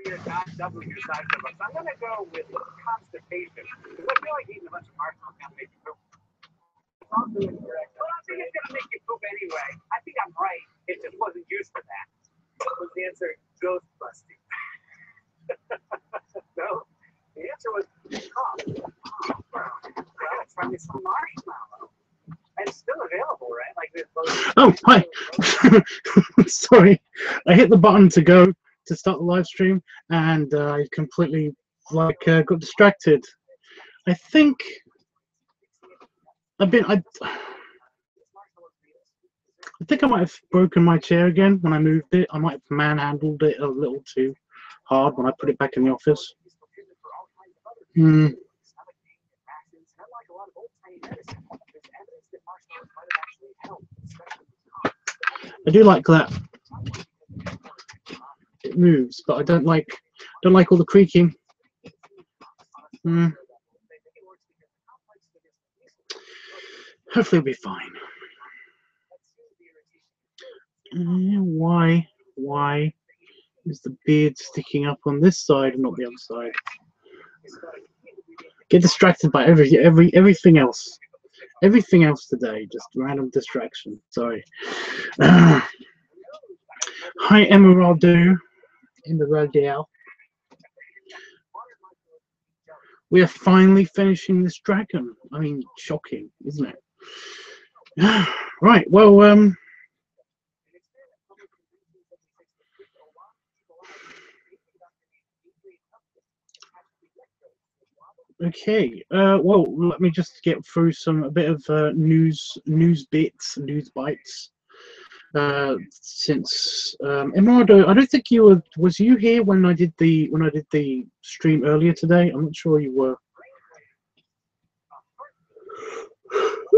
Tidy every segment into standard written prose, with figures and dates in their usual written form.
You're not doubling your size so much. I'm going to go with constipation. Because I feel like eating a bunch of marshmallows is going to make you poop. I'm doing correct. Well, I think it's going to make you poop anyway. I think I'm right. It just wasn't used for that. What was the answer? Ghost busting. No. The answer was cough. Well, it's from this marshmallow. And it's still available, right? Like this. Oh, hi. Sorry. I hit the button to go to start the live stream, and I completely got distracted. I think I think I might have broken my chair again when I moved it. I might have manhandled it a little too hard when I put it back in the office. I do like that it moves, but I don't like all the creaking. Hopefully it'll be fine. Why is the beard sticking up on this side and not the other side? Get distracted by everything else. Everything else today, just random distraction. Sorry. Hi, Emeraldo in the Rodale. We are finally finishing this dragon. I mean, shocking, isn't it? Right. Well, okay. Well, let me just get through a bit of news bites. Since Emeraldo, I don't think you were. Was you here when I did the stream earlier today? I'm not sure you were.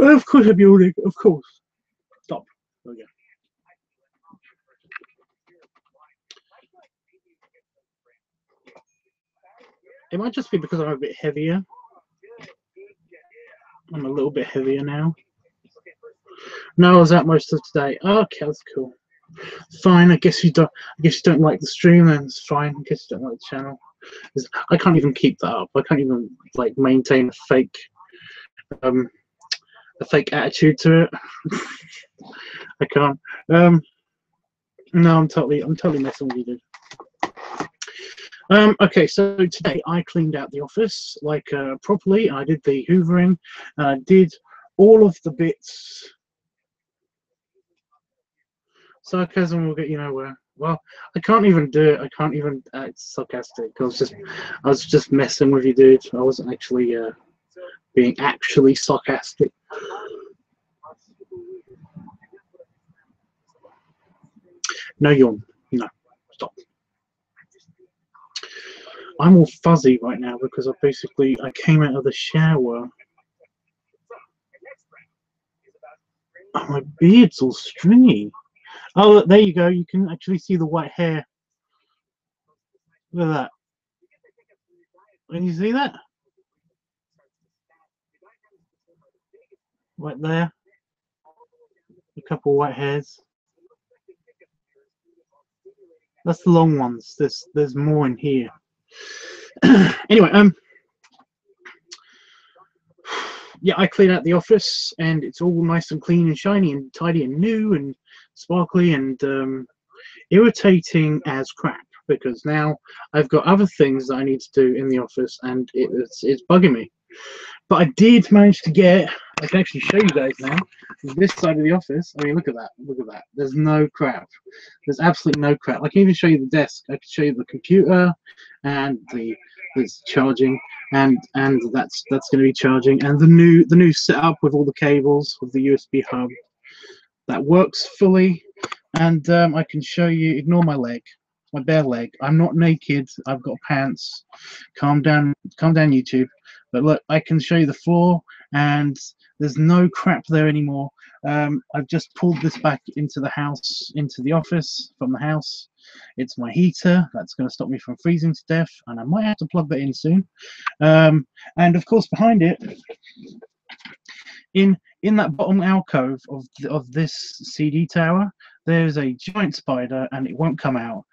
Of course, I'm yawning. Of course. Stop. Okay. It might just be because I'm a bit heavier. I'm a little bit heavier now. No, I was out most of today. Okay, that's cool. Fine. I guess you don't like the stream, then it's fine. I guess you don't like the channel. I can't even keep that up. I can't even maintain a fake attitude to it. I can't. No, I'm totally messing with you, dude. Okay, so today I cleaned out the office properly. I did the hoovering. I did all of the bits. Sarcasm will get you nowhere. Well, I can't even do it. I can't even act sarcastic. I was just messing with you, dude. I wasn't actually being actually sarcastic. No yawn. No, stop. I'm all fuzzy right now because I came out of the shower. Oh, my beard's all stringy. Oh, there you go. You can actually see the white hair. Look at that. Can you see that? Right there. A couple white hairs. That's the long ones. There's more in here. Anyway, yeah, I cleaned out the office and it's all nice and clean and shiny and tidy and new and sparkly and irritating as crap because now I've got other things that I need to do in the office and it's bugging me. But I did manage to get, I can actually show you guys now, this side of the office. I mean, look at that, look at that. There's no crap. There's absolutely no crap. I can even show you the desk. I can show you the computer and it's charging and that's going to be charging and the new setup with all the cables with the USB hub that works fully. And I can show you, ignore my leg, my bare leg. I'm not naked. I've got pants. Calm down YouTube. But look, I can show you the floor and There's no crap there anymore. I've just pulled this back into the house, into the office from the house. It's my heater. That's going to stop me from freezing to death, and I might have to plug that in soon. And of course, behind it, in that bottom alcove of this CD tower, there's a giant spider, and it won't come out.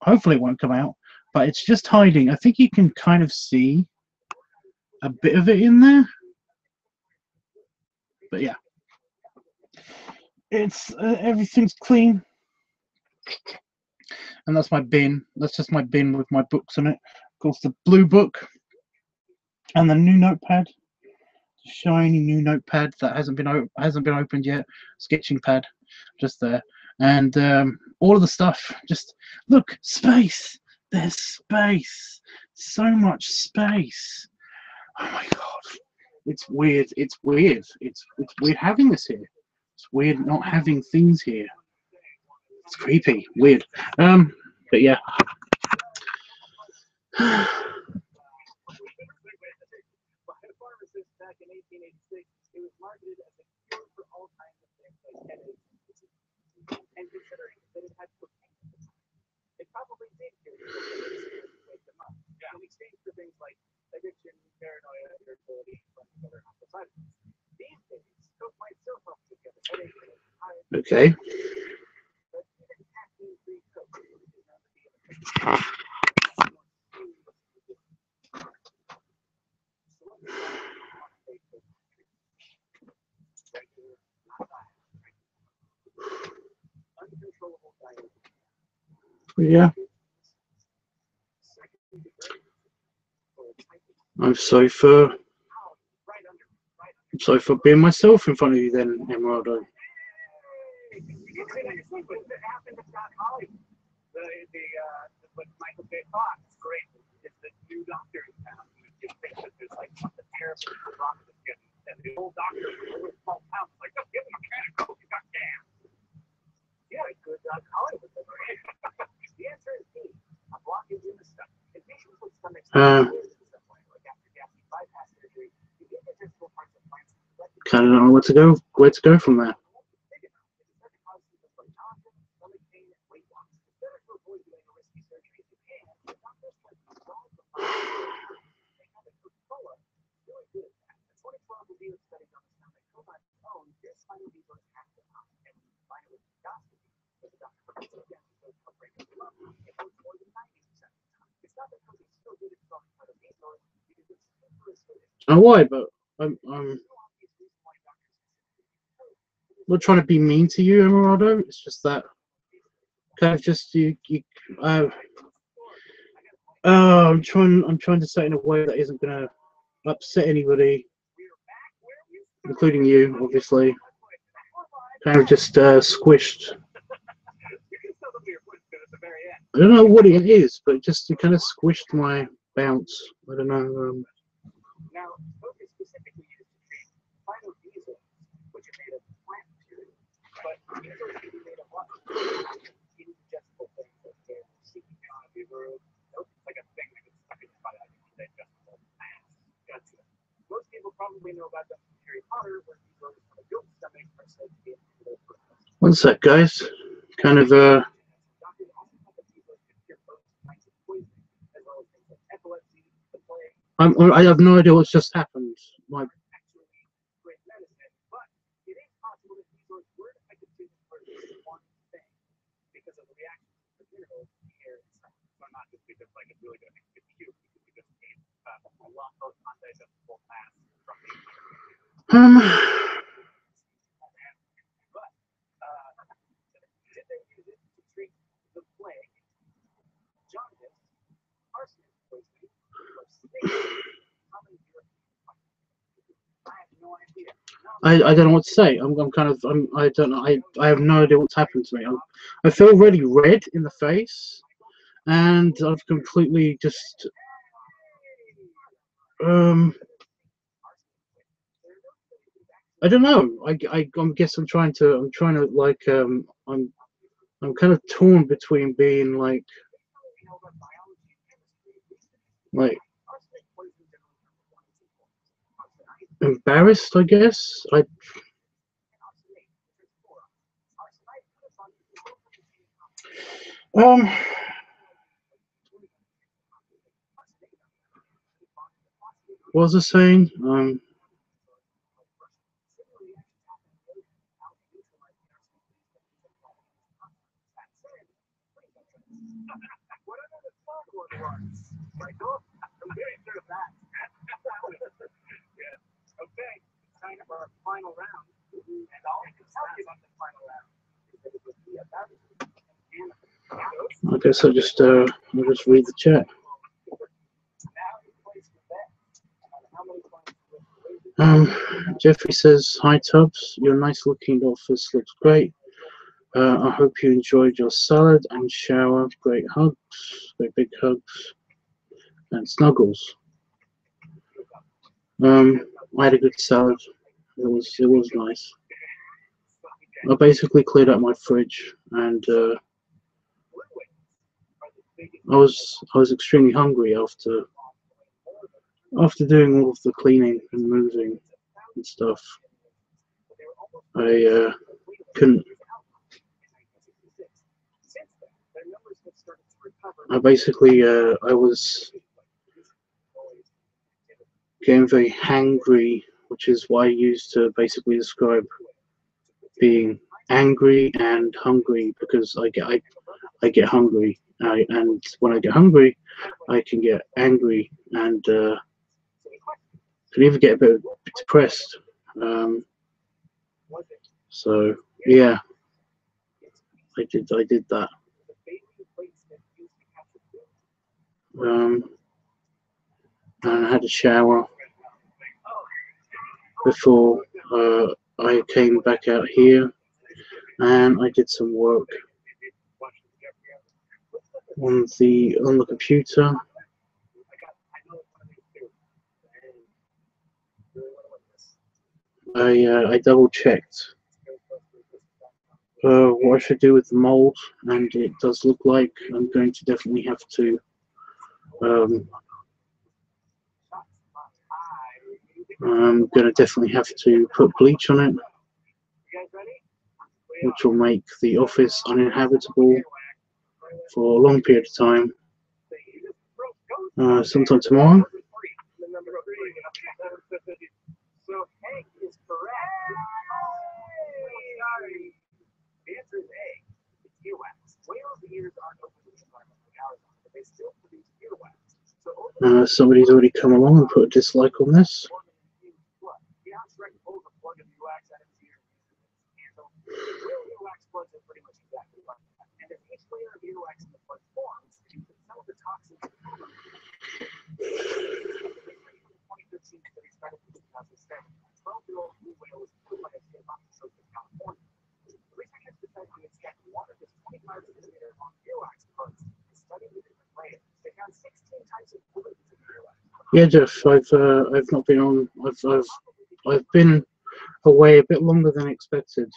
Hopefully, it won't come out, but it's just hiding. I think you can kind of see a bit of it in there. But yeah, it's everything's clean, and that's my bin. That's just my bin with my books in it. Of course, the blue book and the new notepad, shiny new notepad that hasn't been opened yet. Sketching pad, just there, and all of the stuff. Just look, space. There's space. So much space. Oh my god. It's weird. It's weird. It's weird having this here. It's weird not having things here. It's creepy. Weird. But yeah. Back in 1886, it was marketed as a cure for all kinds of things like headaches and considering that it had cocaine at the time, it probably did cure you wake them up. In exchange for things like addiction, paranoia, irritability, and other harmful side effects. These days, coke might still help to get a headache and tired. Okay. But even caffeine-free coke is known to be a Yeah. I'm sorry for being myself in front of you then, Emeraldo. What Michael J. Fox is great. It's the new doctor in town who just thinks that there's like something terrible wrong with him. And the old doctor from a small town is like, just give him a can of coke, you got gas. Yeah, good Hollywood memory. The answer is B. A blockage in the stomach. In patients with stomach like after gastric bypass surgery, the interstitial parts of plants Kind of don't know where to go from there. Oh, why? But I'm not trying to be mean to you, Emeraldo. It's just that kind of just I'm trying to say it in a way that isn't gonna upset anybody, including you, obviously. Kind of just squished. I don't know what it is, but it kind of squished my bounce. I don't know. Now, coke is specifically used to treat biodiesel, which is made of plant material. But diesel can be made of what? Indigestible things like seeking out of the world. Coke is like a thing that gets stuck in your body. Digestible mass. Gotcha. Most people probably know about that from Harry Potter, where heroes from a goat stomach are said to be able to. One sec, guys. Kind of I have no idea what's just happened. Like, I don't know what to say. I don't know. I have no idea what's happened to me. I feel really red in the face, and I've completely just I don't know. I guess I'm trying to like I'm kind of torn between being like embarrassed, I guess. Um, what was I saying? I'm very sure of that. Yeah. Okay, time for our final round. And all the stats on the final round. I guess I'll just read the chat. Jeffrey says, "Hi Tubbs, your nice looking office looks great. I hope you enjoyed your salad and shower. Great hugs, great big hugs and snuggles." I had a good salad. It was nice. I basically cleared out my fridge, and I was extremely hungry after doing all of the cleaning and moving and stuff. I couldn't. I basically I was getting very hangry, which is what I use to basically describe being angry and hungry, because I get hungry, and when I get hungry, I can get angry and can even get a bit depressed. So yeah, I did that. And I had a shower before I came back out here, and I did some work on the computer. I double checked what I should do with the mold, and it does look like I'm going to definitely have to I'm going to definitely have to put bleach on it, which will make the office uninhabitable for a long period of time. Sometime tomorrow. So Hank is correct. The answer is A. It's earwax. Whales' ears aren't open to the environment for hours, but they still produce earwax. Somebody's already come along and put a dislike on this. Yeah, Jeff, I've not been on. I've been away a bit longer than expected.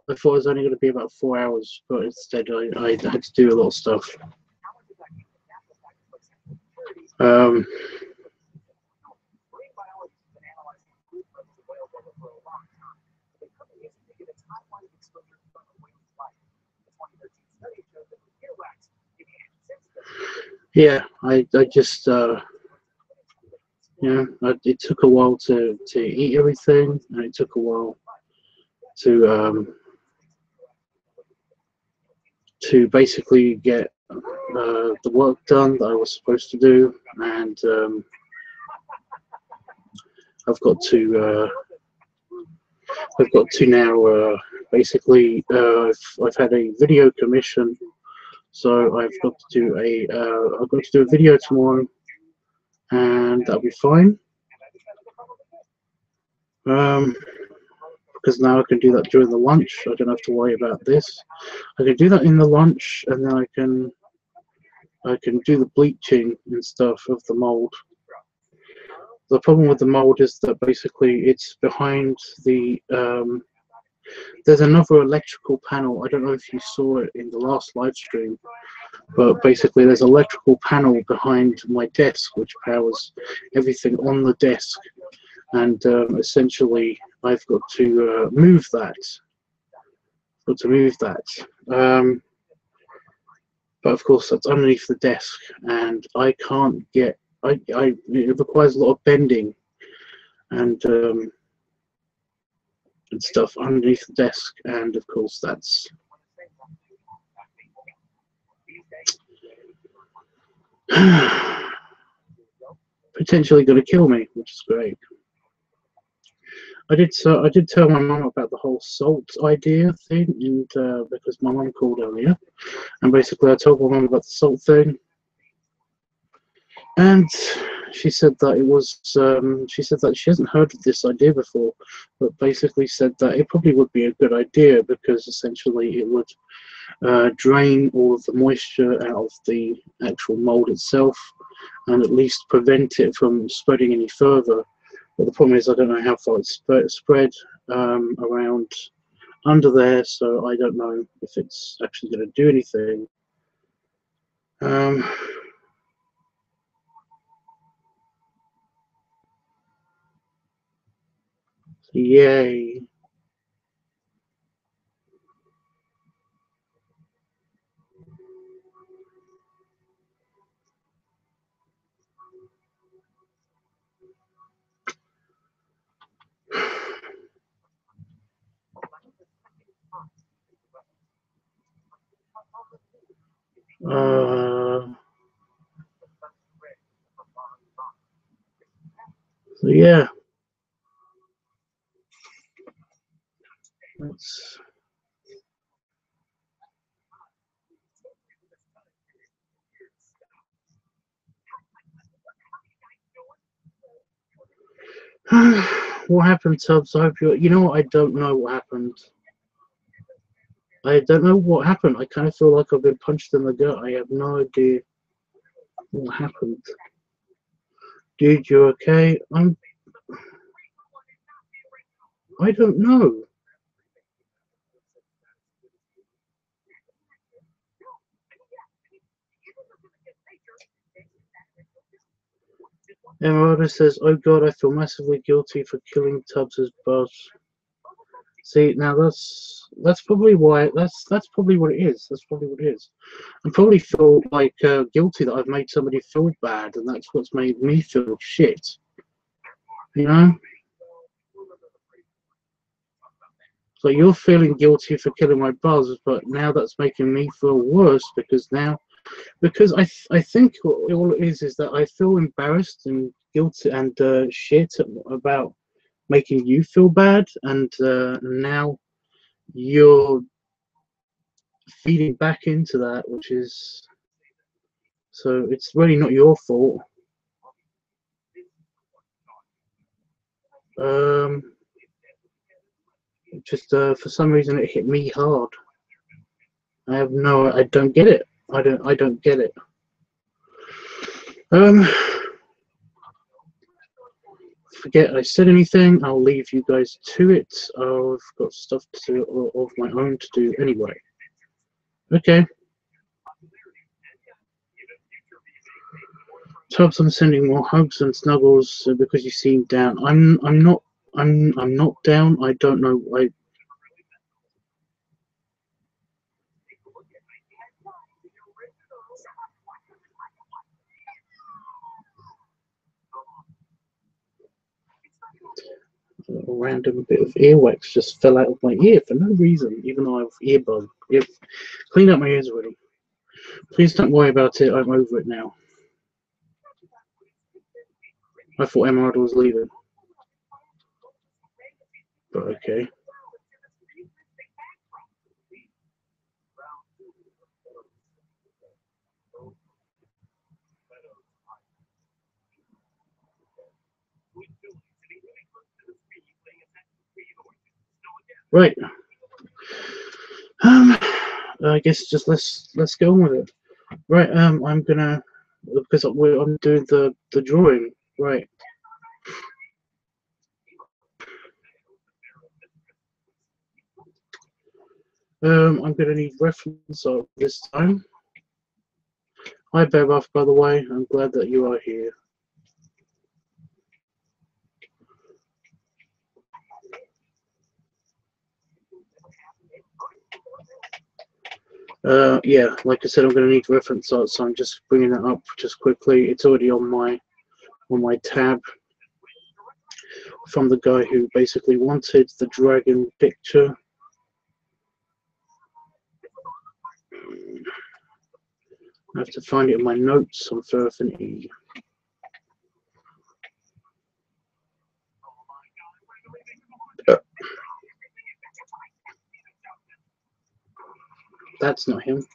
I thought it was only going to be about 4 hours, but instead I had to do a lot of stuff. Yeah, I just you know, it took a while to eat everything, and it took a while to basically get the work done that I was supposed to do, and I've got to now basically I've had a video commission, so I've got to do a video tomorrow, and that'll be fine. Because now I can do that during the lunch. I don't have to worry about this. I can do that in the lunch, and then I can do the bleaching and stuff of the mold. The problem with the mold is that basically it's behind the there's another electrical panel. I don't know if you saw it in the last live stream, but basically there's an electrical panel behind my desk which powers everything on the desk, and essentially I've got to move that. But of course that's underneath the desk, and I can't get. It requires a lot of bending and stuff underneath the desk, and of course that's potentially going to kill me, which is great. I did tell my mum about the whole salt idea thing, and because my mum called earlier, and basically I told my mum about the salt thing, and she said that it was she said that she hasn't heard of this idea before, but basically said that it probably would be a good idea because essentially it would drain all of the moisture out of the actual mold itself and at least prevent it from spreading any further. But the problem is I don't know how far it's spread around under there, so I don't know if it's actually going to do anything. Yay. So yeah, that's what happened, Tubbs? I hope you know what? I don't know what happened. I don't know what happened. I kind of feel like I've been punched in the gut. I have no idea what happened. Dude, you okay? I don't know. Emeralda says, "Oh God, I feel massively guilty for killing Tubbs' buzz." See, now that's probably why. That's probably what it is. That's probably what it is. I probably feel like guilty that I've made somebody feel bad, and that's what's made me feel shit. You know. So you're feeling guilty for killing my buzz, but now that's making me feel worse because I think all it is that I feel embarrassed and guilty and shit about making you feel bad, and now you're feeding back into that, which is so it's really not your fault. Just for some reason it hit me hard. I don't get it. I don't get it. Forget I said anything. I'll leave you guys to it. I've got stuff of my own to do anyway. Okay. Tubbs, I'm sending more hugs and snuggles because you seem down. I'm not down. I don't know. A random bit of earwax just fell out of my ear for no reason, even though I've earbud. I've cleaned out my ears already. Please don't worry about it. I'm over it now. I thought Emerald was leaving. But okay. Right. I guess just let's go on with it. Right. I'm gonna because I'm doing the drawing. Right. I'm going to need reference art this time. Hi, Bebuff, by the way. I'm glad that you are here. Yeah, like I said, I'm going to need reference art, so I'm just bringing it up just quickly. It's already on my tab from the guy who basically wanted the dragon picture. I have to find it in my notes on Furfinity. That's not him.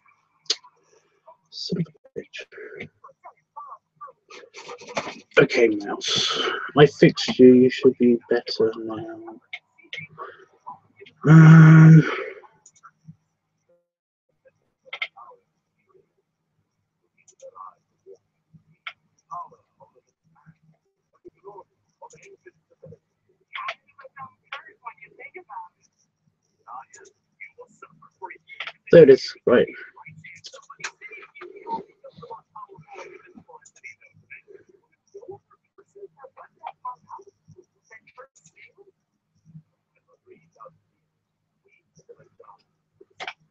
Son of a bitch. Okay, mouse. I fixed you. You should be better now. There it is. Right.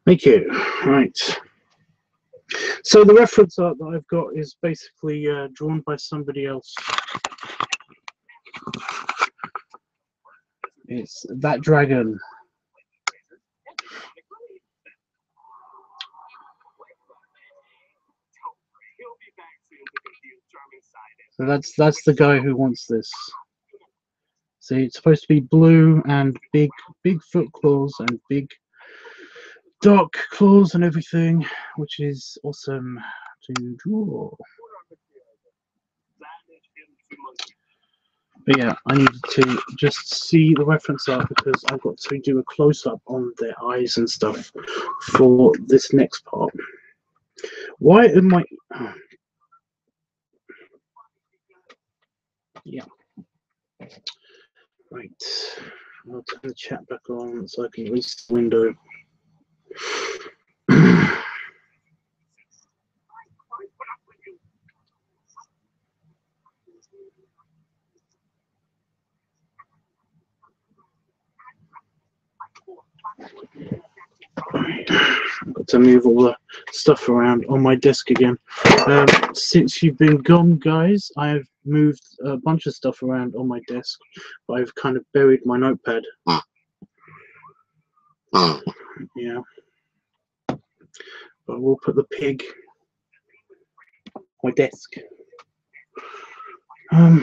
Thank you. Right. So the reference art that I've got is basically drawn by somebody else. It's that dragon. So that's the guy who wants this. See, it's supposed to be blue and big foot claws and big dark claws and everything, which is awesome to draw. But yeah, I needed to just see the reference art because I've got to do a close-up on their eyes and stuff for this next part. Why am I... Oh. Yeah. Right. I'll turn the chat back on so I can release the window. I've got to move all the stuff around on my desk again. Since you've been gone, guys, I've moved a bunch of stuff around on my desk, but I've kind of buried my notepad. Yeah. But we'll put the pig on my desk. I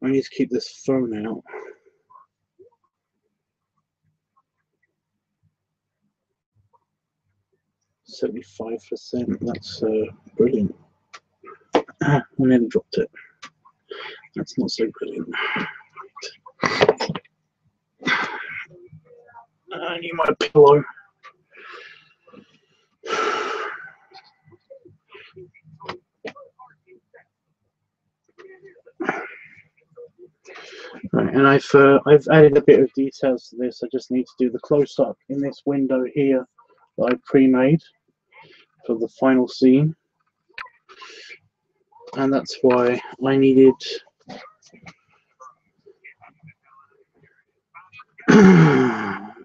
need to keep this phone out. %. That's brilliant. I nearly dropped it. That's not so brilliant. I need my pillow. Right, and I've added a bit of details to this. I just need to do the close-up in this window here that I pre-made for the final scene, and that's why I needed.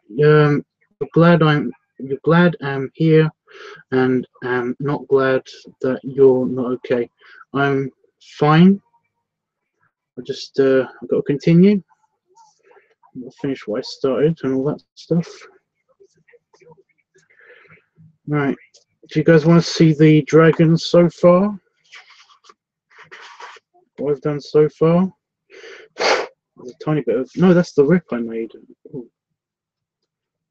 You're glad I'm here, and I'm not glad that you're not okay. I'm fine. I just I've got to continue. I'll finish what I started and all that stuff. Right. Do you guys want to see the dragons so far? What I've done so far? There's a tiny bit of... No, that's the rip I made. Ooh.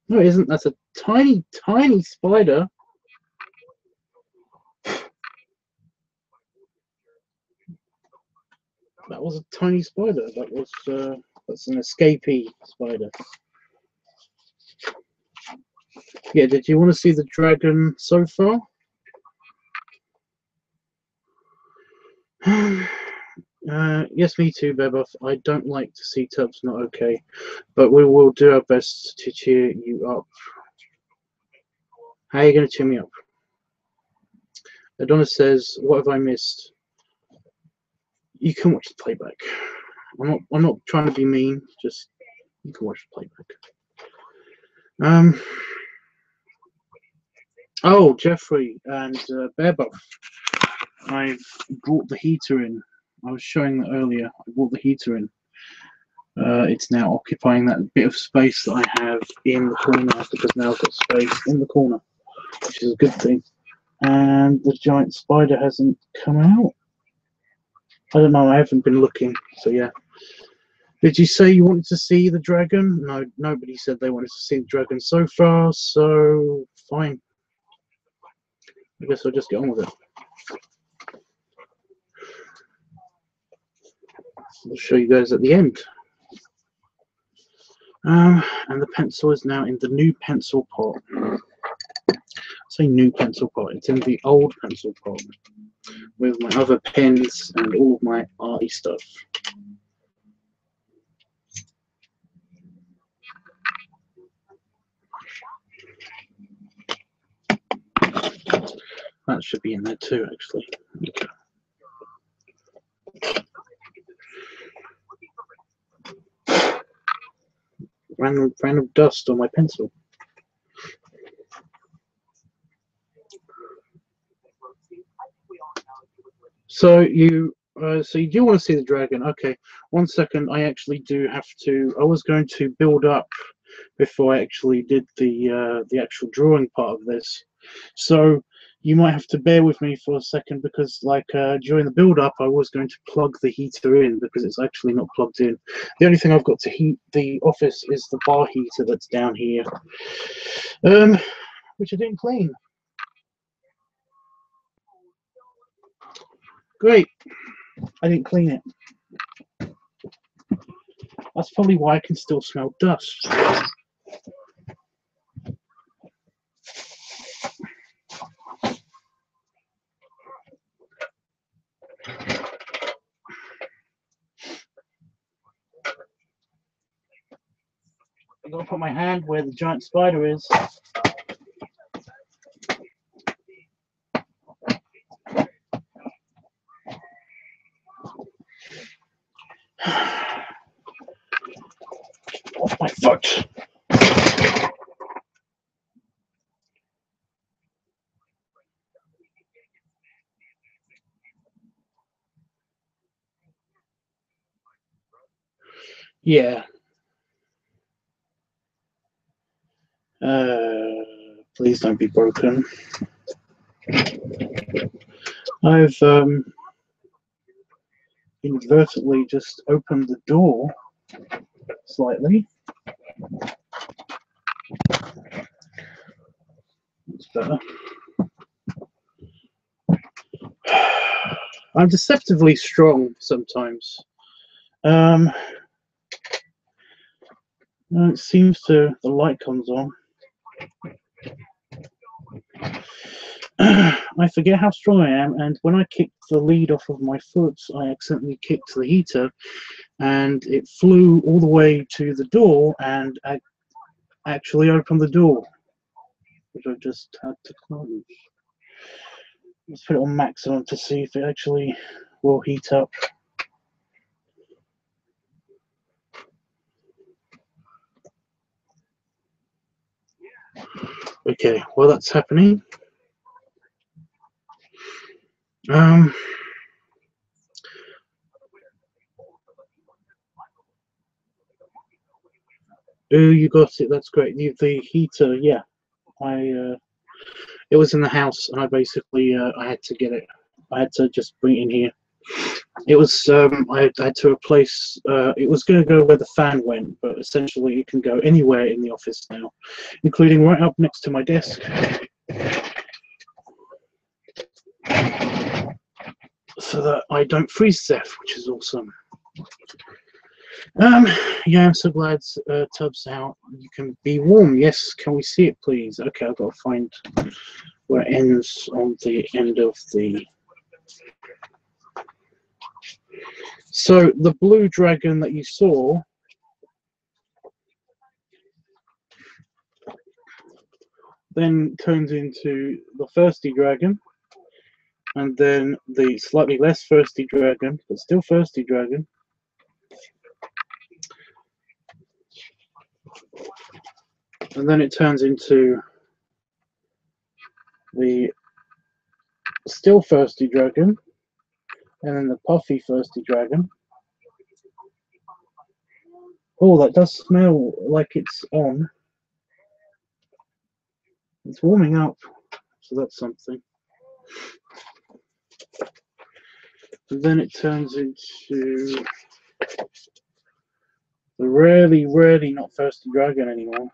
No, it isn't. That's a tiny, tiny spider. That was a tiny spider. That was... that's an escapee spider. Yeah, did you want to see the dragon so far? Yes, me too, Bebuff. I don't like to see Tubbs not okay, but we will do our best to cheer you up. How are you going to cheer me up? Adonis says, "What have I missed?" You can watch the playback. I'm not trying to be mean. Just you can watch the playback. Oh, Jeffrey and Bearbuff. I've brought the heater in. I was showing that earlier. I brought the heater in. It's now occupying that bit of space that I have in the corner because now I've got space in the corner, which is a good thing. And the giant spider hasn't come out. I don't know. I haven't been looking. So yeah. Did you say you wanted to see the dragon? No, nobody said they wanted to see the dragon so far. So fine. I guess I'll just get on with it. I'll show you guys at the end. And the pencil is now in the new pencil pot. I say new pencil pot, it's in the old pencil pot with my other pens and all of my arty stuff. That should be in there too, actually. Okay. Random dust on my pencil. So you do want to see the dragon? Okay, 1 second. I actually do have to. I was going to build up before I actually did the actual drawing part of this. So you might have to bear with me for a second because, like, during the build-up, I was going to plug the heater in because it's actually not plugged in. The only thing I've got to heat the office is the bar heater that's down here, which I didn't clean. Great, I didn't clean it. That's probably why I can still smell dust. I'm gonna put my hand where the giant spider is. Off my foot. Yeah. Please don't be broken. I've inadvertently just opened the door slightly. That's better. I'm deceptively strong sometimes. It seems the light comes on. I forget how strong I am, and when I kicked the lead off of my foot, I accidentally kicked the heater, and it flew all the way to the door, and I actually opened the door, which I just had to close. Let's put it on maximum to see if it actually will heat up. Okay, while that's happening, oh, you got it. That's great. The heater, yeah. It was in the house, and I basically I had to get it. I had to just bring it in here. It was I had to replace. It was going to go where the fan went, but essentially it can go anywhere in the office now, including right up next to my desk. So that I don't freeze to death, which is awesome. Yeah, I'm so glad Tubbs out. You can be warm. Yes, can we see it, please? Okay, I've got to find where it ends on the end of the. So the blue dragon that you saw then turns into the thirsty dragon, and then the slightly less thirsty dragon, but still thirsty dragon, and then it turns into the still thirsty dragon, and then the puffy thirsty dragon. Oh, that does smell like it's on. It's warming up, so that's something. And then it turns into the really not thirsty dragon anymore.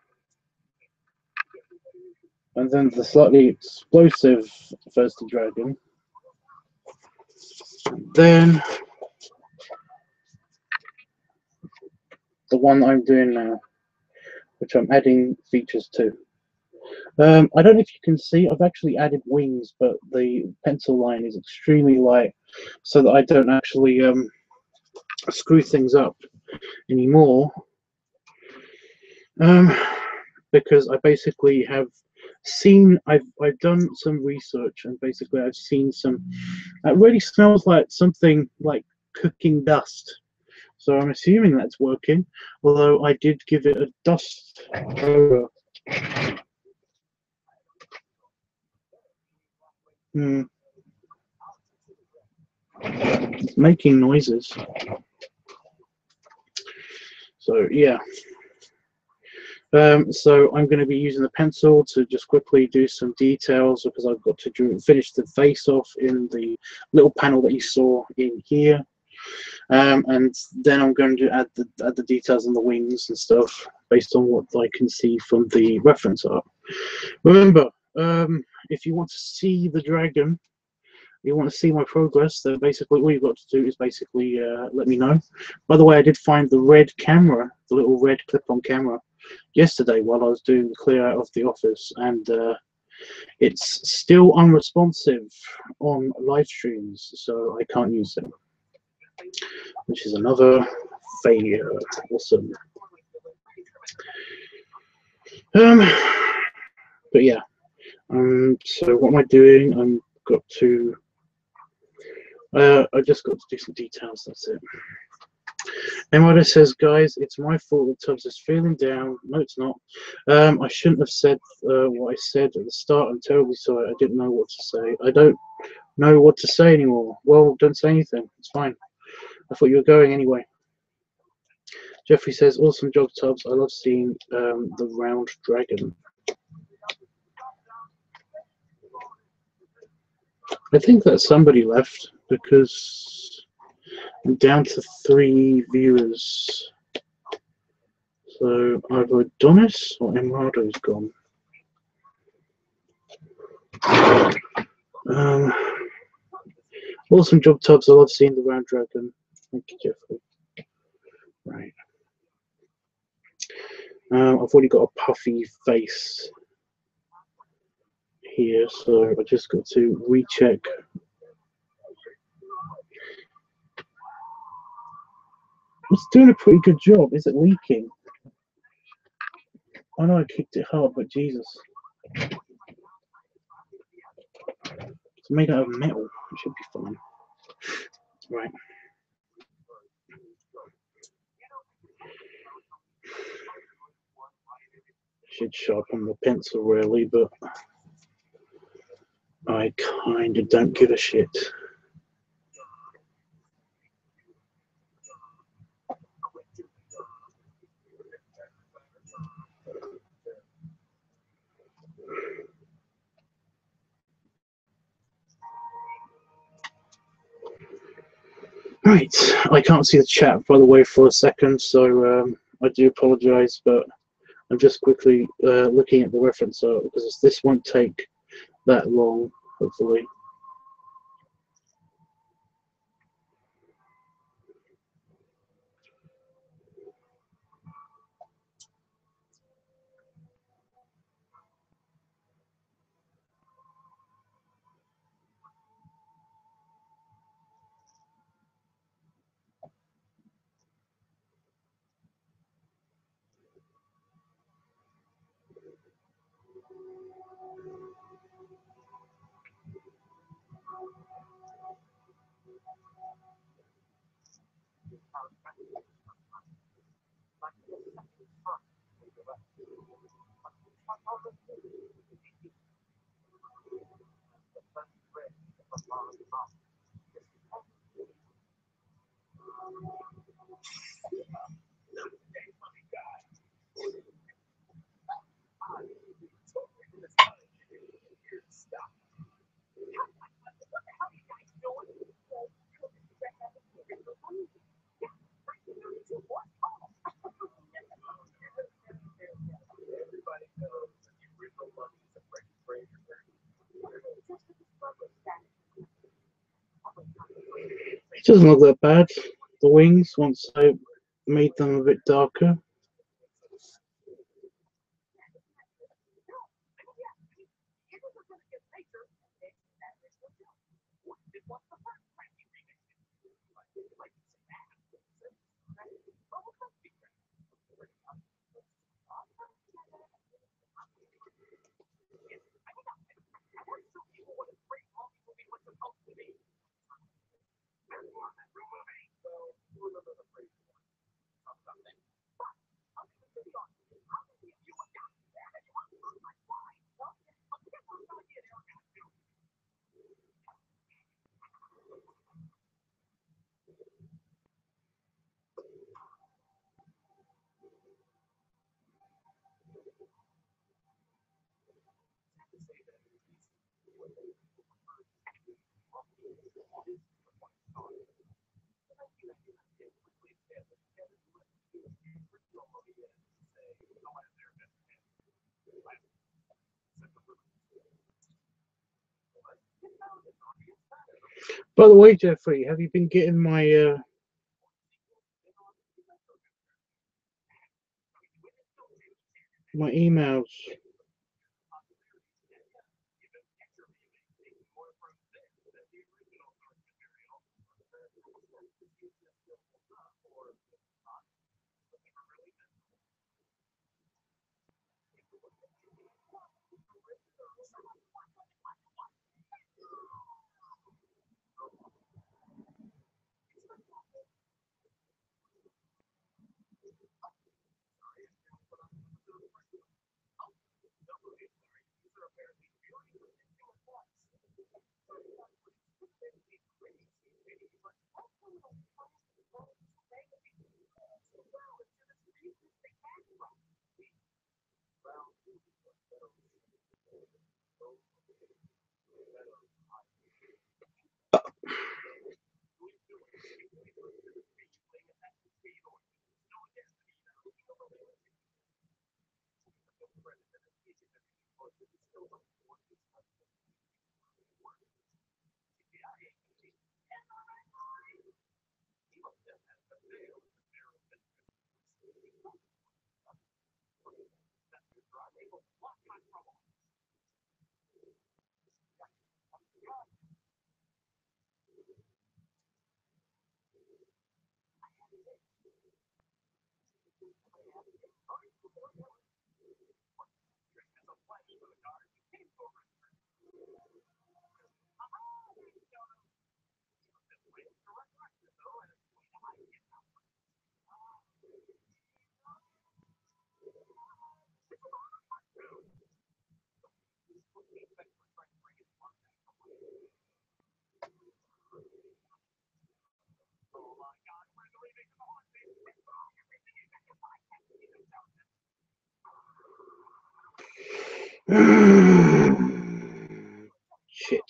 And then the slightly explosive thirsty dragon. Then the one I'm doing now, which I'm adding features to. I don't know if you can see, I've actually added wings, but the pencil line is extremely light, so that I don't actually screw things up anymore. Because I basically have seen, I've done some research, and basically I've seen some, it really smells like something like cooking dust. So I'm assuming that's working, although I did give it a dust cover. It's making noises. So yeah. So I'm going to be using the pencil to just quickly do some details, because I've got to finish the face off in the little panel that you saw in here. And then I'm going to add the details on the wings and stuff based on what I can see from the reference art. Remember, if you want to see the dragon, you want to see my progress, then basically all you've got to do is basically let me know. By the way, I did find the red camera, the little red clip-on camera, yesterday while I was doing the clear out of the office, and it's still unresponsive on live streams, so I can't use it, which is another failure. Awesome. But yeah, so what am I doing? I've got to I just got to do some details, that's it. Emrata says, guys, it's my fault that Tubbs is feeling down. No, it's not. I shouldn't have said what I said at the start. I'm terribly sorry. I didn't know what to say. I don't know what to say anymore. Well, don't say anything. It's fine. I thought you were going anyway. Jeffrey says, awesome job, Tubbs. I love seeing the round dragon. I think that somebody left, because I'm down to 3 viewers. So either Adonis or Emrado's gone. Awesome job, Tubbs. I love seeing the round dragon. Thank you, Jeffrey. Right. I've already got a puffy face here, so I just got to recheck. It's doing a pretty good job. Is it leaking? I know I kicked it hard, but Jesus. It's made out of metal. It should be fine. Right. Should sharpen the pencil really, but I kind of don't give a shit. Right, I can't see the chat, by the way, for a second, so I do apologise, but I'm just quickly looking at the reference art, because this won't take that long, hopefully. It doesn't look that bad. The wings, once I made them a bit darker. By the way, Jeffrey, have you been getting my emails? Shit.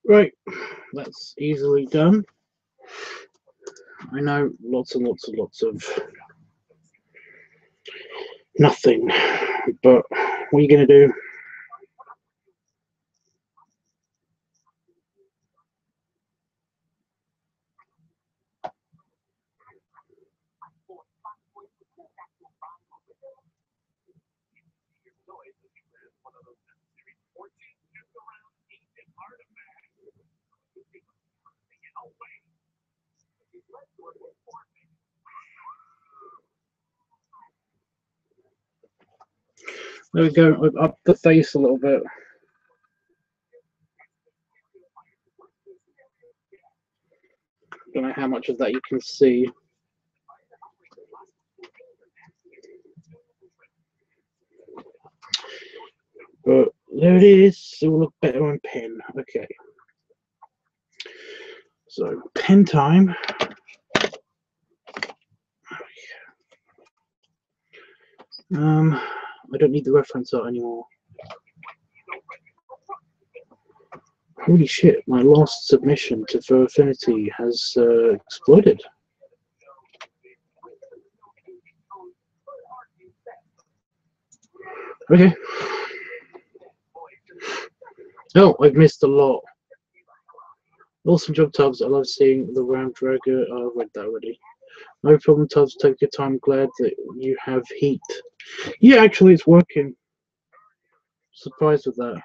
Right, that's easily done. I know lots and lots and lots of nothing, but what are you going to do? There we go, up the face a little bit. Don't know how much of that you can see. But there it is. It will look better on pen. Okay. So pen time. I don't need the reference art anymore. Holy shit, my last submission to For Affinity has exploded. Okay. Oh, I've missed a lot. Awesome job, Tubbs. I love seeing the round dragger. Oh, I read that already. No problem, Tubbs. Take your time. Glad that you have heat. Yeah, actually, it's working. Surprised with that.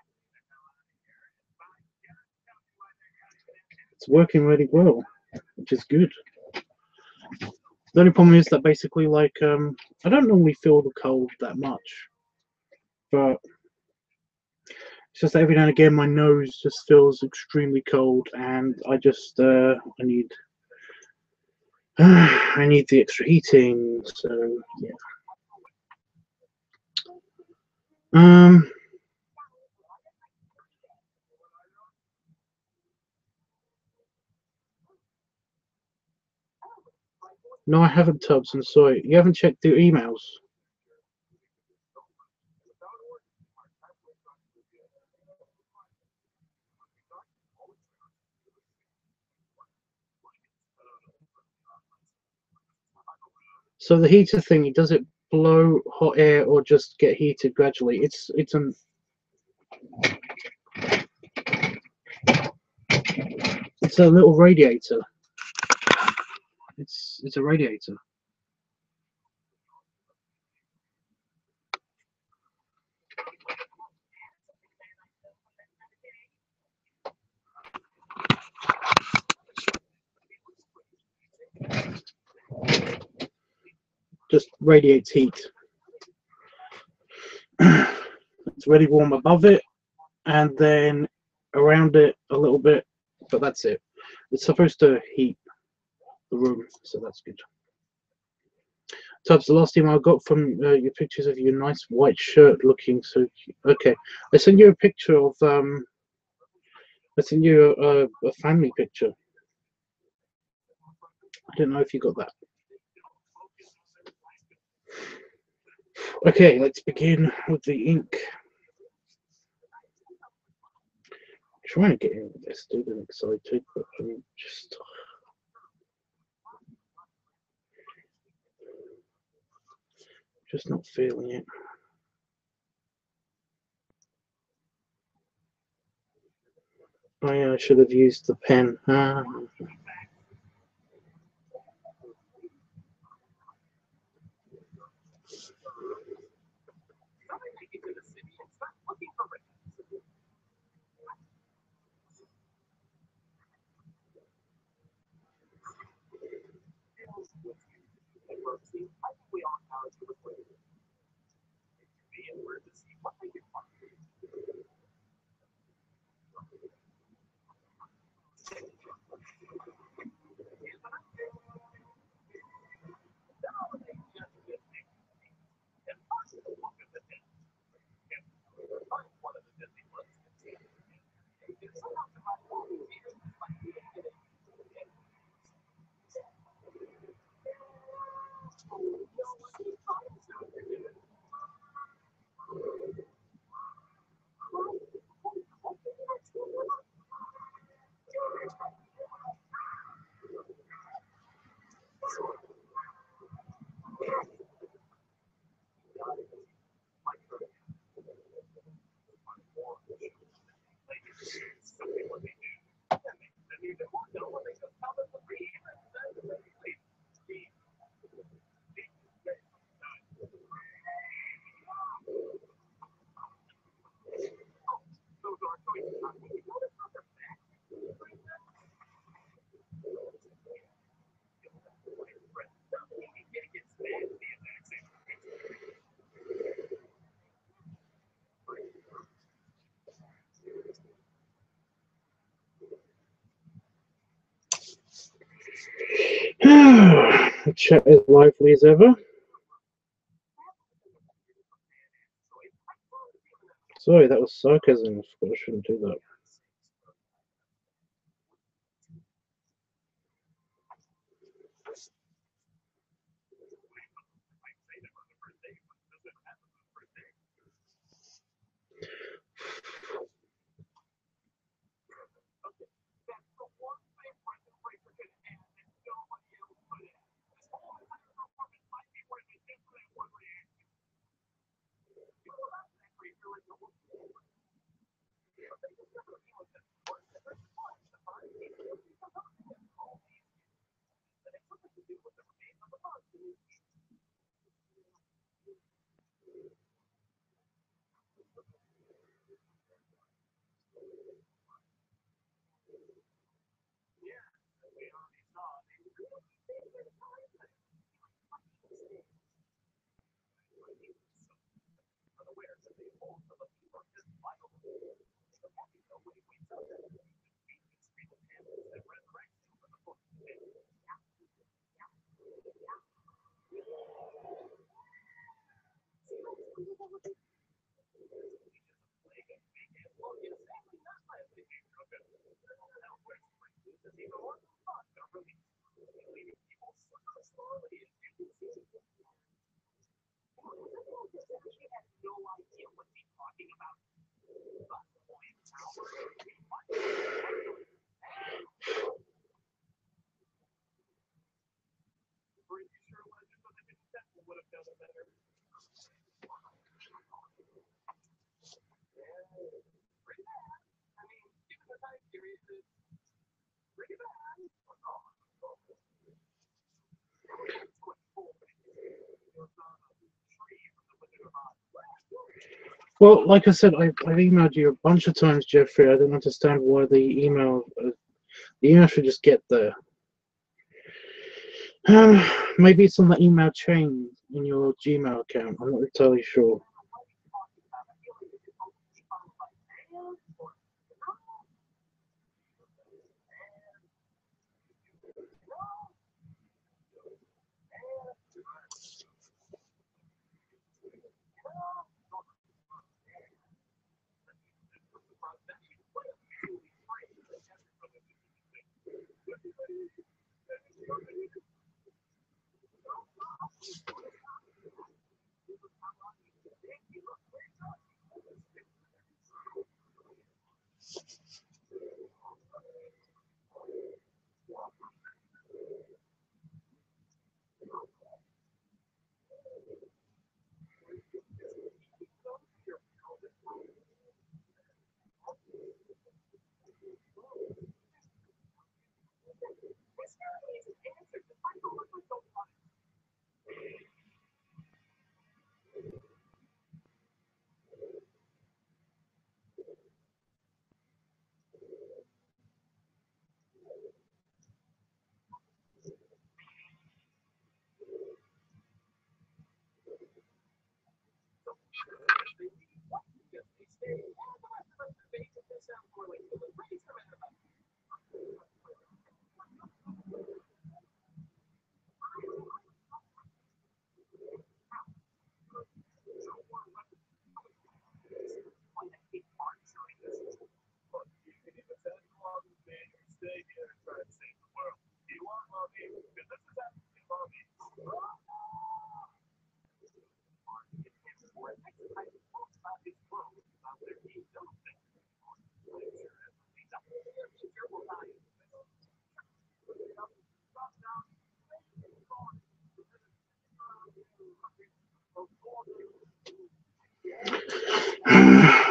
It's working really well, which is good. The only problem is that basically, like, I don't normally feel the cold that much, but it's just that every now and again my nose just feels extremely cold, and I just I need I need the extra heating. So yeah. No, I haven't, Tubbs. I'm sorry. You haven't checked your emails. So the heater thing, does it blow hot air or just get heated gradually? It's a little radiator. It's a radiator. Just radiates heat. It's really warm above it, and then around it a little bit, but that's it. It's supposed to heat the room, so that's good. Tubbs, the last email I got from your pictures of your nice white shirt looking so cute. Okay, I sent you a picture of I sent you a family picture. I don't know if you got that. Okay, let's begin with the ink. I'm trying to get in with this, dude, I'm excited, but I'm just not feeling it. Oh yeah, I should have used the pen. The chat is lively as ever. Sorry, that was sarcasm. I forgot I shouldn't do that. Well, like I said, I've emailed you a bunch of times, Jeffrey. I don't understand why the email should just get there. Maybe it's on the email chain in your Gmail account. I'm not entirely sure.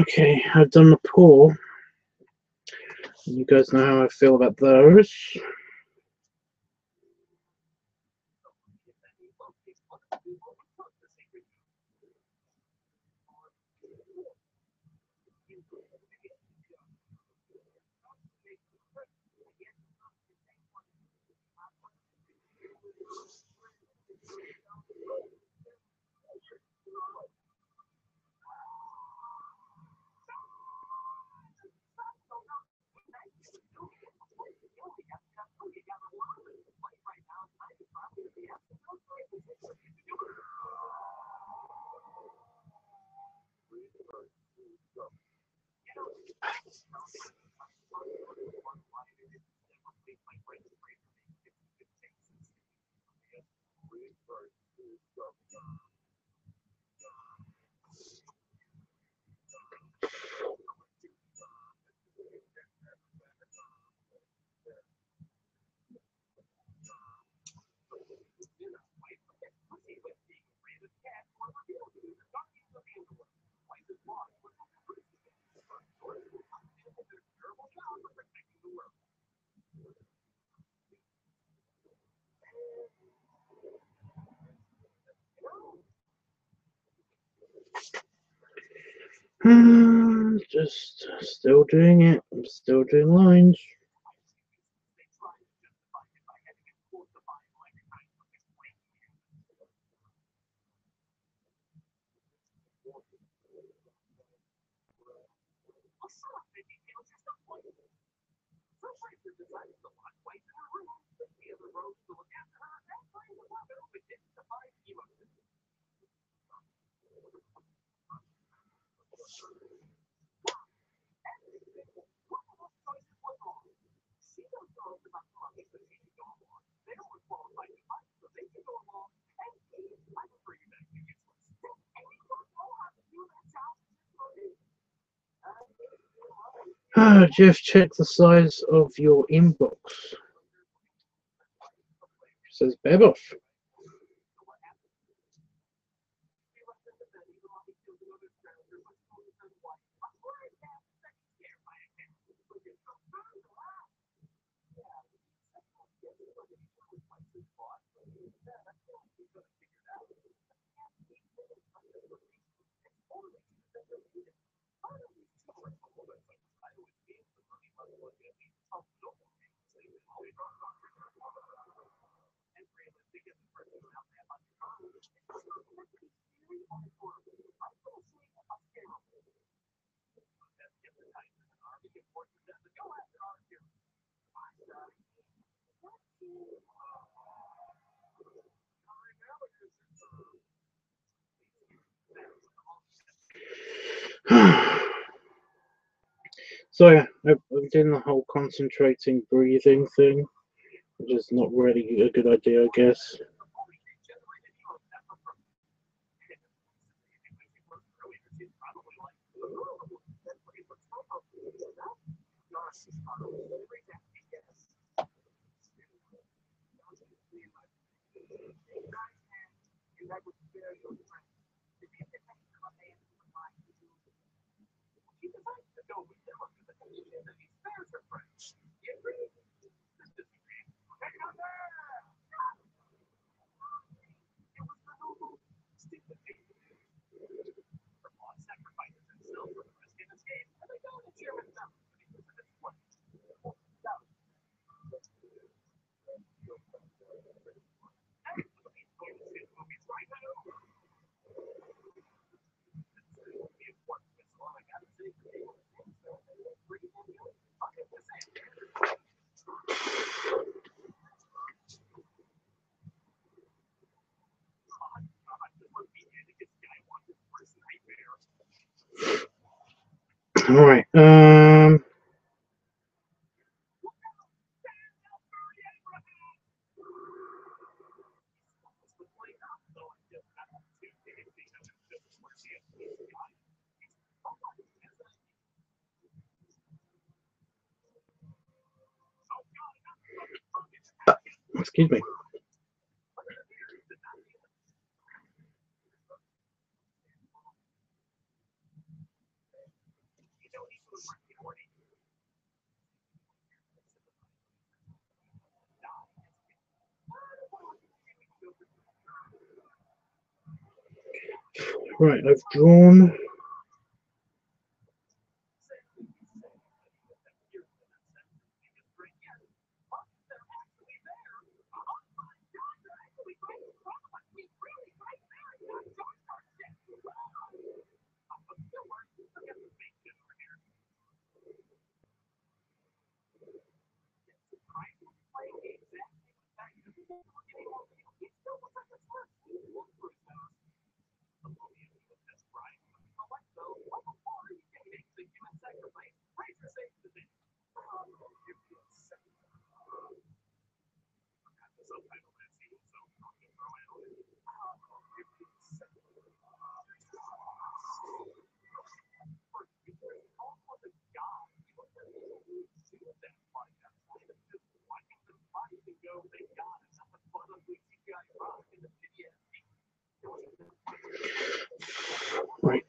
Okay, I've done the pour. You guys know how I feel about those. Just still doing it. I'm still doing lines. Jeff, check the size of your inbox. It says Beboff. So yeah, I'm doing the whole concentrating breathing thing, which is not really a good idea, I guess. All right. Excuse me. Right, I've drawn. Right.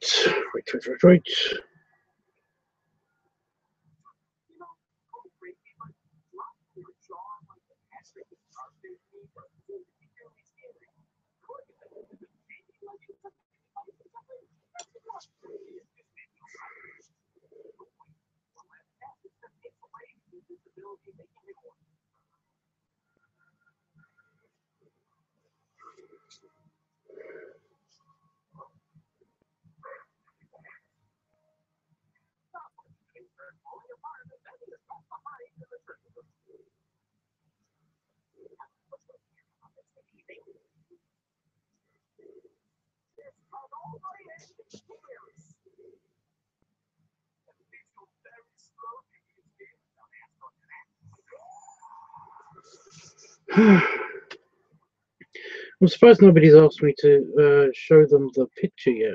I'm surprised nobody's asked me to show them the picture yet,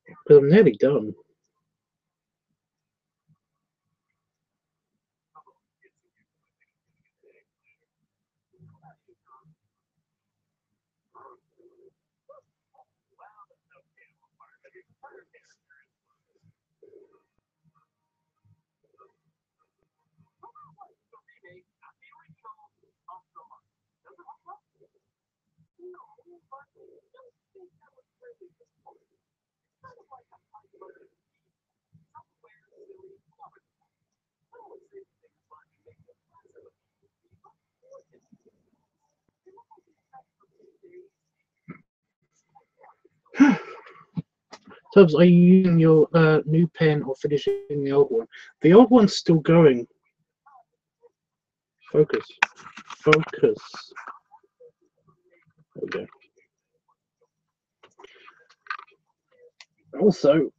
because I'm nearly done. Tubbs, are you using your new pen or finishing the old one? The old one's still going. Focus. Focus. There we go. Also,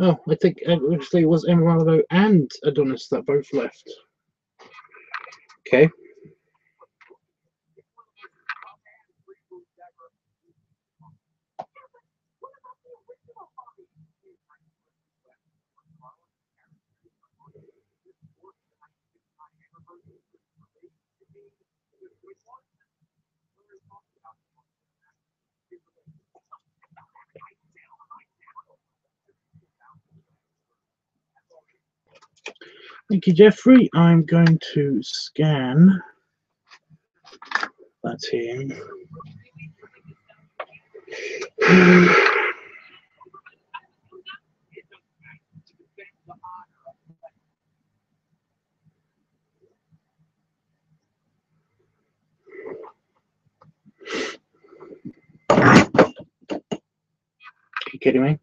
oh, I think actually it was Emeraldo and Adonis that both left. Okay. Thank you, Jeffrey. I'm going to scan that in. Are you kidding me?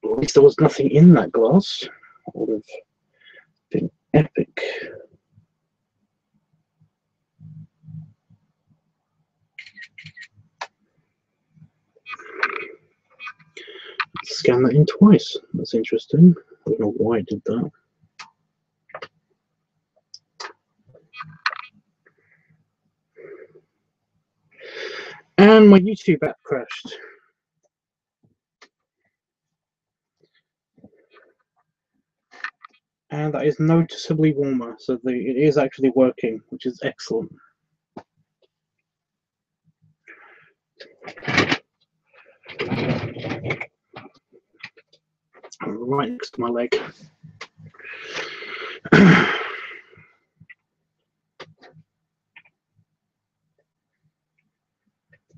At least there was nothing in that glass. That would have been epic. Scan that in twice. That's interesting. I don't know why I did that. And my YouTube app crashed. And that is noticeably warmer, so it is actually working, which is excellent. Right next to my leg.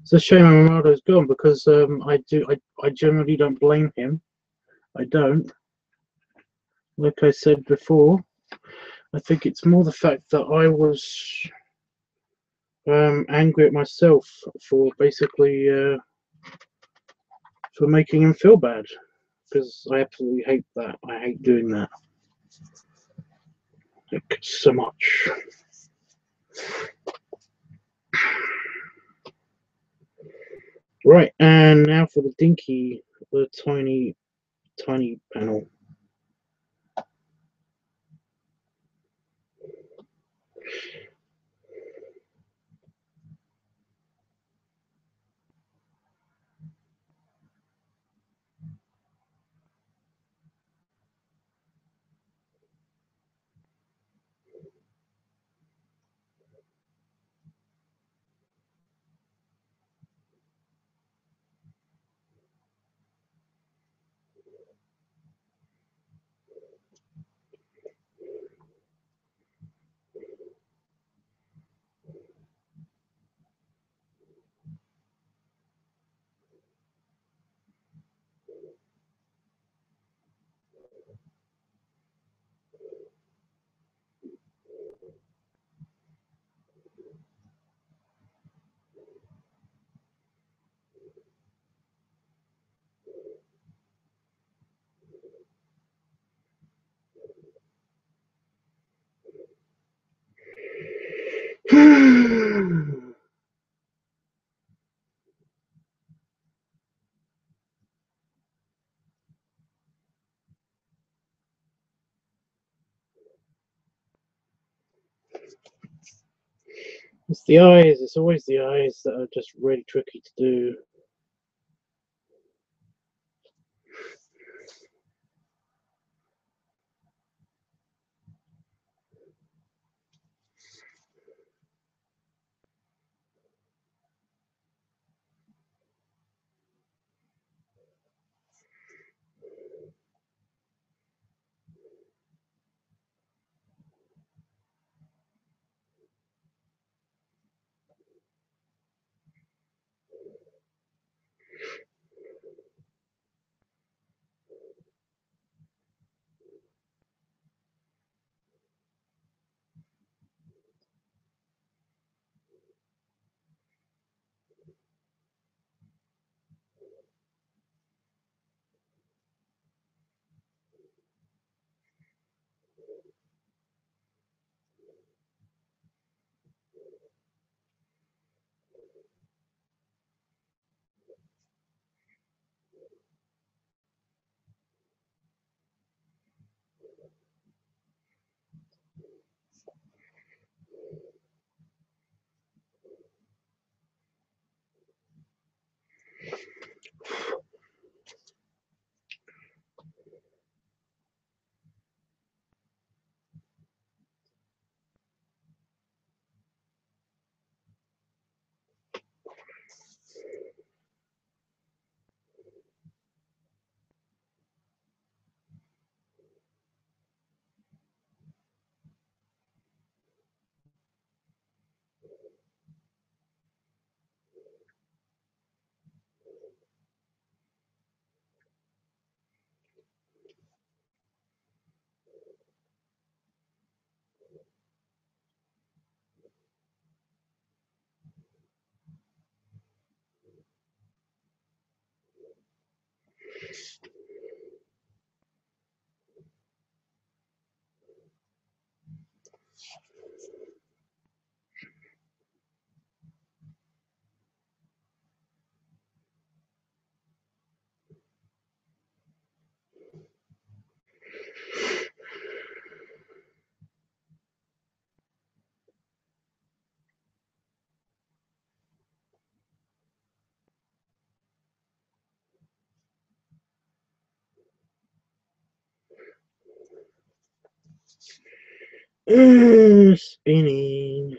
It's a shame Ronaldo's gone because I generally don't blame him. I don't. Like I said before, I think it's more the fact that I was angry at myself for basically for making him feel bad, because I absolutely hate that. I hate doing that, like, so much. Right, and now for the dinky, the tiny panel. It's the eyes. It's always the eyes that are just really tricky to do. Spinning.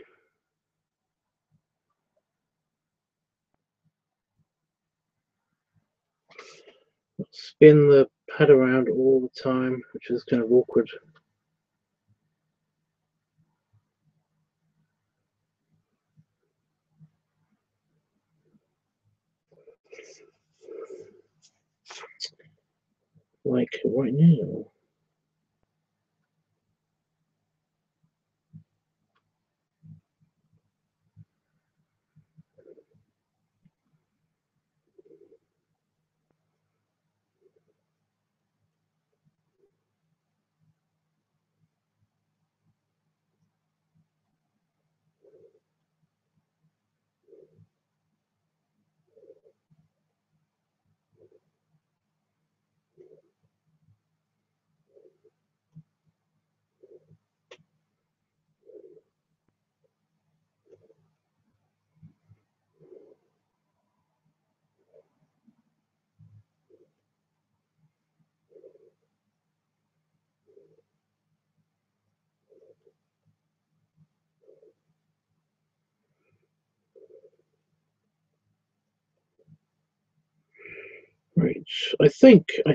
spin the pad around all the time, which is kind of awkward. Like right now. Right. I think. I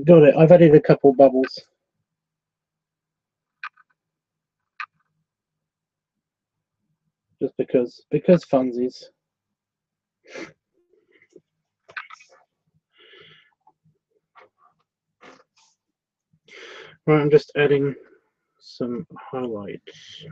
got it. I've added a couple bubbles. Just because funsies. Right, I'm just adding some highlights.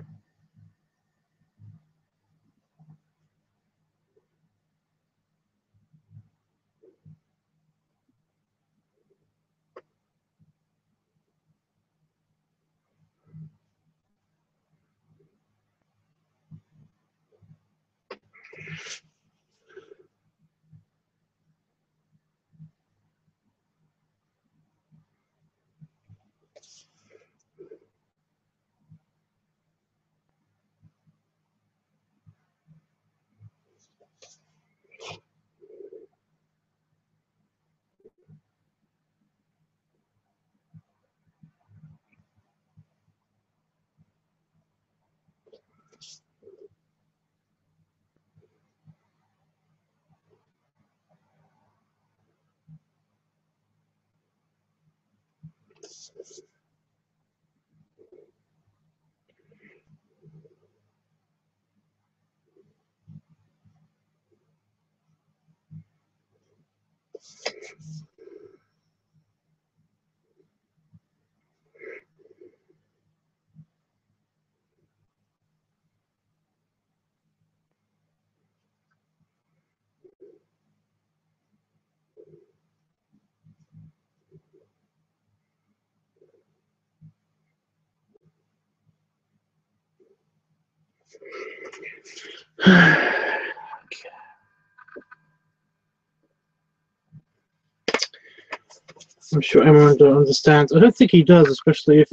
I'm sure everyone understands. I don't think he does, especially if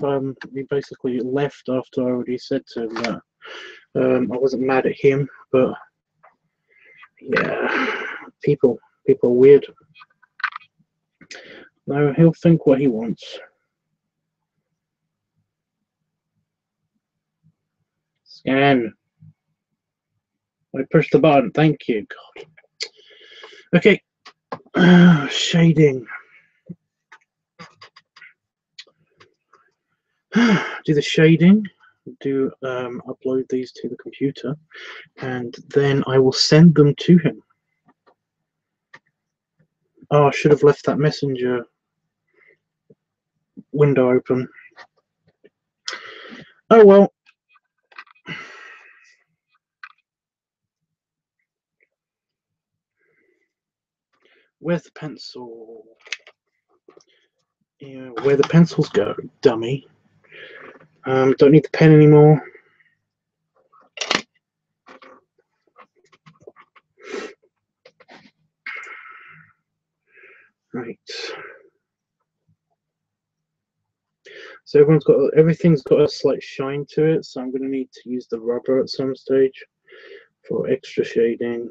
he basically left after I already said to him that I wasn't mad at him, but yeah, people are weird. No, he'll think what he wants. Scan. I pushed the button. Thank you. God. Okay. Shading. Do the shading. Upload these to the computer, and then I will send them to him. Oh, I should have left that messenger window open. Oh well. Where's the pencil? Yeah, where the pencils go, dummy. Don't need the pen anymore. Right. So everything's got a slight shine to it, so I'm going to need to use the rubber at some stage for extra shading.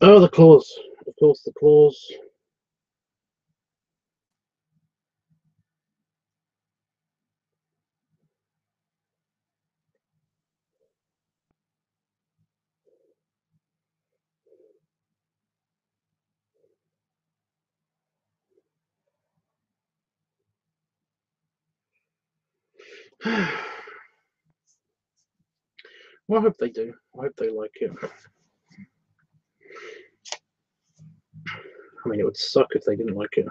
Oh, the claws. Of course, the claws. Well, I hope they do. I hope they like it. I mean, it would suck if they didn't like it.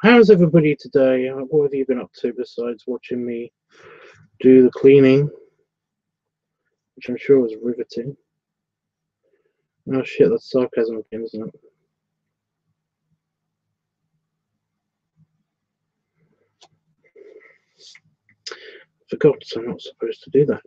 How's everybody today? What have you been up to besides watching me do the cleaning, which I'm sure was riveting? Oh shit, that's sarcasm again, isn't it? Forgot I'm not supposed to do that.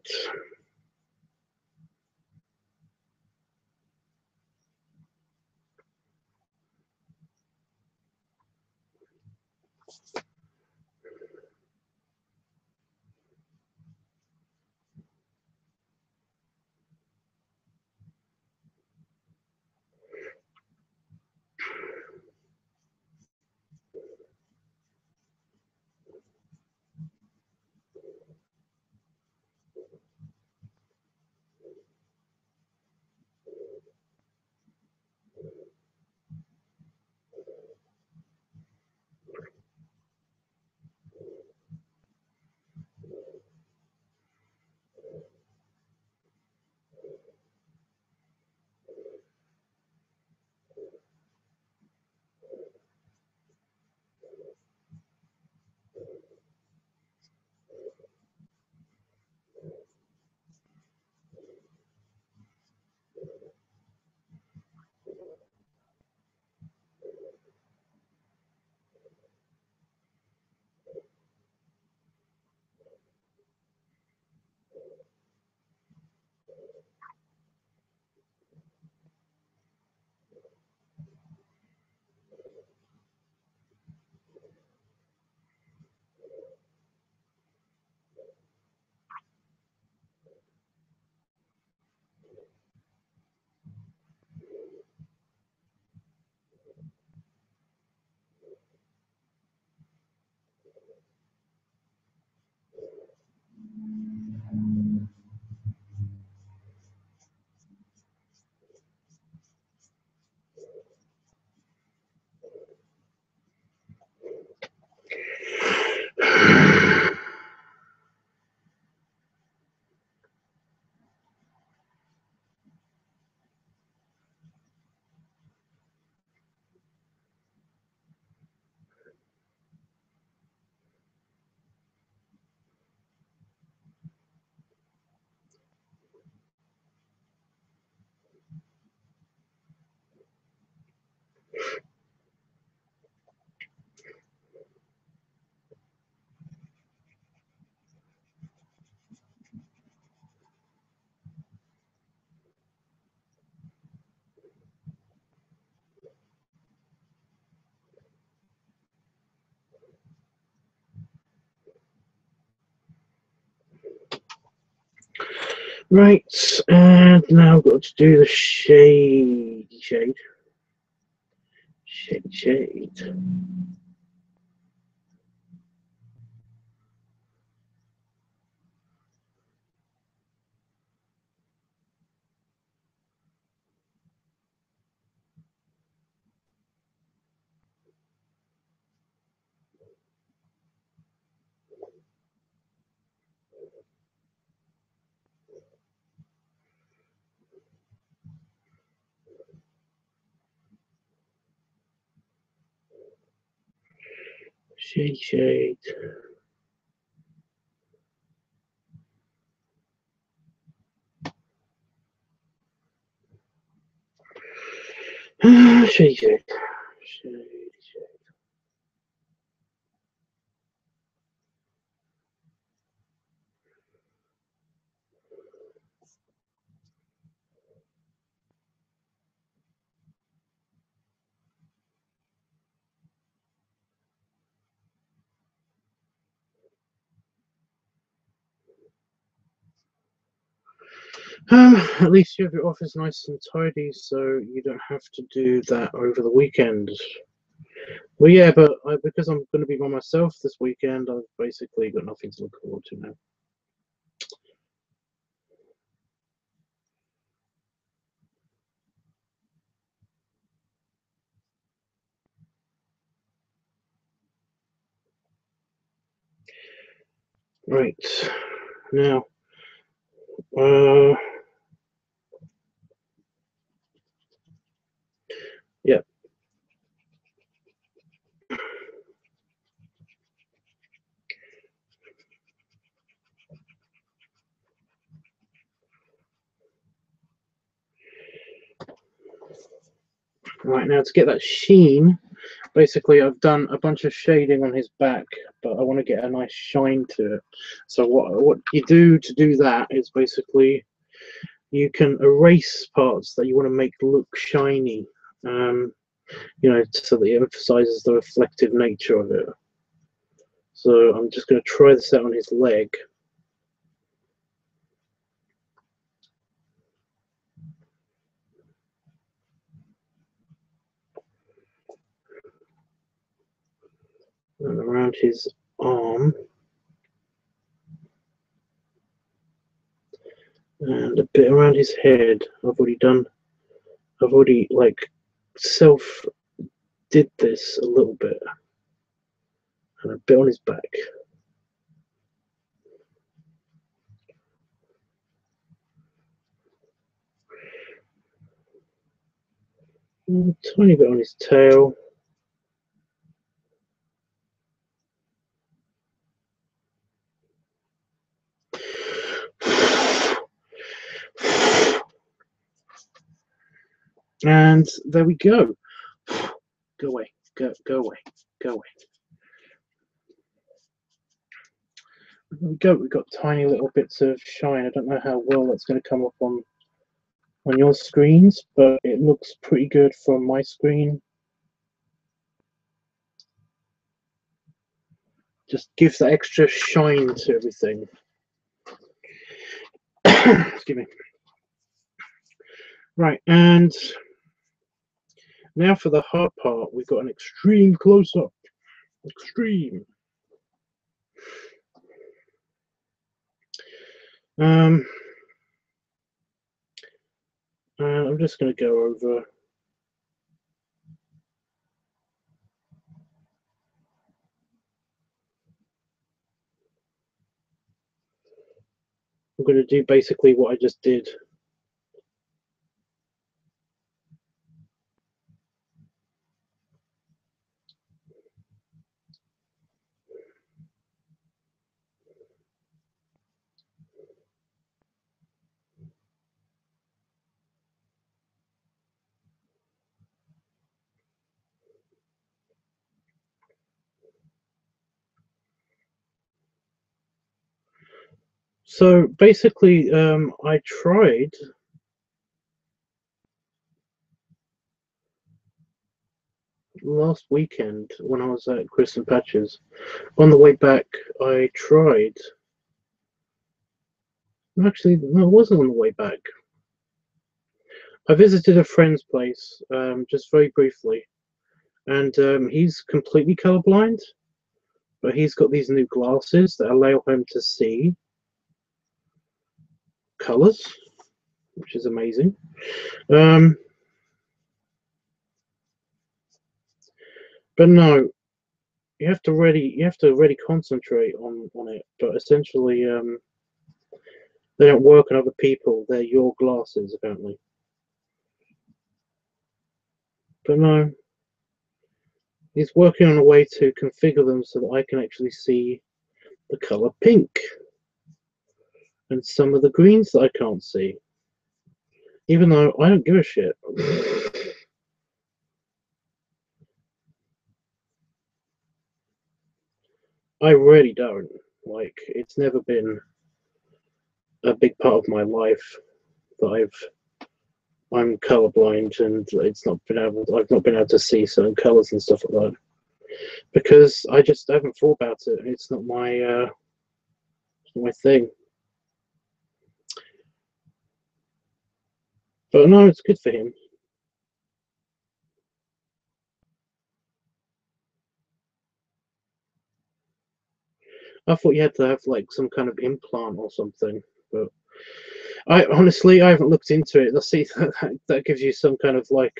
Right, and now I've got to do the shade. Shade. Shade. Shade. Shade. At least you have your office nice and tidy, so you don't have to do that over the weekend. Well, yeah, but because I'm going to be by myself this weekend, I've basically got nothing to look forward to now. Right, now, yeah. Right, now to get that sheen, basically I've done a bunch of shading on his back, but I want to get a nice shine to it. So what you do to do that is basically you can erase parts that you want to make look shiny, you know, so that it emphasizes the reflective nature of it. So I'm just going to try this out on his leg. And around his arm. And a bit around his head. I've already like self did this a little bit. And a bit on his back. And a tiny bit on his tail. And there we go. Go away. Go away. Go away. There we go. We've got tiny little bits of shine. I don't know how well that's going to come up on your screens, but it looks pretty good from my screen. Just gives that extra shine to everything. Excuse me. Right, and now for the hard part, we've got an extreme close-up. Extreme. And I'm just going to go over. I'm going to do basically what I just did. So basically, I tried last weekend when I was at Chris and Patches. On the way back, I tried Actually, no, it wasn't on the way back. I visited a friend's place just very briefly, and he's completely colorblind, but he's got these new glasses that allow him to see colors, which is amazing. But no, you have to really concentrate on it. But essentially, they don't work on other people. They're your glasses, apparently. But no, he's working on a way to configure them so that I can actually see the color pink and some of the greens that I can't see. Even though I don't give a shit. I really don't. Like, it's never been a big part of my life that I'm colorblind, and I've not been able to see certain colors and stuff like that because I just haven't thought about it. It's not my thing. But no, it's good for him. I thought you had to have like some kind of implant or something, but I haven't looked into it. Let's see, that gives you some kind of like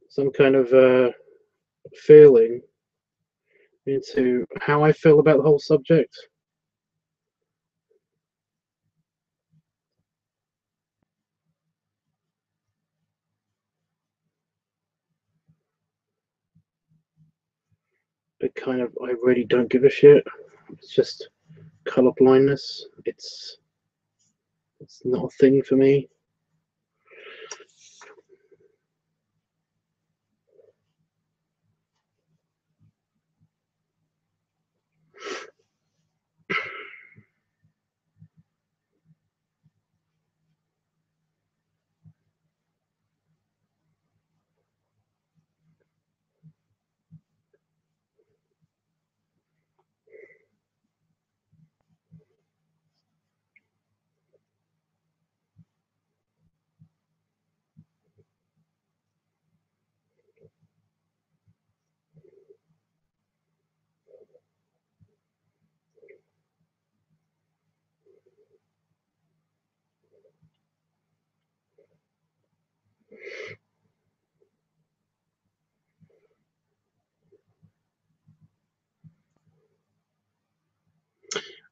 some kind of feeling into how I feel about the whole subject. But kind of, I really don't give a shit. It's just color blindness. It's not a thing for me.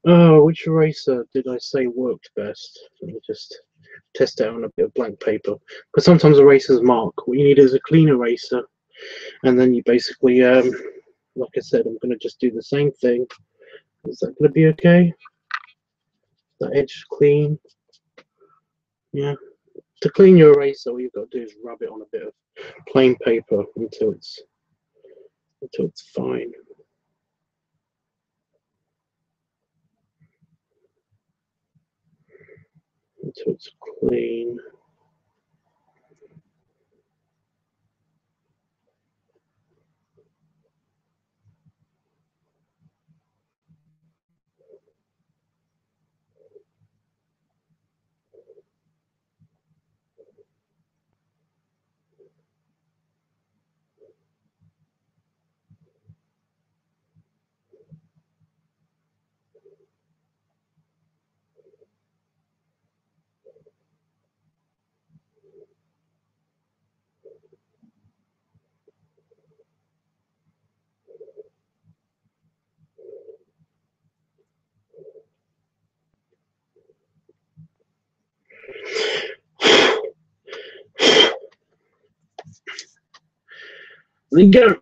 Oh, which eraser did I say worked best? Let me just test it on a bit of blank paper. Because sometimes erasers mark. What you need is a clean eraser, and then you basically, like I said, I'm going to just do the same thing. Is that going to be okay? The edge clean. Yeah. To clean your eraser, all you've got to do is rub it on a bit of plain paper until it's fine. Until it's clean. There you go.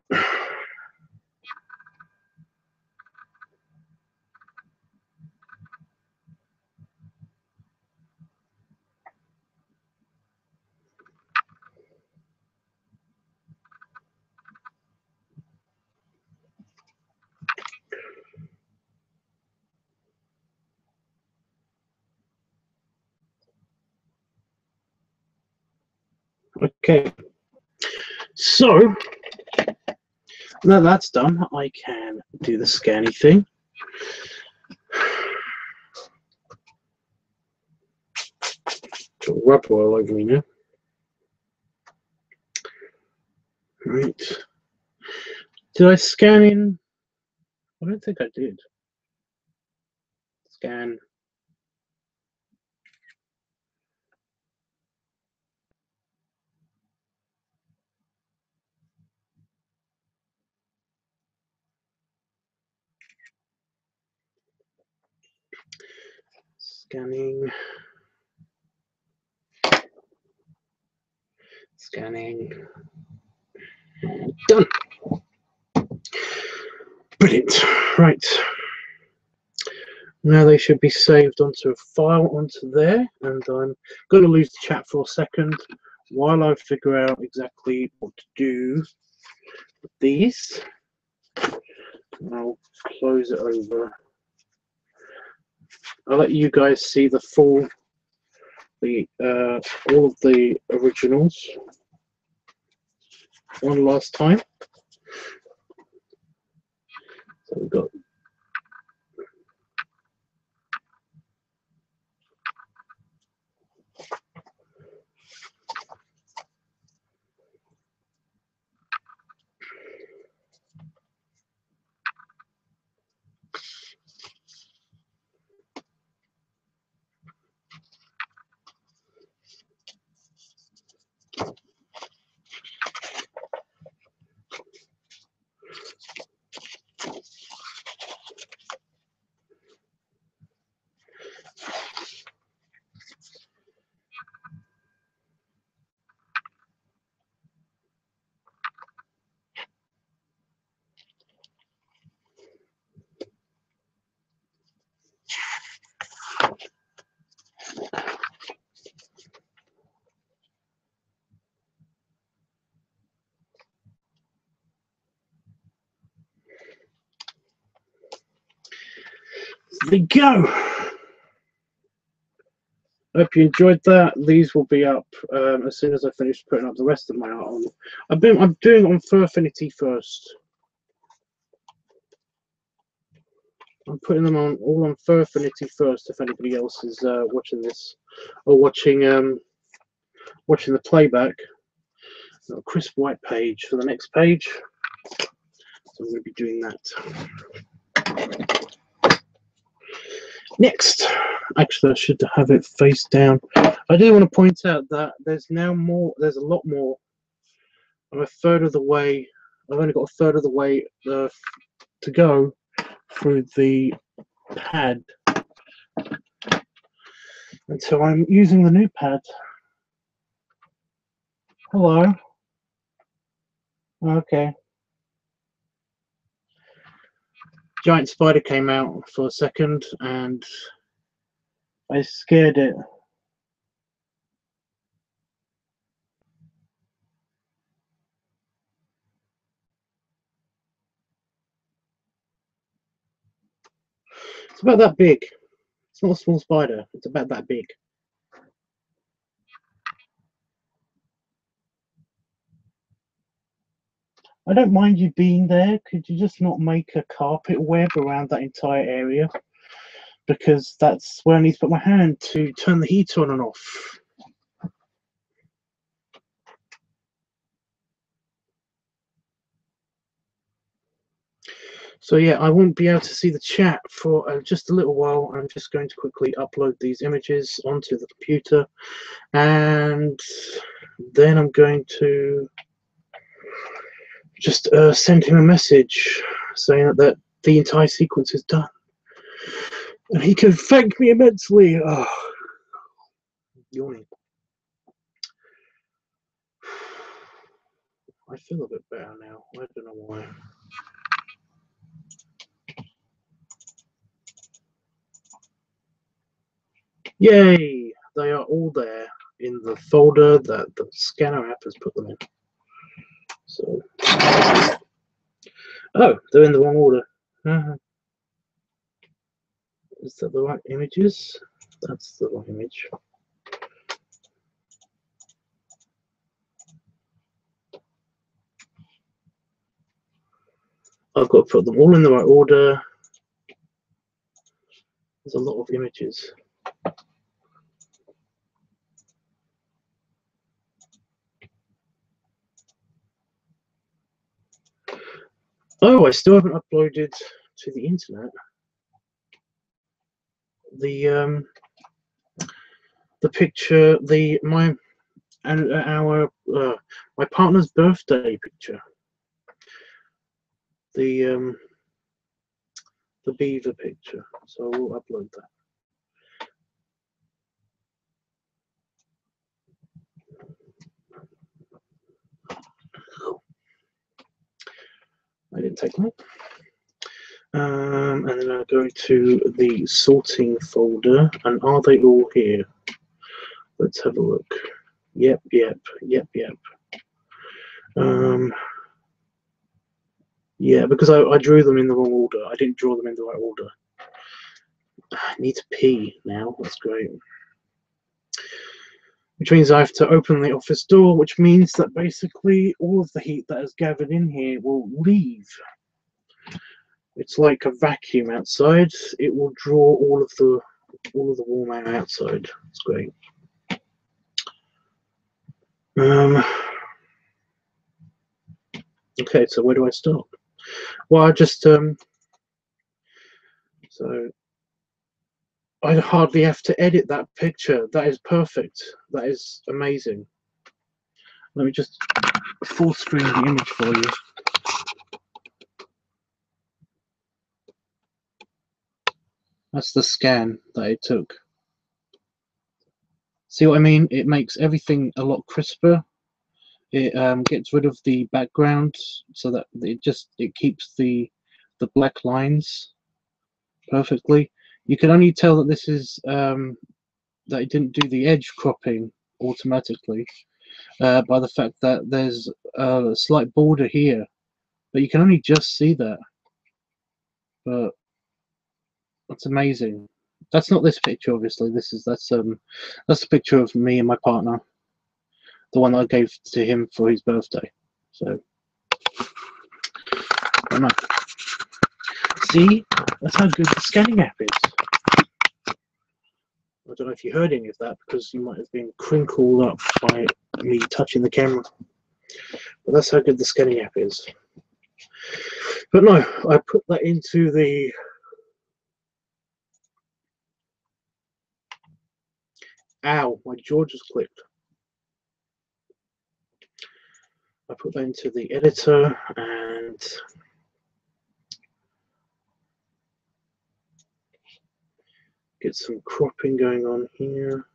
Okay. So now that's done, I can do the scanning thing. Rub oil over me now. Right. Did I scan in? I don't think I did. Scan. Scanning. Scanning. Done. Brilliant. Right. Now they should be saved onto a file onto there, and I'm going to lose the chat for a second while I figure out exactly what to do with these. I'll close it over. I'll let you guys see the full, all of the originals one last time. So we've got there we go. I hope you enjoyed that. These will be up as soon as I finish putting up the rest of my art on. I'm doing it on Fur Affinity first. I'm putting them on all on Fur Affinity first. If anybody else is watching this or watching watching the playback, got a crisp white page for the next page. So I'm going to be doing that. Next, actually, I should have it face down. I do want to point out that there's now more. There's a lot more. I'm a third of the way. I've only got a third of the way to go through the pad until I'm using the new pad. Hello. Okay. Giant spider came out for a second and I scared it. It's about that big. It's not a small spider. It's about that big. I don't mind you being there. Could you just not make a carpet web around that entire area? Because that's where I need to put my hand to turn the heat on and off. So yeah, I won't be able to see the chat for just a little while. I'm just going to quickly upload these images onto the computer, and then I'm going to just send him a message saying that the entire sequence is done. And he can thank me immensely. Oh, yawning. I feel a bit better now. I don't know why. Yay! They are all there in the folder that the scanner app has put them in. So, oh, they're in the wrong order. Is that the right images? That's the right image. I've got to put them all in the right order. There's a lot of images. Oh, I still haven't uploaded to the internet the picture, my partner's birthday picture. The beaver picture. So we'll upload that. I didn't take that. And then I go to the sorting folder, and are they all here? Let's have a look. Yep. Yeah, because I drew them in the wrong order. I didn't draw them in the right order. I need to pee now. That's great. Which means I have to open the office door, which means that basically all of the heat that has gathered in here will leave. It's like a vacuum outside. It will draw all of the warm air outside. It's great. Okay, so where do I start? Well, I just so I hardly have to edit that picture. That is perfect. That is amazing. Let me just full screen the image for you. That's the scan that it took. See what I mean? It makes everything a lot crisper. It gets rid of the background so that it keeps the black lines perfectly. You can only tell that this is that it didn't do the edge cropping automatically by the fact that there's a slight border here, but you can only just see that. But that's amazing. That's not this picture, obviously. That's a picture of me and my partner, the one that I gave to him for his birthday. So, I don't know. See, that's how good the scanning app is. I don't know if you heard any of that because you might have been crinkled up by me touching the camera. But that's how good the scanning app is. But no, I put that into the ow, my jaw just clicked. I put that into the editor and get some cropping going on here.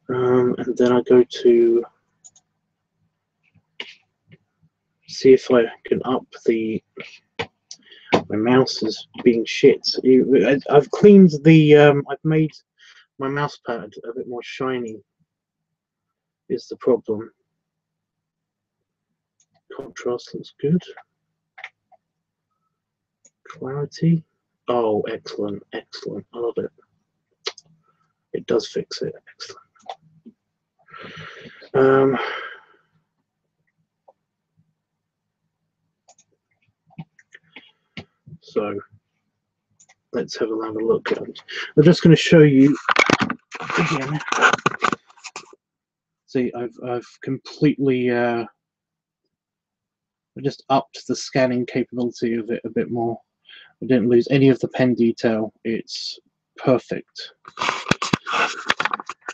And then I go to see if I can up the. My mouse is being shit. I've cleaned the. I've made my mouse pad a bit more shiny. Is the problem. Contrast looks good. Clarity. Oh, excellent, excellent. I love it. It does fix it. Excellent. So let's have another look. I'm just going to show you again. See, I've completely I just upped the scanning capability of it a bit more. I didn't lose any of the pen detail. It's perfect.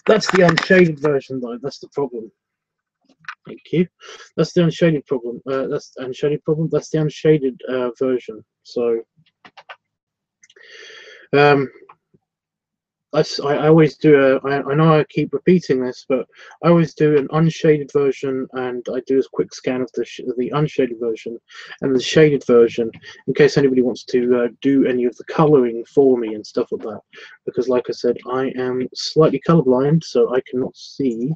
That's the unshaded version, though. That's the problem. Thank you. That's the unshaded problem. That's the unshaded problem. That's the unshaded version. So, I always do I know I keep repeating this, but I always do an unshaded version, and I do a quick scan of the unshaded version and the shaded version in case anybody wants to do any of the coloring for me and stuff like that. Because, like I said, I am slightly colorblind, so I cannot see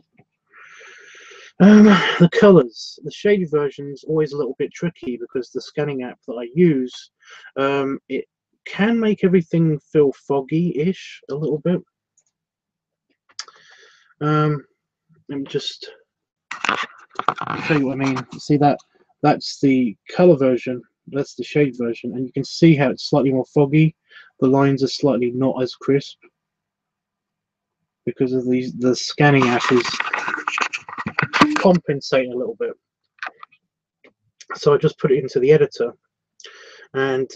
the colors. The shaded version is always a little bit tricky because the scanning app that I use, it can make everything feel foggy-ish a little bit. Let me just I'll show you what I mean. See that? That's the color version. That's the shade version, and you can see how it's slightly more foggy. The lines are slightly not as crisp because of the scanning app is compensating a little bit. So I just put it into the editor, and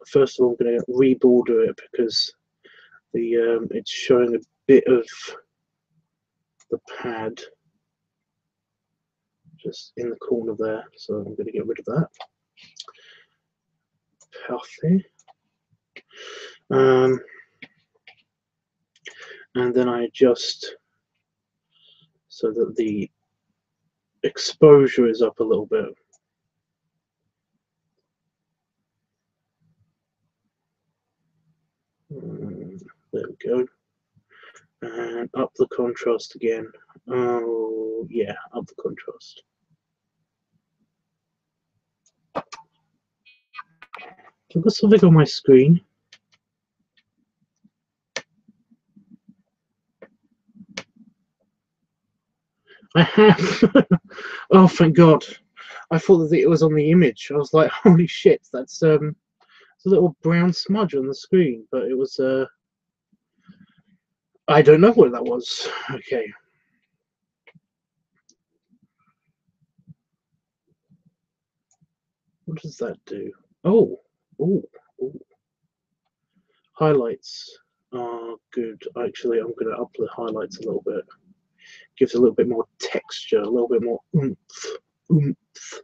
first of all I'm going to reborder it because the it's showing a bit of the pad just in the corner there, so I'm going to get rid of that. Healthy. And then I adjust so that the exposure is up a little bit. There we go. And up the contrast again. Oh yeah, up the contrast. I've got something on my screen. I have. Oh, thank God. I thought that it was on the image. I was like, holy shit, that's a little brown smudge on the screen, but it was I don't know what that was. Okay. What does that do? Oh, oh, oh. Highlights are good. Actually, I'm going to up the highlights a little bit. Gives a little bit more texture, a little bit more oomph. Oomph.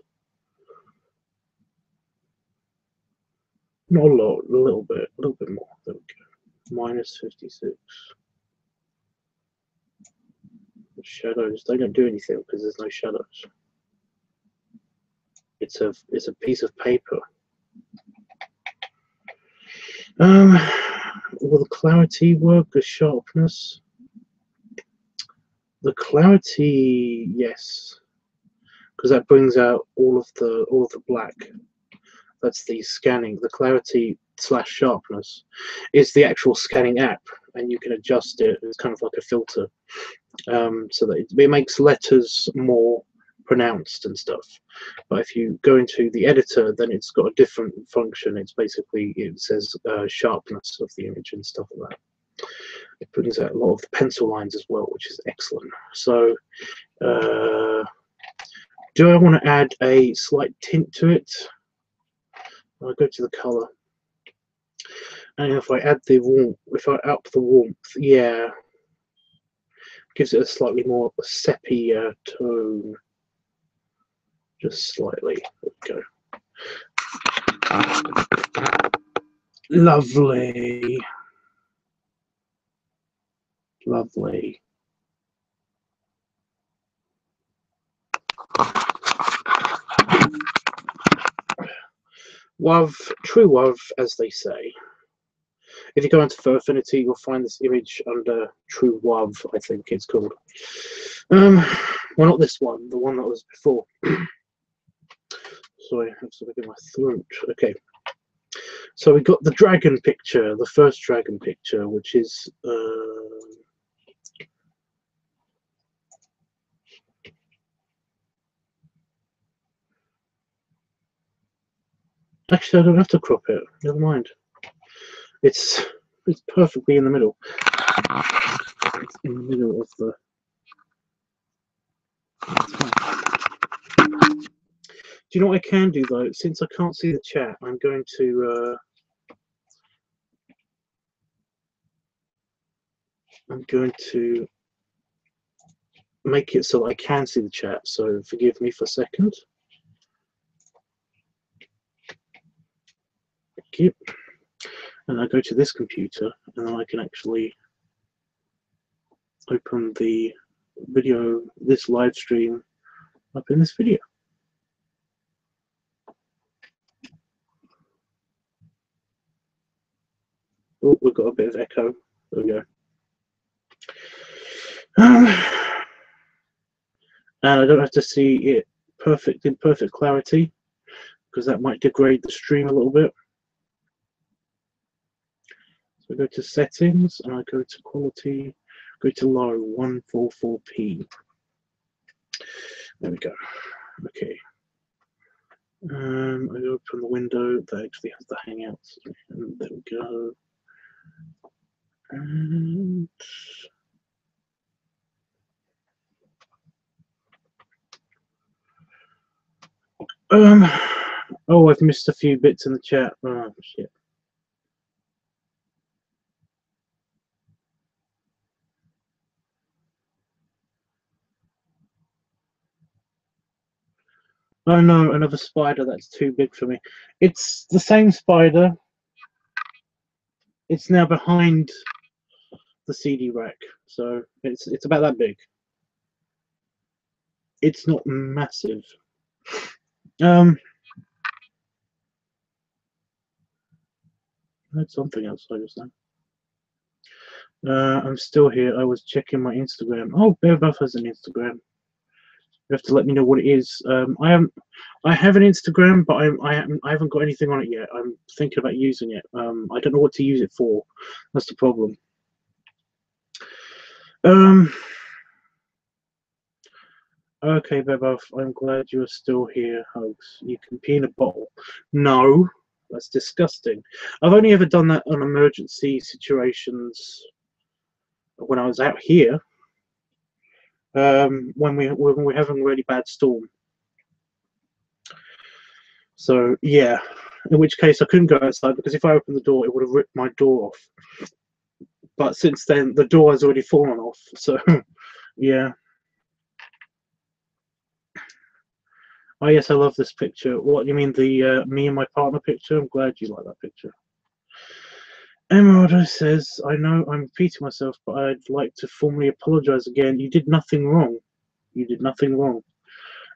Not a lot, a little bit more. There we go. Minus 56. Shadows, they don't do anything because there's no shadows. It's a piece of paper. Will the clarity work? The sharpness? The clarity, yes, because that brings out all of the black. That's the scanning. The clarity / sharpness is the actual scanning app, and you can adjust it. It's kind of like a filter, so that it makes letters more pronounced and stuff. But if you go into the editor, then it's got a different function. It's basically, it says sharpness of the image and stuff like that. It brings out a lot of the pencil lines as well, which is excellent. So do I want to add a slight tint to it? I'll go to the color, and if I add the warmth, if I up the warmth, yeah, gives it a slightly more sepia tone. Just slightly. There we go. Lovely. Lovely. WAV, true WAV, as they say. If you go into Fur Affinity, you'll find this image under True WAV, I think it's called. Well, not this one, the one that was before. Sorry, I have something in my throat. Okay. So we got the dragon picture, the first dragon picture, which is actually, I don't have to crop it. Never mind. It's perfectly in the middle. It's in the middle of the. Do you know what I can do though? Since I can't see the chat, I'm going to make it so that I can see the chat. So forgive me for a second. Thank you. And I go to this computer, and then I can actually open the video, this live stream, up in this video. Oh, we've got a bit of echo. There we go. And I don't have to see it in perfect clarity, because that might degrade the stream a little bit. So I go to settings, and I go to quality. Go to low 144p. There we go. Okay. I open the window that actually has the Hangouts. And there we go. And oh, I've missed a few bits in the chat. Oh shit. Oh no, another spider. That's too big for me. It's the same spider. It's now behind the CD rack, so it's about that big. It's not massive. I heard something outside just now. I'm still here. I was checking my Instagram. Oh, Bear Buff has an Instagram. You have to let me know what it is. I have an Instagram, but I haven't got anything on it yet. I'm thinking about using it. I don't know what to use it for. That's the problem. Okay, Bebuff, I'm glad you are still here. Hugs. You can pee in a bottle. No, that's disgusting. I've only ever done that on emergency situations when I was out here. When we're having a really bad storm. So yeah, in which case I couldn't go outside because if I opened the door, it would have ripped my door off. But since then, the door has already fallen off. So yeah. Oh yes, I love this picture. What you mean, the me and my partner picture? I'm glad you like that picture. Emeraldo says, I know I'm repeating myself, but I'd like to formally apologize again. You did nothing wrong. You did nothing wrong.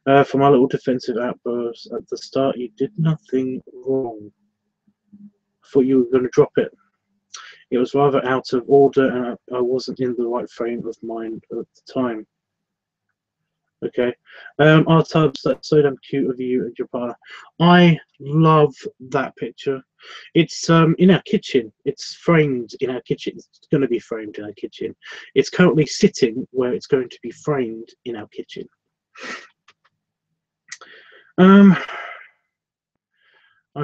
For my little defensive outburst at the start, you did nothing wrong. I thought you were going to drop it. It was rather out of order, and I wasn't in the right frame of mind at the time. Okay. LiveTUBBSart, that's so damn cute of you and your partner. I love that picture. It's in our kitchen. It's framed in our kitchen. It's going to be framed in our kitchen. It's currently sitting where it's going to be framed in our kitchen. I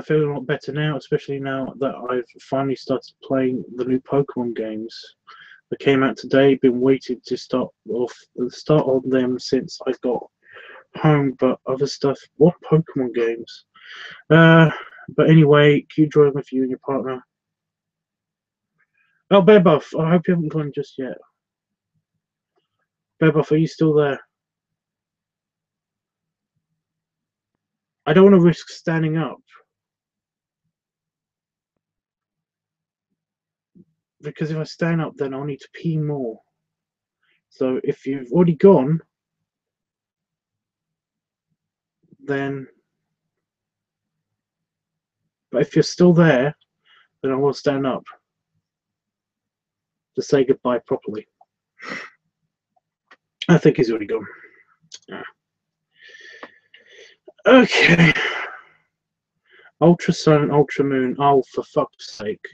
feel a lot better now, especially now that I've finally started playing the new Pokemon games that came out today. Been waiting to start on them since I got home, but other stuff. What Pokemon games? But anyway, keep drawing with you and your partner. Oh, Bear Buff, I hope you haven't gone just yet. Bear Buff, are you still there? I don't want to risk standing up. Because if I stand up, then I'll need to pee more. So if you've already gone, then... But if you're still there, then I will stand up to say goodbye properly. I think he's already gone. Okay. Ultra Sun and Ultra Moon. Oh, for fuck's sake.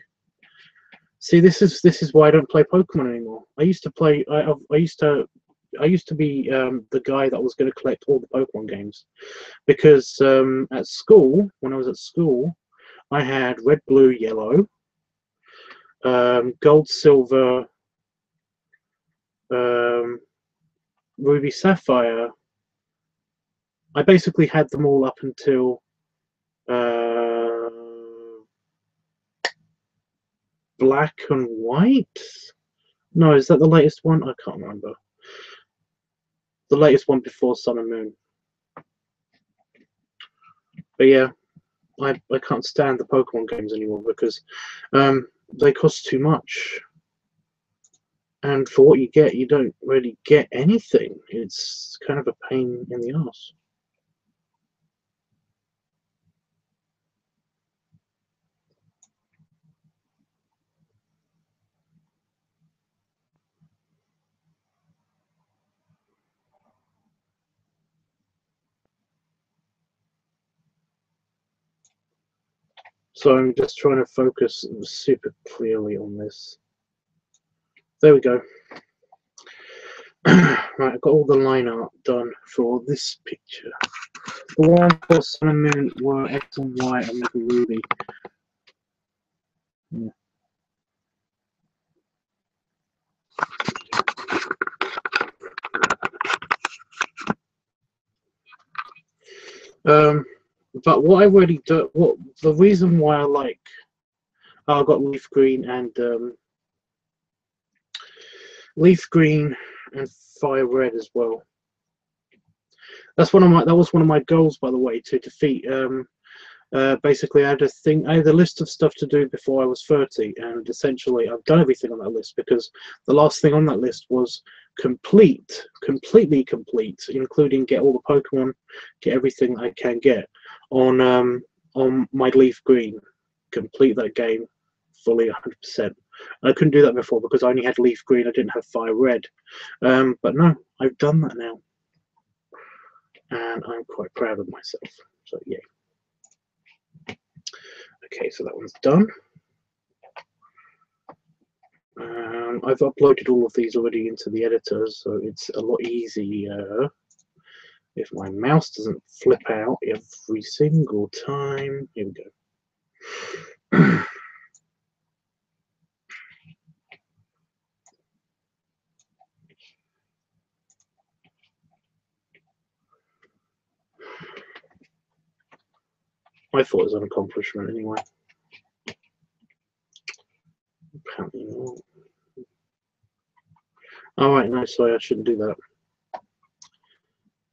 See, this is why I don't play Pokemon anymore. I used to play. I used to be the guy that was going to collect all the Pokemon games, because at school, when I was at school, I had Red, Blue, Yellow, Gold, Silver, Ruby, Sapphire. I basically had them all up until Black and White. No, is that the latest one? I can't remember. The latest one before Sun and Moon. But yeah, I can't stand the Pokemon games anymore because they cost too much. And for what you get, you don't really get anything. It's kind of a pain in the ass. So I'm just trying to focus super clearly on this. There we go. Right, I've got all the line art done for this picture. The one for Sun and Moon were X and Y and Mega Ruby. Yeah. But what I really do, what the reason why I like, I got leaf green and fire red as well. That was one of my goals, by the way, to defeat. Basically, I had a list of stuff to do before I was 30, and essentially I've done everything on that list, because the last thing on that list was completely complete, including get all the Pokemon, get everything I can get on my leaf green, complete that game fully 100%. I couldn't do that before because I only had leaf green, I didn't have fire red. But no, I've done that now, and I'm quite proud of myself. So yeah. Okay, so that one's done. I've uploaded all of these already into the editor, so it's a lot easier if my mouse doesn't flip out every single time. Here we go. I thought it was an accomplishment anyway. Apparently not. Alright, no, sorry, I shouldn't do that.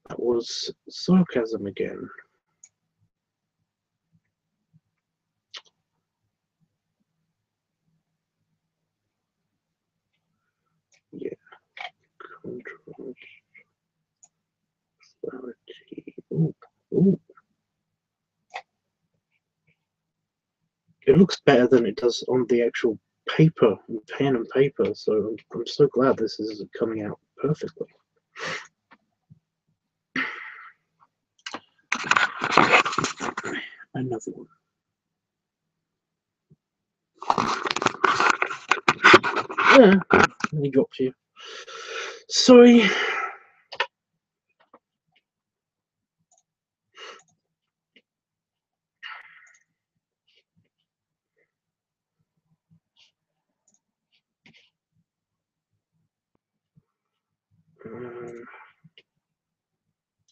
That was sarcasm again. Yeah. Contrast. Clarity. Ooh. Ooh. It looks better than it does on the actual paper, pen and paper, so I'm so glad this is coming out perfectly. Another one. Yeah, he dropped you. Sorry.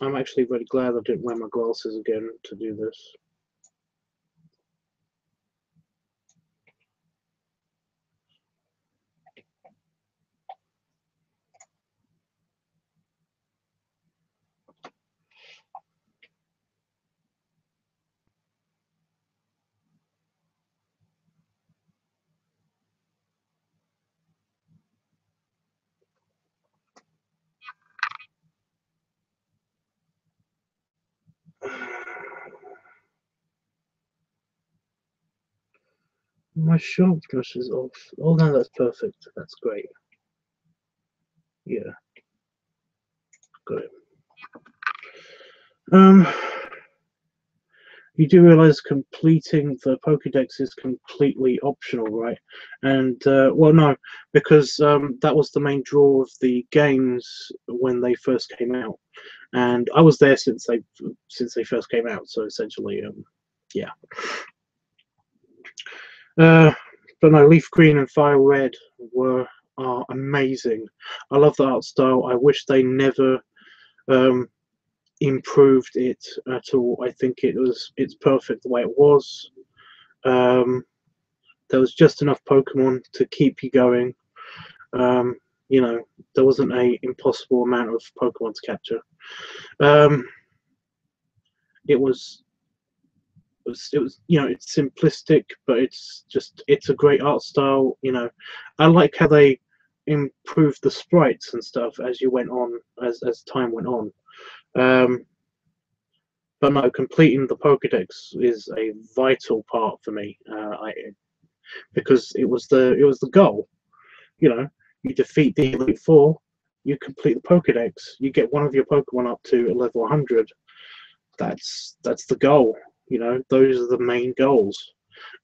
I'm actually very glad I didn't wear my glasses again to do this. My sharpness is off. Oh no, that's perfect. That's great. Yeah. Got it. You do realize completing the Pokédex is completely optional, right? And well, no, because that was the main draw of the games when they first came out, and I was there since they first came out. So essentially, yeah. But no, Leaf Green and Fire Red are amazing. I love the art style. I wish they never improved it at all. I think it's perfect the way it was. There was just enough Pokemon to keep you going. You know, there wasn't a impossible amount of Pokemon to capture. It was you know, it's simplistic, but it's a great art style. You know, I like how they improved the sprites and stuff as you went on, as time went on. But no, completing the Pokédex is a vital part for me, because it was the goal. You know, you defeat the Elite Four, you complete the Pokédex, you get one of your Pokemon up to level 100. That's the goal. You know, those are the main goals.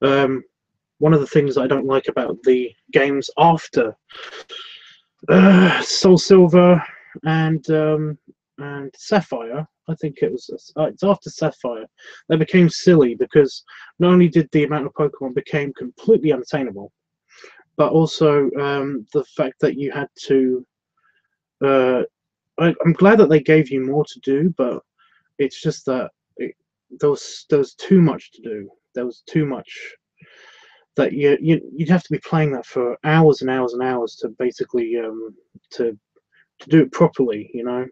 One of the things I don't like about the games after Soul Silver and Sapphire. I think it was it's after Sapphire. They became silly because not only did the amount of Pokemon became completely unattainable, but also the fact that you had to. I'm glad that they gave you more to do, but it's just that there was too much to do. There was too much that you'd have to be playing that for hours and hours and hours to basically to do it properly. You know,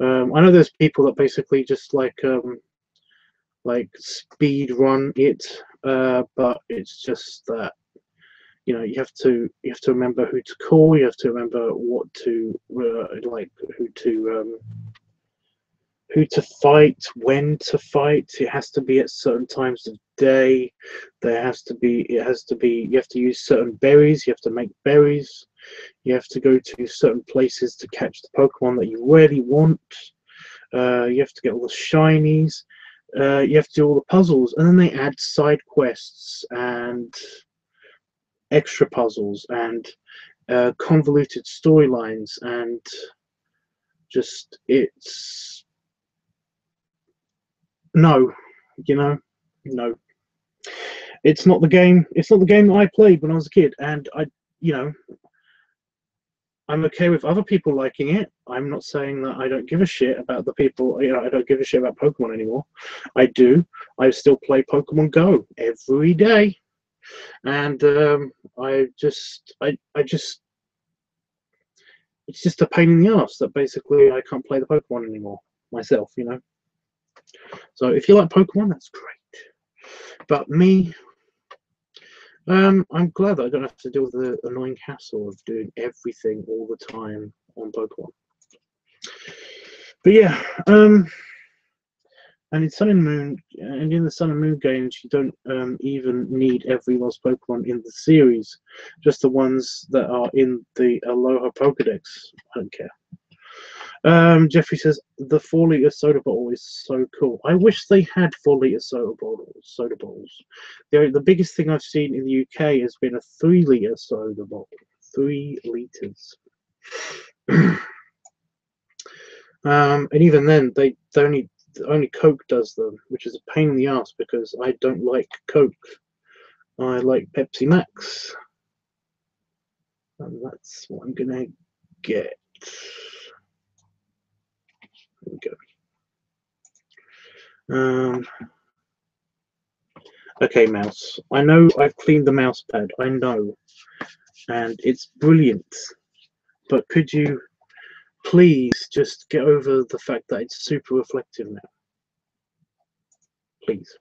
I know there's people that basically just like speed run it, but it's just that you have to remember who to call. You have to remember what to who to fight, when to fight. It has to be at certain times of day. You have to use certain berries. You have to make berries. You have to go to certain places to catch the Pokemon that you really want. You have to get all the shinies. You have to do all the puzzles, and then they add side quests and extra puzzles and convoluted storylines, and just no, no. It's not the game. It's not the game that I played when I was a kid, and I'm okay with other people liking it. I'm not saying that I don't give a shit about the people. I don't give a shit about Pokemon anymore. I do. I still play Pokemon Go every day, and it's just a pain in the ass that basically I can't play the Pokemon anymore myself. So if you like Pokemon, that's great. But me, I'm glad that I don't have to deal with the annoying hassle of doing everything all the time on Pokemon. But yeah, and in Sun and Moon, and in the Sun and Moon games, you don't even need every lost Pokemon in the series, just the ones that are in the Aloha Pokedex. I don't care. Jeffrey says the 4-liter soda bottle is so cool. I wish they had 4-liter soda bottles. The biggest thing I've seen in the UK has been a 3-liter soda bottle. 3 liters. And even then, they only Coke does them, which is a pain in the ass because I don't like Coke. I like Pepsi Max, and that's what I'm gonna get. There we go. Okay, mouse. I know I've cleaned the mouse pad. I know, and it's brilliant. But could you please just get over the fact that it's super reflective now? Please.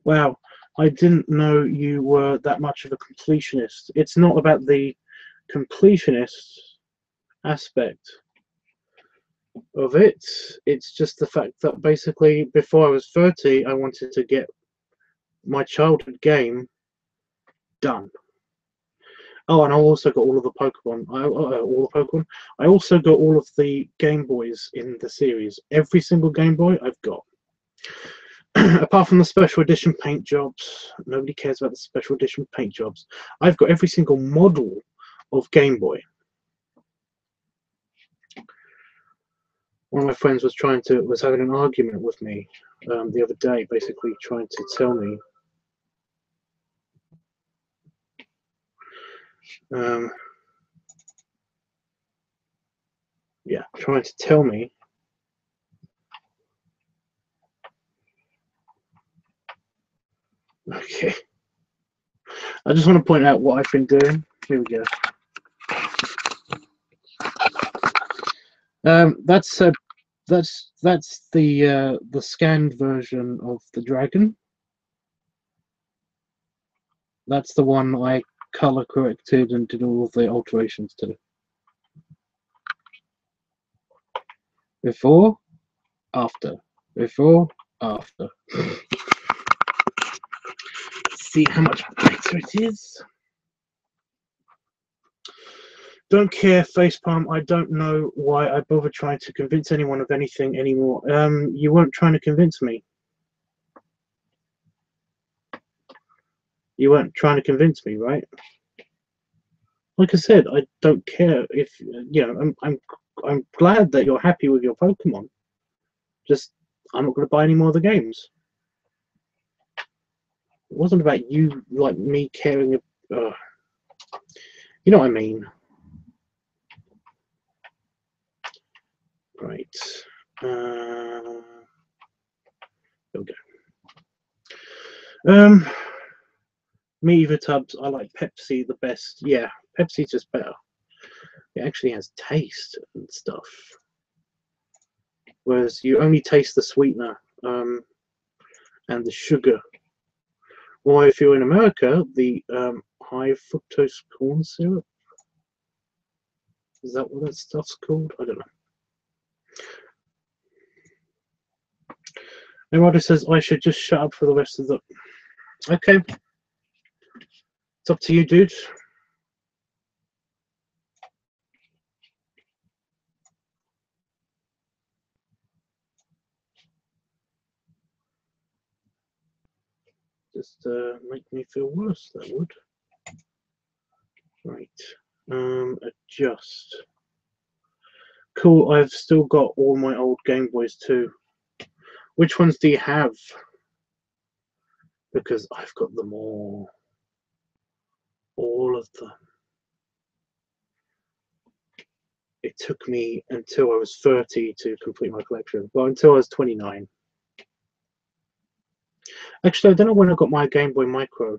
Wow, I didn't know you were that much of a completionist. It's not about the completionist aspect of it. It's just the fact that basically before I was 30, I wanted to get my childhood game done. Oh, and I also got all of the Pokemon. I also got all of the Game Boys in the series. Every single Game Boy I've got. Apart from the special edition paint jobs, nobody cares about the special edition paint jobs. I've got every single model of Game Boy. One of my friends was having an argument with me the other day, basically trying to tell me trying to tell me okay. I just want to point out what I've been doing. Here we go. That's the scanned version of the dragon. That's the one I color corrected and did all of the alterations to. Before, after. Before, after. See how much better it is. Don't care, facepalm. I don't know why I bother trying to convince anyone of anything anymore. You weren't trying to convince me. You weren't trying to convince me, right? Like I said, I don't care if you know. I'm glad that you're happy with your Pokemon. Just I'm not going to buy any more of the games. It wasn't about you, like me caring. You know what I mean? Right. There we go. Me LiveTUBBSart, I like Pepsi the best. Yeah, Pepsi's just better. It actually has taste and stuff. Whereas you only taste the sweetener and the sugar. Or if you're in America, the high fructose corn syrup. Is that what that stuff's called? I don't know. Everybody says I should just shut up for the rest of the... Okay. It's up to you, dude. Just make me feel worse, that would. Right. Adjust. Cool, I've still got all my old Game Boys too. Which ones do you have? Because I've got them all. All of them. It took me until I was 30 to complete my collection. Well, until I was 29. Actually, I don't know when I got my Game Boy Micro.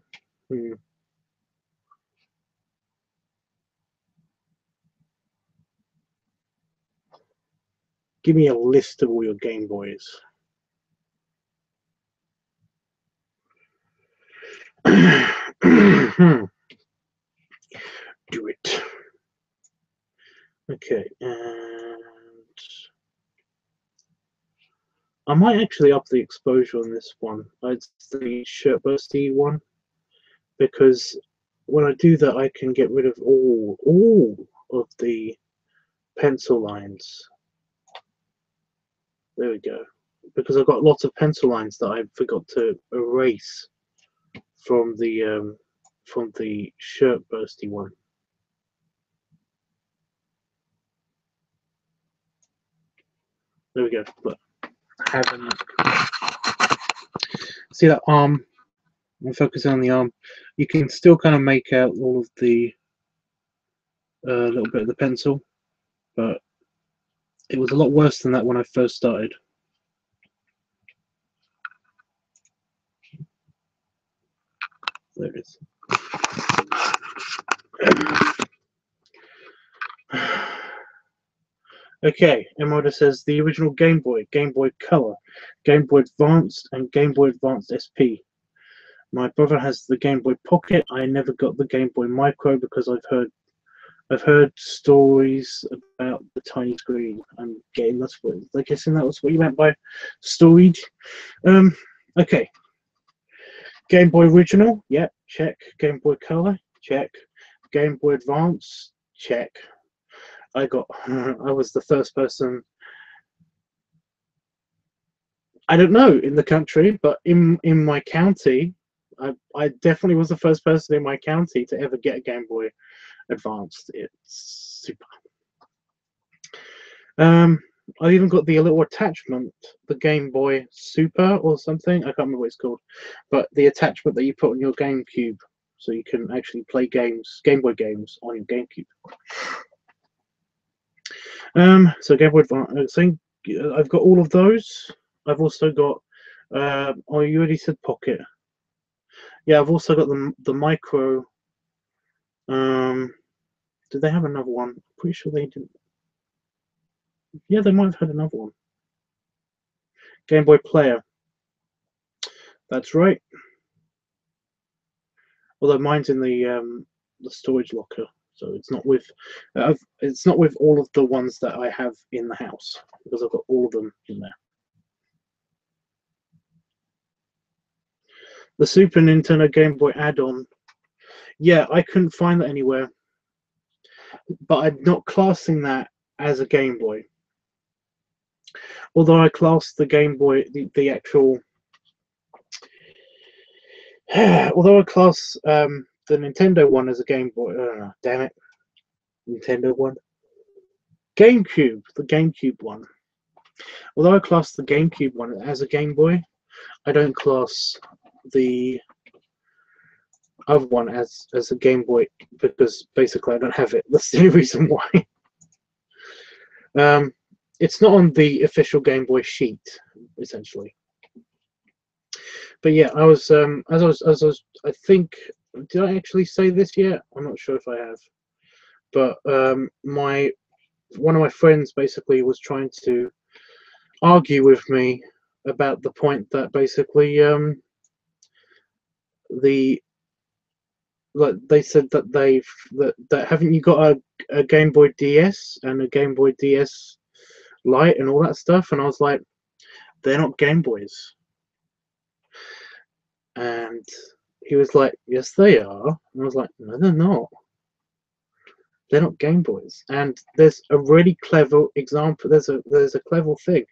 Give me a list of all your Game Boys. Do it. Okay, and I might actually up the exposure on this one. It's the shirtbursty one, because when I do that, I can get rid of all of the pencil lines. There we go. Because I've got lots of pencil lines that I forgot to erase from the shirtbursty one. There we go. Look, see that arm? I'm focusing on the arm. You can still kind of make out all of the little bit of the pencil, but it was a lot worse than that when I first started. There it is. Okay, Emerald says the original Game Boy, Game Boy Color, Game Boy Advanced, and Game Boy Advanced SP. My brother has the Game Boy Pocket. I never got the Game Boy Micro because I've heard stories about the tiny screen. I'm getting that's what I guessing that was what you meant by storage. Okay. Game Boy Original, yep, check. Game Boy Color, check. Game Boy Advance, check. I was the first person, I don't know in the country, but in my county, I definitely was the first person in my county to ever get a Game Boy Advanced. It's super. I even got the little attachment, the Game Boy Super or something. I can't remember what it's called, but the attachment that you put on your GameCube, so you can actually play games, Game Boy games, on your GameCube. So Game Boy Advance. I've got all of those. I've also got. Oh, you already said Pocket. Yeah, I've also got the Micro. Did they have another one? I'm pretty sure they didn't. Yeah, they might have had another one. Game Boy Player. That's right. Although mine's in the storage locker, so it's not with all of the ones that I have in the house, because I've got all of them in there. The Super Nintendo Game Boy add-on. Yeah, I couldn't find that anywhere. but I'm not classing that as a Game Boy. Although I class the Game Boy, the actual, although I class the Nintendo one as a Game Boy. Damn it, Nintendo one, GameCube, the GameCube one. Although I class the GameCube one as a Game Boy, I don't class the other one as a Game Boy because basically I don't have it. That's the only reason why. It's not on the official Game Boy sheet, essentially. But yeah, I was I think, did I actually say this yet? I'm not sure if I have. But one of my friends basically was trying to argue with me about the point that basically they said that that haven't you got a Game Boy DS and a Game Boy DS Lite and all that stuff, and I was like, they're not Game Boys. And he was like, yes they are. And I was like, no they're not. They're not Game Boys. And there's a really clever example. There's a clever thing.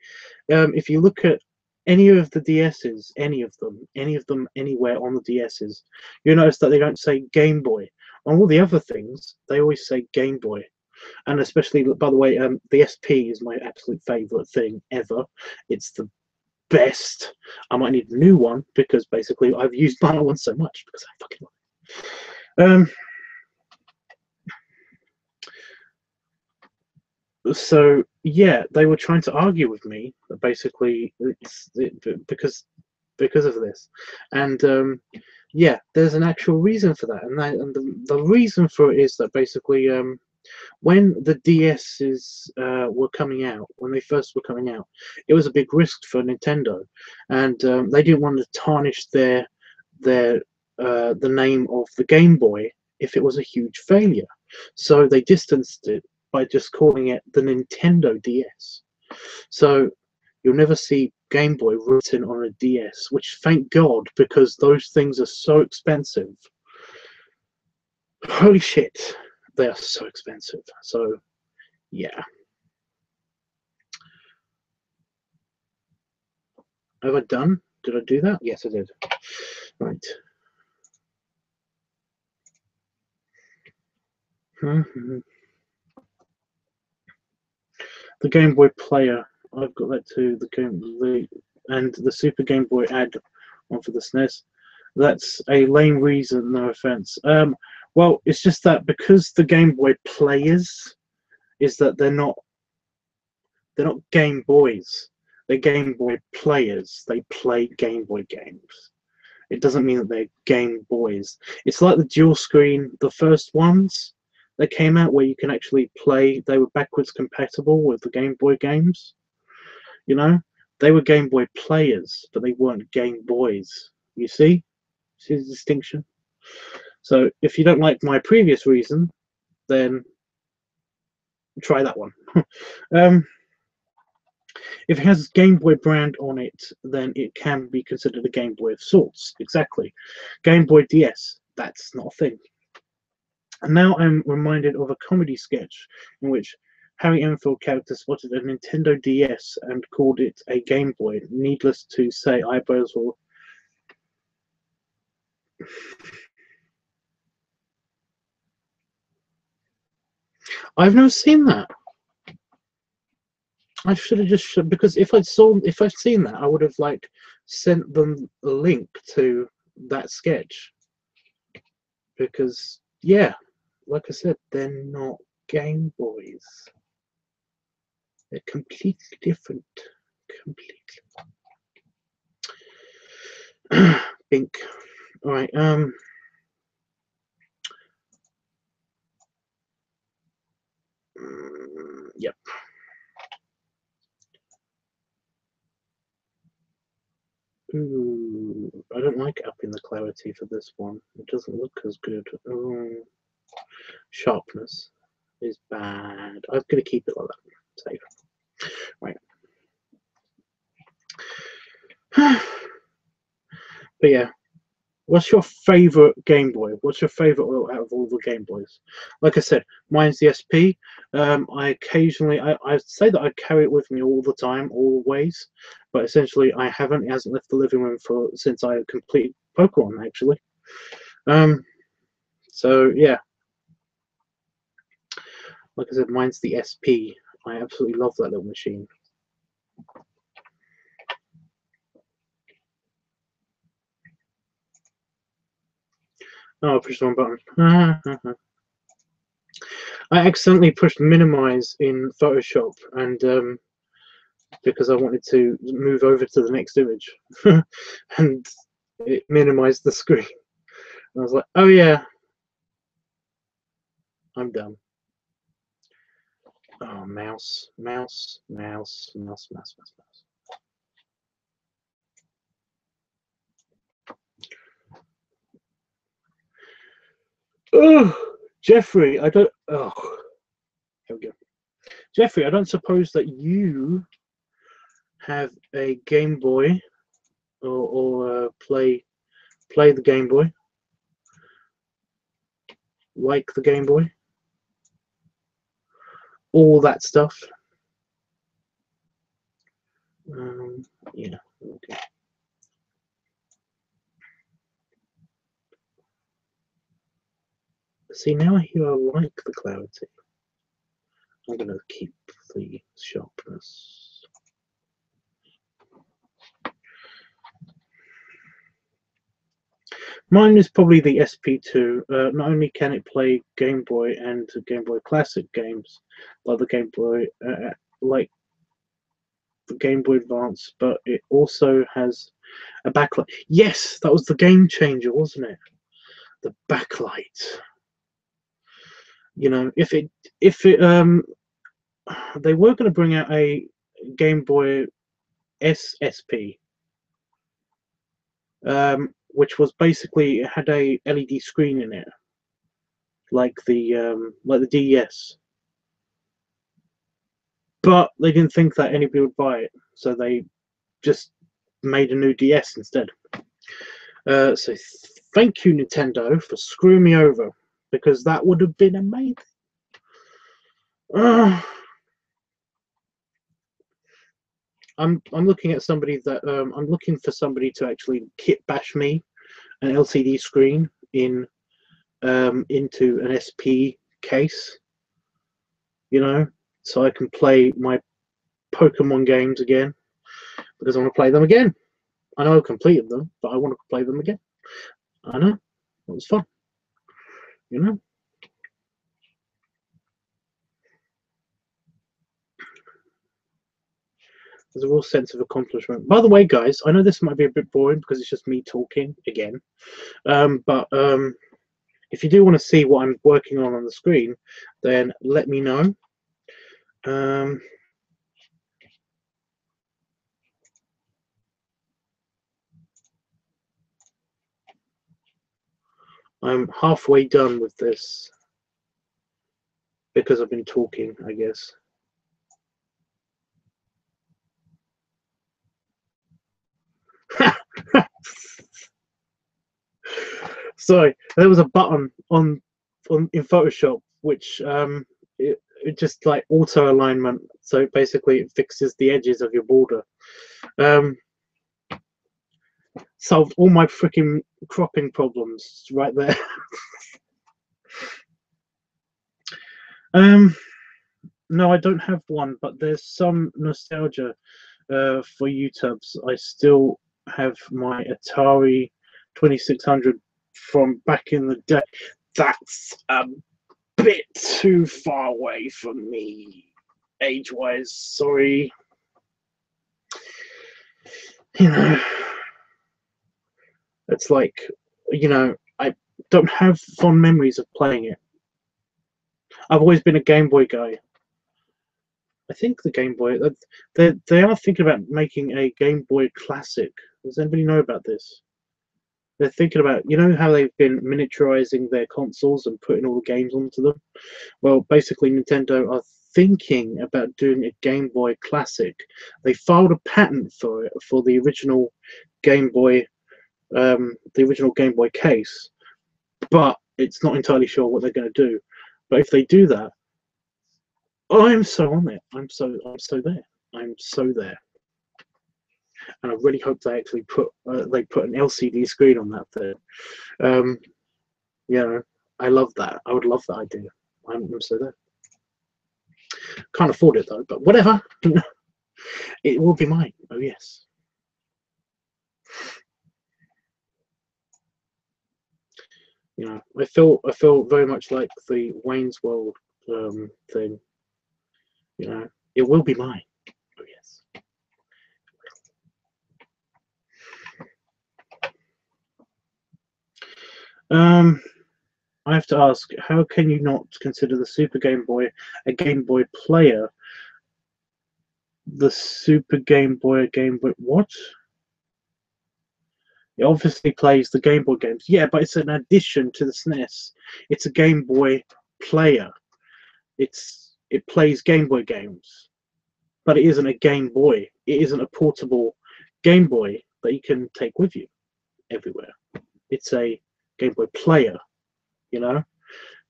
If you look at any of the DSs, any of them anywhere on the DSs, you'll notice that they don't say Game Boy. On all the other things, they always say Game Boy. And especially, by the way, the SP is my absolute favorite thing ever. It's the best. I might need a new one because basically I've used my one so much because I fucking love it. So yeah, they were trying to argue with me that basically because of this, and yeah, there's an actual reason for that, and the reason for it is that basically when the DSs were coming out, when they first were coming out, it was a big risk for Nintendo, and they didn't want to tarnish the name of the Game Boy if it was a huge failure. So they distanced it by just calling it the Nintendo DS. So you'll never see Game Boy written on a DS, which thank God, because those things are so expensive. Holy shit, they are so expensive. So yeah. Have I done? Did I do that? Yes, I did. Right. The Game Boy Player, I've got that too. And the Super Game Boy add on for the SNES. That's a lame reason, no offense. Well, it's just that because the Game Boy Players is that they're not Game Boys. They're Game Boy Players. They play Game Boy games. It doesn't mean that they're Game Boys. It's like the dual screen, the first ones that came out where you can actually play, they were backwards compatible with the Game Boy games. You know, they were Game Boy Players, but they weren't Game Boys. You see? See the distinction? So if you don't like my previous reason, then try that one. If it has Game Boy brand on it, then it can be considered a Game Boy of sorts. Exactly. Game Boy DS, that's not a thing. And now I'm reminded of a comedy sketch in which Harry Enfield character spotted a Nintendo DS and called it a Game Boy. Needless to say, eyebrows will... I've never seen that. I should have just because if I'd seen that, I would have like sent them a link to that sketch. Because yeah, like I said, they're not Game Boys. They're completely different. Completely. Bink. All right. Yep. Ooh, I don't like upping the clarity for this one. It doesn't look as good. Sharpness is bad. I'm gonna keep it like that. Safe. Right. But yeah, What's your favorite Game Boy? What's your favorite out of all the Game Boys? Like I said, mine's the SP. I occasionally, I say that I carry it with me all the time, always, but essentially I haven't. It hasn't left the living room since I completed Pokemon, actually. So yeah, like I said, mine's the SP. I absolutely love that little machine. Oh, I pushed the wrong button. I accidentally pushed minimize in Photoshop, and because I wanted to move over to the next image, and it minimized the screen. And I was like, oh yeah, I'm done. Oh, mouse, mouse, mouse, mouse, mouse, mouse, mouse. Oh, Jeffrey, I don't. Oh, here we go. Jeffrey, I don't suppose that you have a Game Boy or play the Game Boy, like the Game Boy, all that stuff. Yeah. Okay. See, now I hear I like the clarity. I'm going to keep the sharpness. Mine is probably the SP2. Not only can it play Game Boy and Game Boy Classic games, like the Game Boy, like the Game Boy Advance, but it also has a backlight. Yes, that was the game changer, wasn't it? The backlight. You know, if it they were going to bring out a Game Boy SP, which was basically, it had a LED screen in it, like the DS. But they didn't think that anybody would buy it, so they just made a new DS instead. So thank you, Nintendo, for screwing me over, because that would have been amazing. I'm looking at somebody that I'm looking for somebody to actually kit bash me an LCD screen in into an SP case, you know, so I can play my Pokemon games again, because I want to play them again. I know I completed them, but I want to play them again. I know, it was fun, you know. There's a real sense of accomplishment. By the way, guys, I know this might be a bit boring because it's just me talking again, but if you do want to see what I'm working on the screen, then let me know. I'm halfway done with this because I've been talking, I guess. Sorry, there was a button on in Photoshop which it just like auto alignment, so basically it fixes the edges of your border. Solved all my freaking cropping problems right there. No, I don't have one, but there's some nostalgia for LiveTUBBSart. I still have my Atari 2600 from back in the day. That's a bit too far away from me, age-wise. Sorry. You know, it's like, you know, I don't have fond memories of playing it. I've always been a Game Boy guy. I think the Game Boy, they are thinking about making a Game Boy Classic. Does anybody know about this? They're thinking about, you know how they've been miniaturizing their consoles and putting all the games onto them? Well, basically Nintendo are thinking about doing a Game Boy Classic. They filed a patent for it, for the original Game Boy the original Game Boy case, but it's not entirely sure what they're going to do. But if they do that, I'm so on it. I'm so there. I'm so there. And I really hope they actually put an LCD screen on that thing. You know, I love that. I would love that idea. I'm so there. Can't afford it though, but whatever. It will be mine. Oh yes. You know, I feel very much like the Wayne's World thing. You know, it will be mine. Oh yes. I have to ask, how can you not consider the Super Game Boy a Game Boy player? The Super Game Boy, what? It obviously plays the Game Boy games. Yeah, but it's an addition to the SNES. It's a Game Boy player. It plays Game Boy games, but it isn't a Game Boy. It isn't a portable Game Boy that you can take with you everywhere. It's a Game Boy player, you know?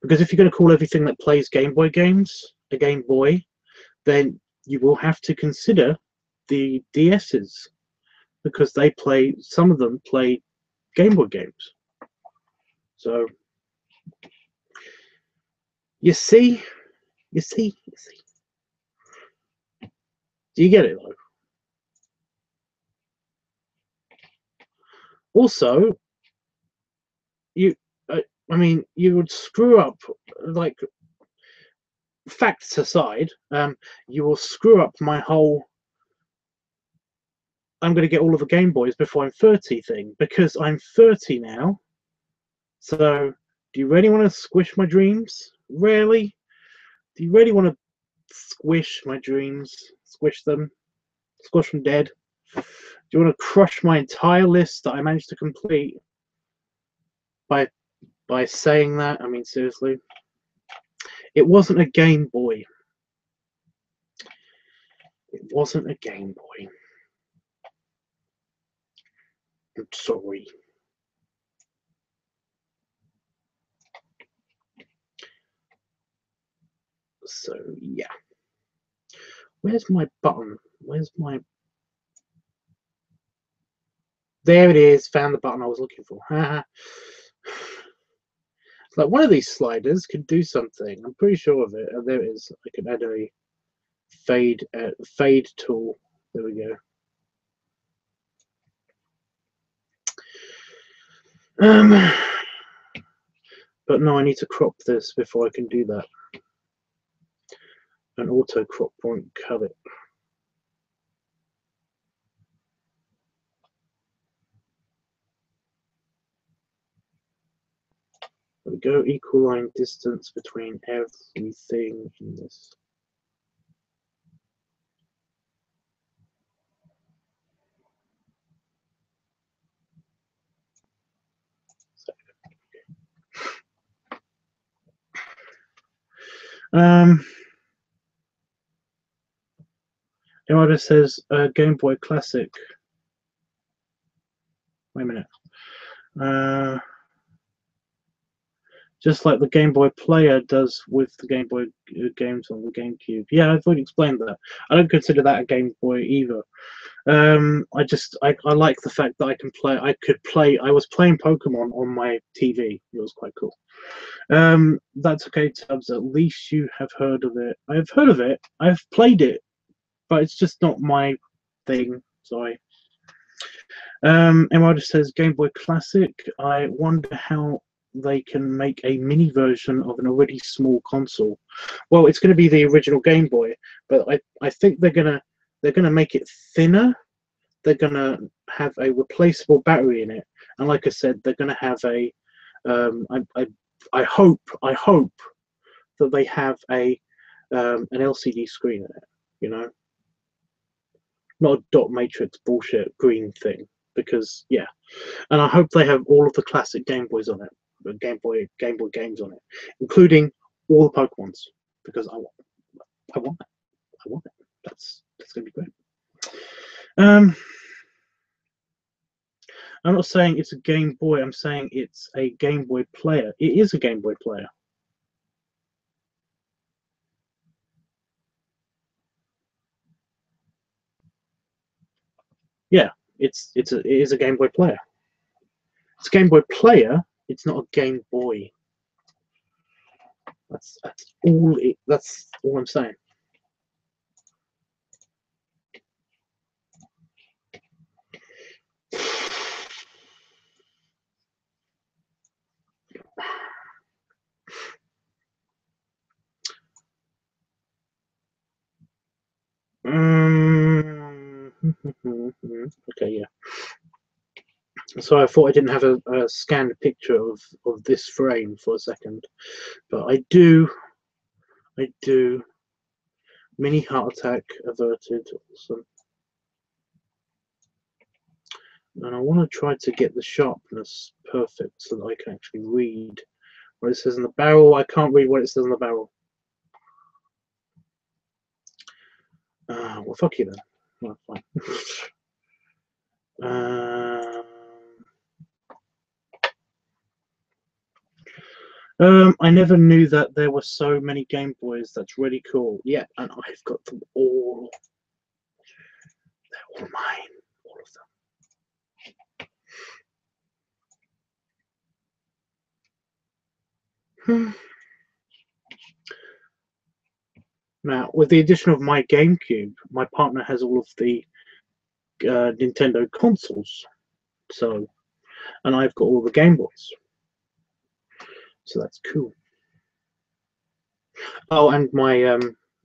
Because if you're going to call everything that plays Game Boy games a Game Boy, then you will have to consider the DSs, because some of them play Game Boy games. So you see. Do you get it though? Also, I mean, you would screw up, like, facts aside, you will screw up my whole I'm going to get all of the Game Boys before I'm 30 thing, because I'm 30 now. So, do you really want to squish my dreams? Really? Do you really want to squish my dreams? Squish them? Squish them dead? Do you want to crush my entire list that I managed to complete by saying that? I mean, seriously. It wasn't a Game Boy. It wasn't a Game Boy. I'm sorry. So, yeah. Where's my button? Where's my... There it is. Found the button I was looking for. Like, one of these sliders could do something. I'm pretty sure of it. Oh, there it is. I can add a fade tool. There we go. But no, I need to crop this before I can do that. An auto crop won't cut it. There we go. Equal line distance between everything in this. It just says Game Boy Classic. Wait a minute. Just like the Game Boy Player does with the Game Boy games on the GameCube. Yeah, I've already explained that. I don't consider that a Game Boy either. I like the fact that I was playing Pokemon on my TV. It was quite cool. That's okay, Tubbs. At least you have heard of it. I've heard of it. I've played it, but it's just not my thing. Sorry. Emma just says Game Boy Classic. I wonder how they can make a mini version of an already small console. Well, it's going to be the original Game Boy, but I think they're gonna make it thinner. They're gonna have a replaceable battery in it, and like I said, they're gonna have a. I hope that they have an LCD screen in it. You know, not a dot matrix bullshit green thing. Because yeah, and I hope they have all of the classic Game Boys on it, Game Boy games on it, including all the Pokemons. Because I want it. That's gonna be great. I'm not saying it's a Game Boy. I'm saying it's a Game Boy player. It is a Game Boy player. Yeah, it is a Game Boy player. It's a Game Boy player. It's not a Game Boy. That's all I'm saying. Okay, yeah. So I thought I didn't have a scanned picture of this frame for a second, but I do. Mini heart attack averted. Awesome. And I want to try to get the sharpness perfect so that I can actually read what it says in the barrel. I can't read what it says in the barrel. Well, fuck you then. No, fine. I never knew that there were so many Game Boys. That's really cool. Yeah, and I've got them all. They're all mine. All of them. Now, with the addition of my GameCube, my partner has all of the Nintendo consoles. So, and I've got all the Game Boys. So that's cool. Oh, and my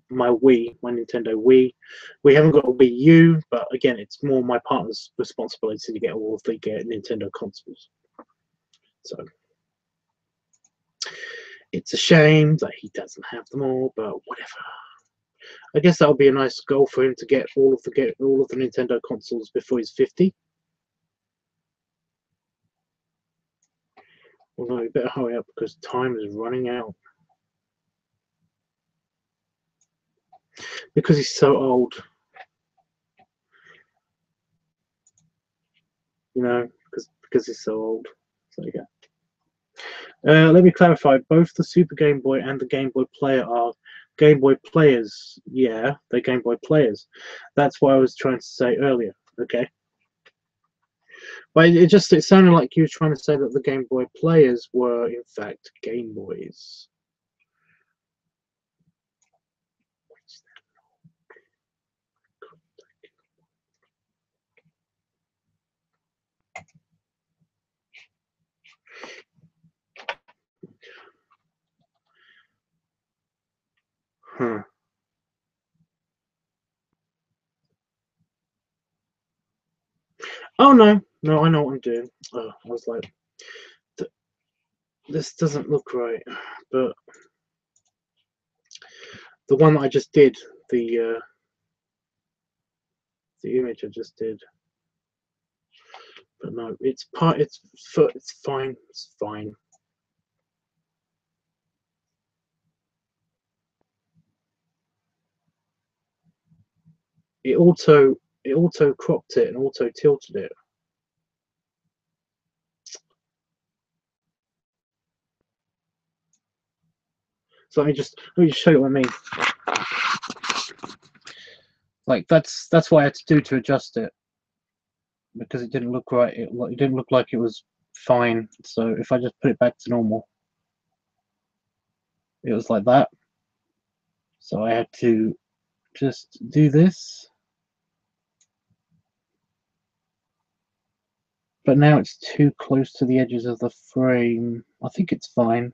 my Wii, my Nintendo Wii. We haven't got a Wii U, but again, it's more my partner's responsibility to get all of the Nintendo consoles. So it's a shame that he doesn't have them all, but whatever. I guess that would be a nice goal for him to get all of the Nintendo consoles before he's 50. Although you better hurry up because time is running out. Because he's so old. You know, because he's so old. So yeah. Let me clarify. Both the Super Game Boy and the Game Boy Player are Game Boy players. Yeah, they're Game Boy players. That's what I was trying to say earlier. Okay. But it sounded like you were trying to say that the Game Boy players were in fact Game Boys. Huh. Oh no, I know what I'm doing. Oh, I was like, this doesn't look right, but the one that I just did, the image I just did, but no, it's fine, it's fine. It auto cropped it and auto tilted it. So let me just show you what I mean. Like that's what I had to do to adjust it because it didn't look right. It didn't look like it was fine. So if I just put it back to normal, it was like that. So I had to just do this. But now it's too close to the edges of the frame. I think it's fine.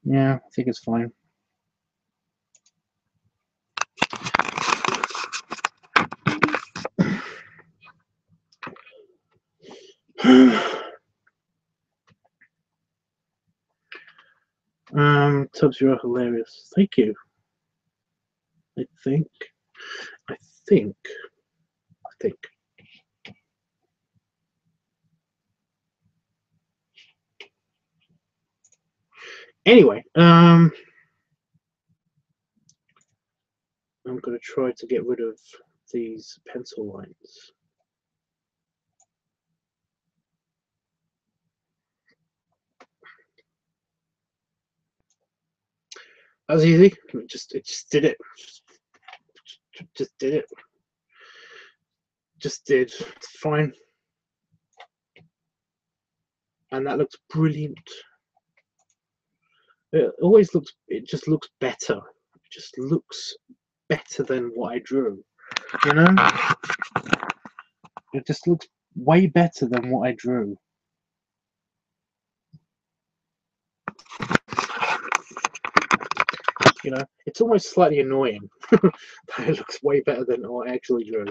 Yeah, I think it's fine. Tubbs, you're hilarious. Thank you. I think. Anyway, I'm going to try to get rid of these pencil lines. That was easy. It just did it. Just did it. Just did. It's fine. And that looks brilliant. It always looks. It just looks better. It just looks better than what I drew. You know. It just looks way better than what I drew. You know, it's almost slightly annoying that it looks way better than what I actually drew.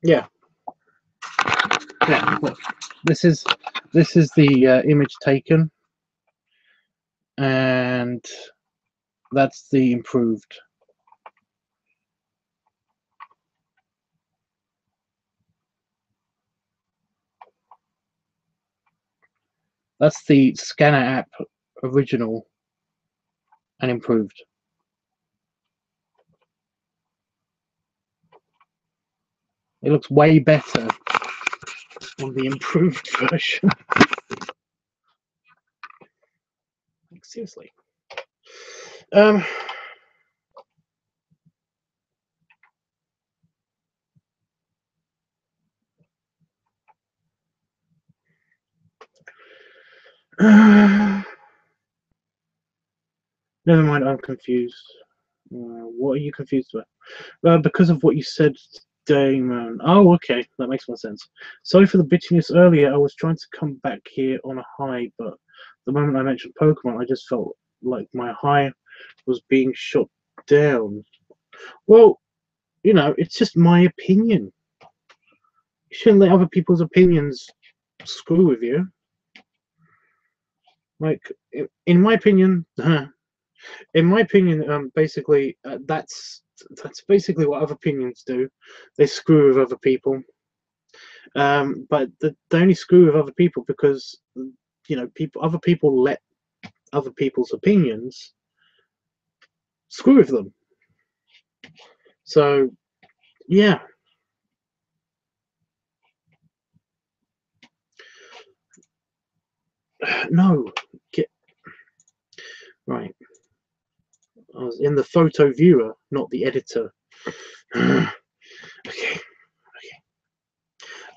Yeah. Yeah. Look, this is the image taken, and that's the improved. That's the scanner app original and improved. It looks way better on the improved version. Like, seriously. Never mind, I'm confused. What are you confused about? Because of what you said, Damon. Oh, okay, that makes more sense. Sorry for the bitchiness earlier. I was trying to come back here on a high, but the moment I mentioned Pokemon, I just felt like my high was being shot down. Well, you know, it's just my opinion. You shouldn't let other people's opinions screw with you. Like, in my opinion, basically, that's basically what other opinions do. They screw with other people. But they only screw with other people because, you know, other people let other people's opinions screw with them. So, yeah. No, right. I was in the photo viewer, not the editor. Okay.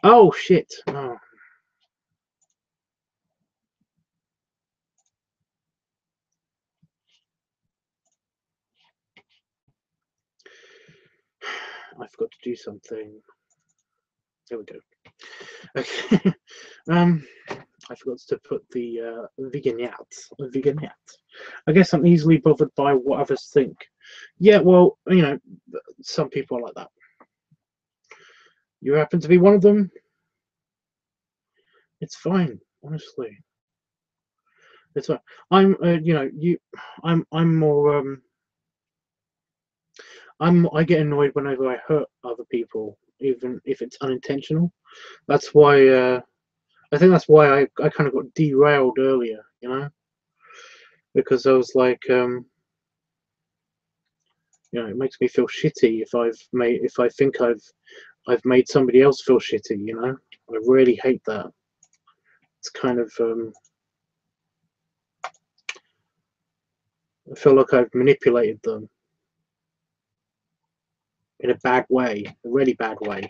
Oh shit. Oh. I forgot to do something. There we go. Okay. I forgot to put the vignette. I guess I'm easily bothered by what others think. Yeah, well, you know, some people are like that. You happen to be one of them. It's fine, honestly. It's fine. I'm, you know, I'm more, I get annoyed whenever I hurt other people, even if it's unintentional. That's why, I think that's why I kind of got derailed earlier, you know, because I was like, you know, it makes me feel shitty if I think I've made somebody else feel shitty, you know. I really hate that. It's kind of, I feel like I've manipulated them in a bad way, a really bad way,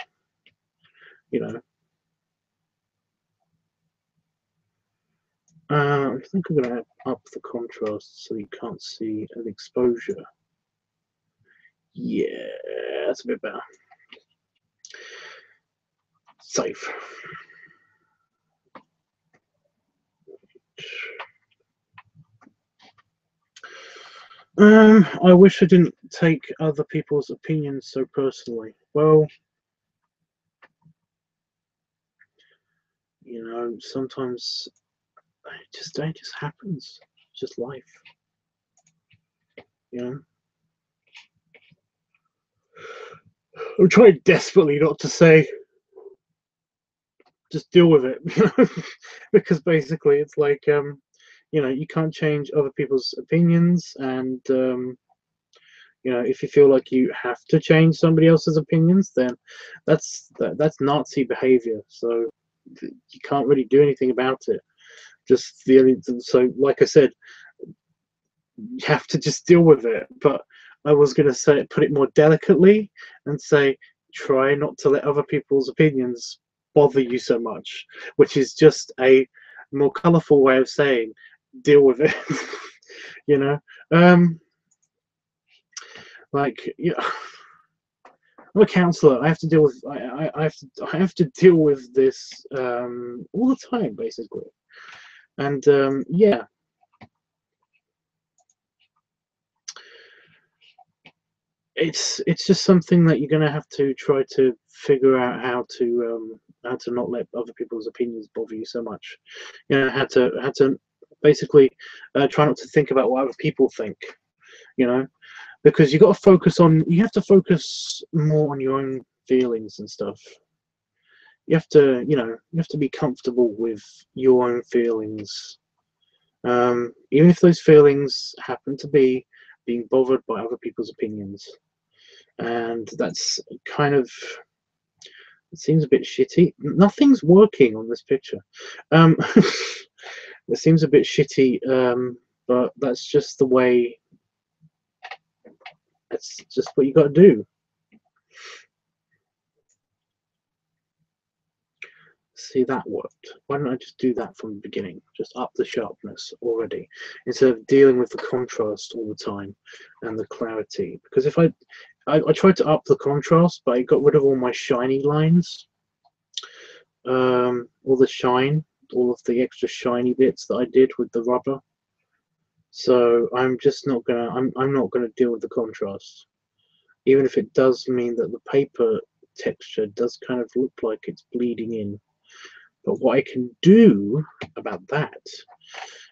you know. I think I'm going to up the contrast so you can't see an exposure. Yeah, that's a bit better. Safe. I wish I didn't take other people's opinions so personally. Well, you know, sometimes it just happens. It's just life. You know? I'm trying desperately not to say just deal with it, you know? Because basically it's like You know, you can't change other people's opinions, and you know, if you feel like you have to change somebody else's opinions, then that's Nazi behavior. So you can't really do anything about it. Just so, like I said, you have to just deal with it. But I was going to say, put it more delicately and say, try not to let other people's opinions bother you so much, which is just a more colorful way of saying deal with it. You know, like, yeah, I'm a counselor. I have to deal with I have to deal with this all the time, basically. And yeah, it's just something that you're going to have to try to figure out how to not let other people's opinions bother you so much. You know, how to basically try not to think about what other people think. You know, because you got to focus on, you have to focus more on your own feelings and stuff. You have to, you know, you have to be comfortable with your own feelings, even if those feelings happen to be being bothered by other people's opinions. And that's kind of, it seems a bit shitty. Nothing's working on this picture. It seems a bit shitty, but that's just the way, that's just what you got to do. See, that worked. Why don't I just do that from the beginning? Just up the sharpness already, instead of dealing with the contrast all the time and the clarity. Because if I tried to up the contrast, but I got rid of all my shiny lines, all the shine, all of the extra shiny bits that I did with the rubber. So I'm just not gonna, I'm not gonna deal with the contrast, even if it does mean that the paper texture does kind of look like it's bleeding in. But what I can do about that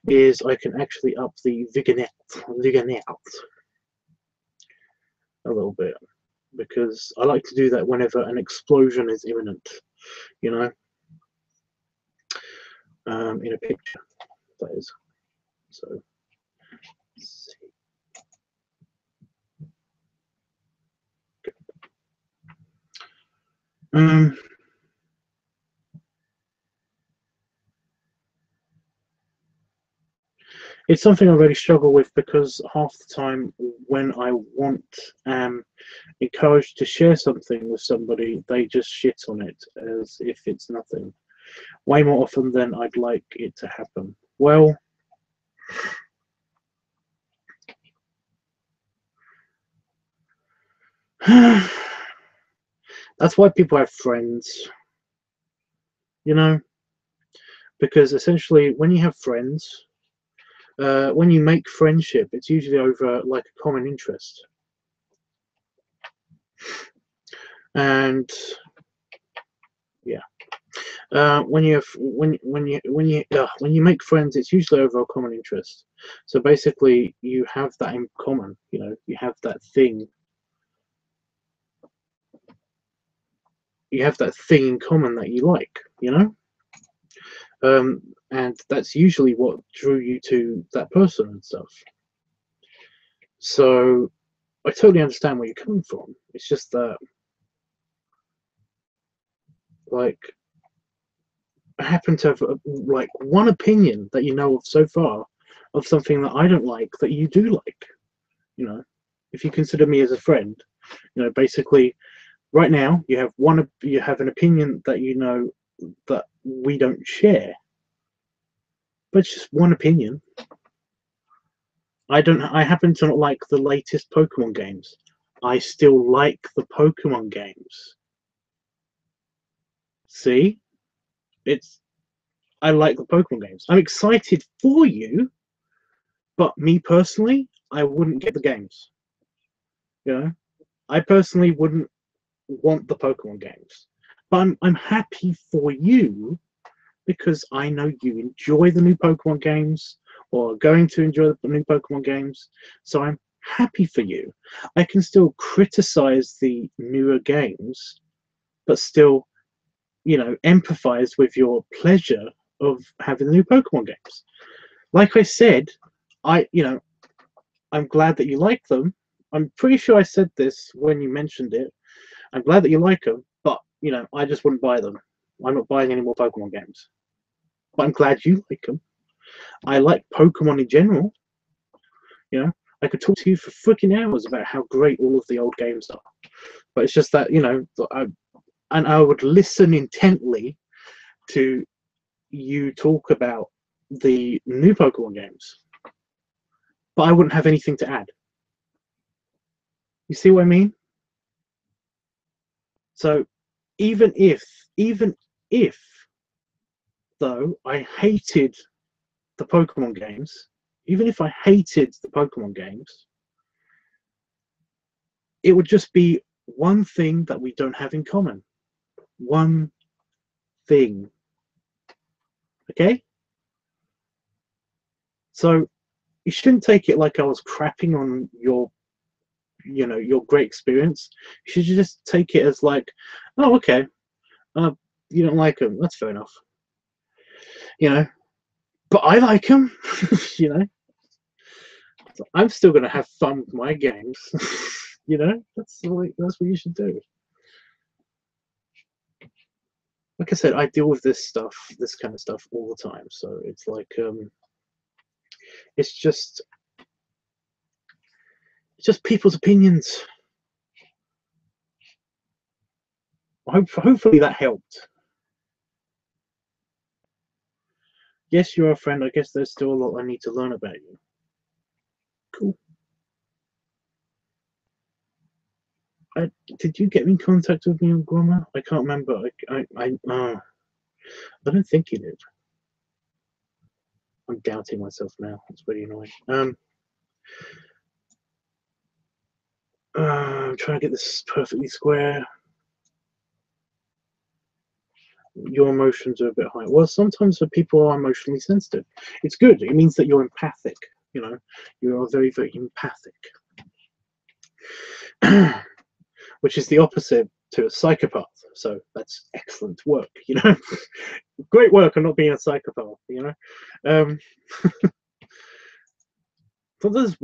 is I can actually up the vignette a little bit, because I like to do that whenever an explosion is imminent, you know, in a picture, that is. So, let's see. It's something I really struggle with, because half the time when I want encouraged to share something with somebody, they just shit on it as if it's nothing. Way more often than I'd like it to happen. Well, that's why people have friends, you know, because essentially when you have friends, when you make friendship, it's usually over like a common interest. And yeah, when you make friends, it's usually over a common interest. So basically, you have that in common. You know, you have that thing. You have that thing in common that you like. You know, and that's usually what drew you to that person and stuff. So I totally understand where you're coming from. It's just that, like, I happen to have like one opinion that you know of so far of something that I don't like that you do like. You know, if you consider me as a friend, you know, basically, right now you have an opinion that you know that we don't share, but it's just one opinion. I happen to not like the latest Pokemon games. I still like the Pokemon games. See, I like the Pokemon games. I'm excited for you, but me personally, I wouldn't get the games. You know, I personally wouldn't want the Pokemon games, but I'm happy for you, because I know you enjoy the new Pokemon games, or are going to enjoy the new Pokemon games. So I'm happy for you. I can still criticize the newer games, but still, you know, empathize with your pleasure of having the new Pokemon games. like I said, I'm glad that you like them. I'm pretty sure I said this when you mentioned it. I'm glad that you like them, but I just wouldn't buy them. I'm not buying any more Pokemon games. But I'm glad you like them. I like Pokemon in general. I could talk to you for freaking hours about how great all of the old games are. But it's just that I would listen intently to you talk about the new Pokemon games, but I wouldn't have anything to add. You see what I mean? So even if though I hated the Pokemon games, even if I hated the Pokemon games, it would just be one thing that we don't have in common. One thing. Okay? So you shouldn't take it like I was crapping on your great experience. You should just take it as like, oh, okay, you don't like them. That's fair enough. But I like them. So I'm still gonna have fun with my games. That's what you should do. Like I said, I deal with this kind of stuff all the time. So it's like, it's just people's opinions. Hopefully that helped. Yes, you're a friend. I guess there's still a lot I need to learn about you. Cool. Did you get in contact with me on Grommer? I can't remember. I don't think you did. I'm doubting myself now. It's really annoying. I'm trying to get this perfectly square. Your emotions are a bit high. Well, sometimes when people are emotionally sensitive, it's good. It means that you're empathic. You are very, very empathic. Which is the opposite to a psychopath. So that's excellent work. Great work on not being a psychopath. But there's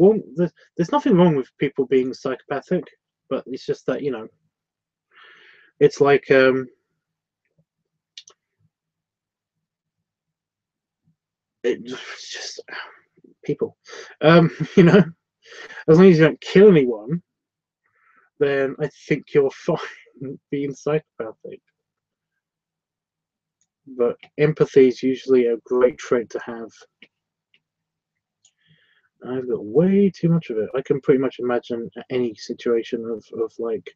nothing wrong with people being psychopathic, but it's just that it's like it's just people. As long as you don't kill anyone, then I think you're fine being psychopathic. But empathy is usually a great trait to have. I've got way too much of it. I can pretty much imagine any situation of like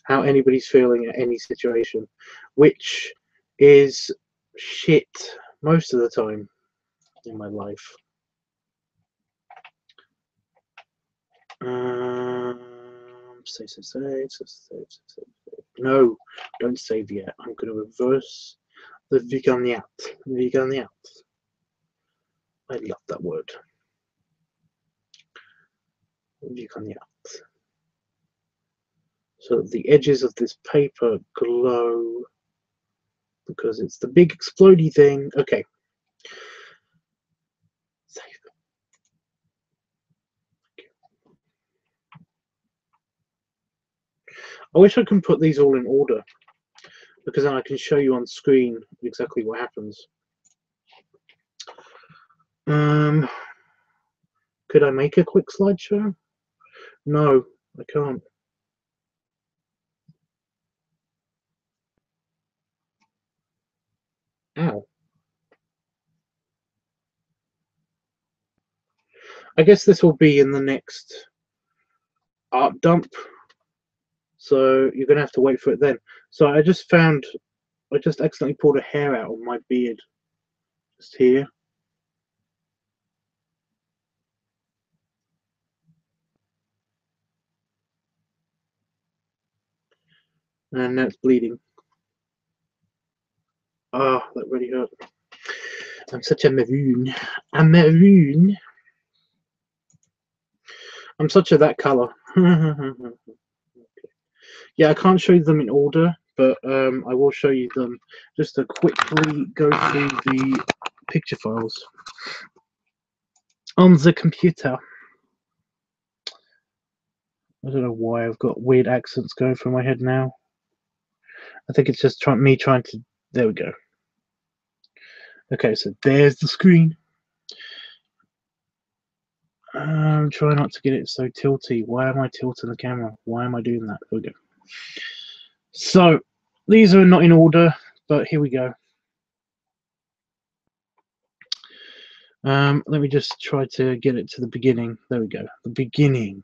how anybody's feeling at any situation, which is shit most of the time in my life. Save. No, don't save yet. I'm going to reverse the vignette. I love that word. Vignette. So the edges of this paper glow because it's the big explodey thing. Okay. Save. I wish I can put these all in order because then I can show you on screen exactly what happens. Could I make a quick slideshow? No, I can't. Ow. I guess this will be in the next art dump. So you're going to have to wait for it then. So I just accidentally pulled a hair out of my beard. Just here. And now it's bleeding. Ah, that really hurt. I'm such a maroon. I'm maroon. I'm such a that color. Yeah, I can't show you them in order, but I will show you them just to quickly go through the picture files. on the computer. I don't know why I've got weird accents going through my head now. I think it's just me trying to. There we go. Okay, so there's the screen. Try not to get it so tilty. Why am I tilting the camera? Why am I doing that? There we go. So these are not in order, but here we go. Let me just try to get it to the beginning. There we go. The beginning.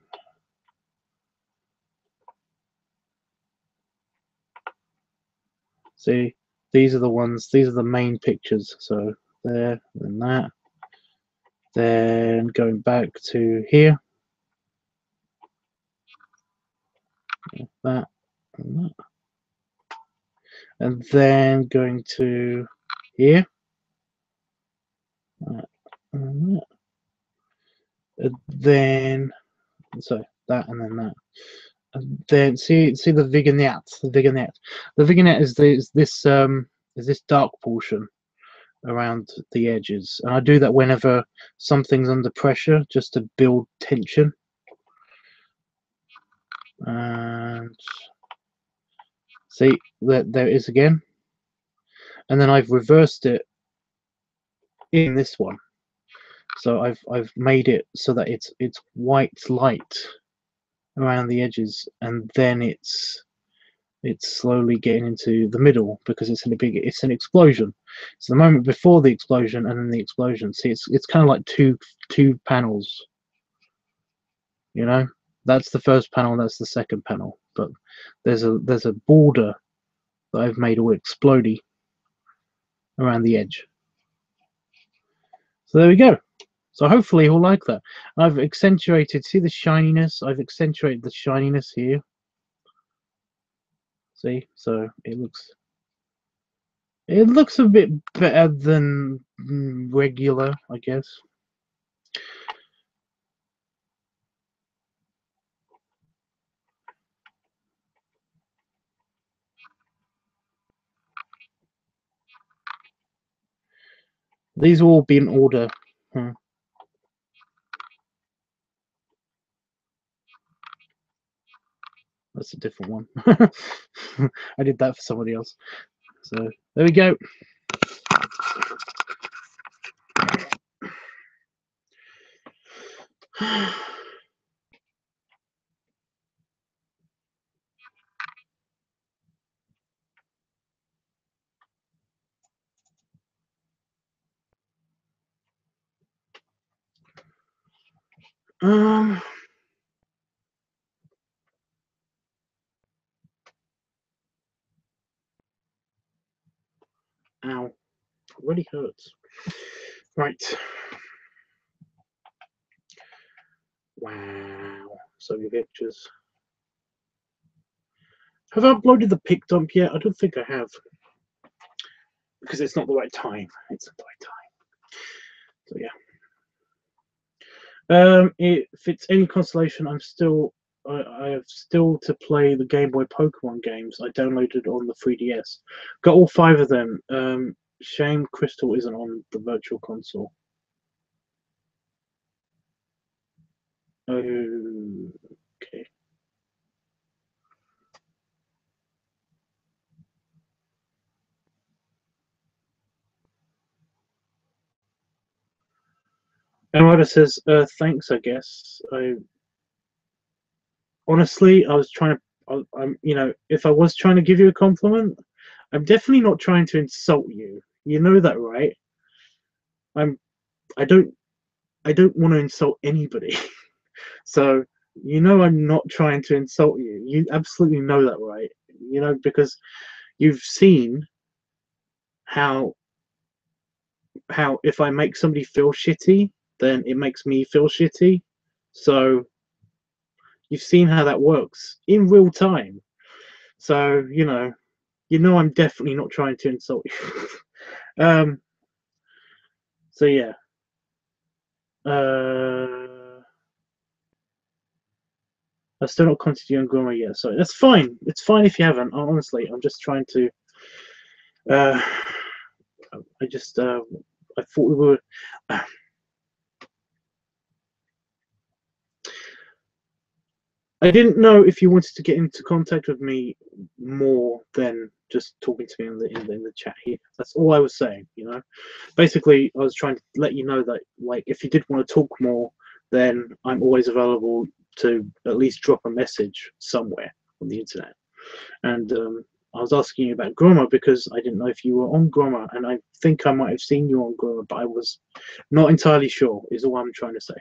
See, these are the ones. These are the main pictures. So there and that. Then going back to here. That and that. And then going to here. That and that. And then so that and then that. And then see the vignette. The vignette is this dark portion around the edges, and I do that whenever something's under pressure, just to build tension. And see that there it is again, and then I've reversed it in this one. So I've made it so that it's white light around the edges, and then it's slowly getting into the middle because it's an explosion. It's the moment before the explosion and then the explosion. See, it's kind of like two panels. You know, that's the first panel, that's the second panel. But there's a border that I've made all explodey around the edge. So there we go. So hopefully he'll like that. I've accentuated, see the shininess? I've accentuated the shininess here. See, so it looks a bit better than regular, I guess. These will all be in order. That's a different one. I did that for somebody else. So there we go. Ow, it really hurts. Right. Wow. So your pictures. Have I uploaded the pic dump yet? I don't think I have. Because it's not the right time. It's not the right time. So yeah. If it's any consolation, I have still to play the Game Boy Pokemon games I downloaded on the 3DS. Got all 5 of them. Shame Crystal isn't on the Virtual Console. Okay. And Ryder says, thanks, I guess. Honestly, I was trying to, if I was trying to give you a compliment, I'm definitely not trying to insult you. You know that, right? I don't want to insult anybody. So, I'm not trying to insult you. You absolutely know that, right? Because you've seen how if I make somebody feel shitty, then it makes me feel shitty. So you've seen how that works in real time. So, I'm definitely not trying to insult you. So yeah. I've still not contacted you on Groma yet, so that's fine. It's fine if you haven't. Honestly, I'm just trying to. I thought we were. I didn't know if you wanted to get into contact with me more than just talking to me in the chat here. That's all I was saying, you know. Basically, I was trying to let you know that, like, if you did want to talk more, then I'm always available to at least drop a message somewhere on the internet. And I was asking you about Groma because I didn't know if you were on Groma, and I think I might have seen you on Groma, but I was not entirely sure, is all I'm trying to say.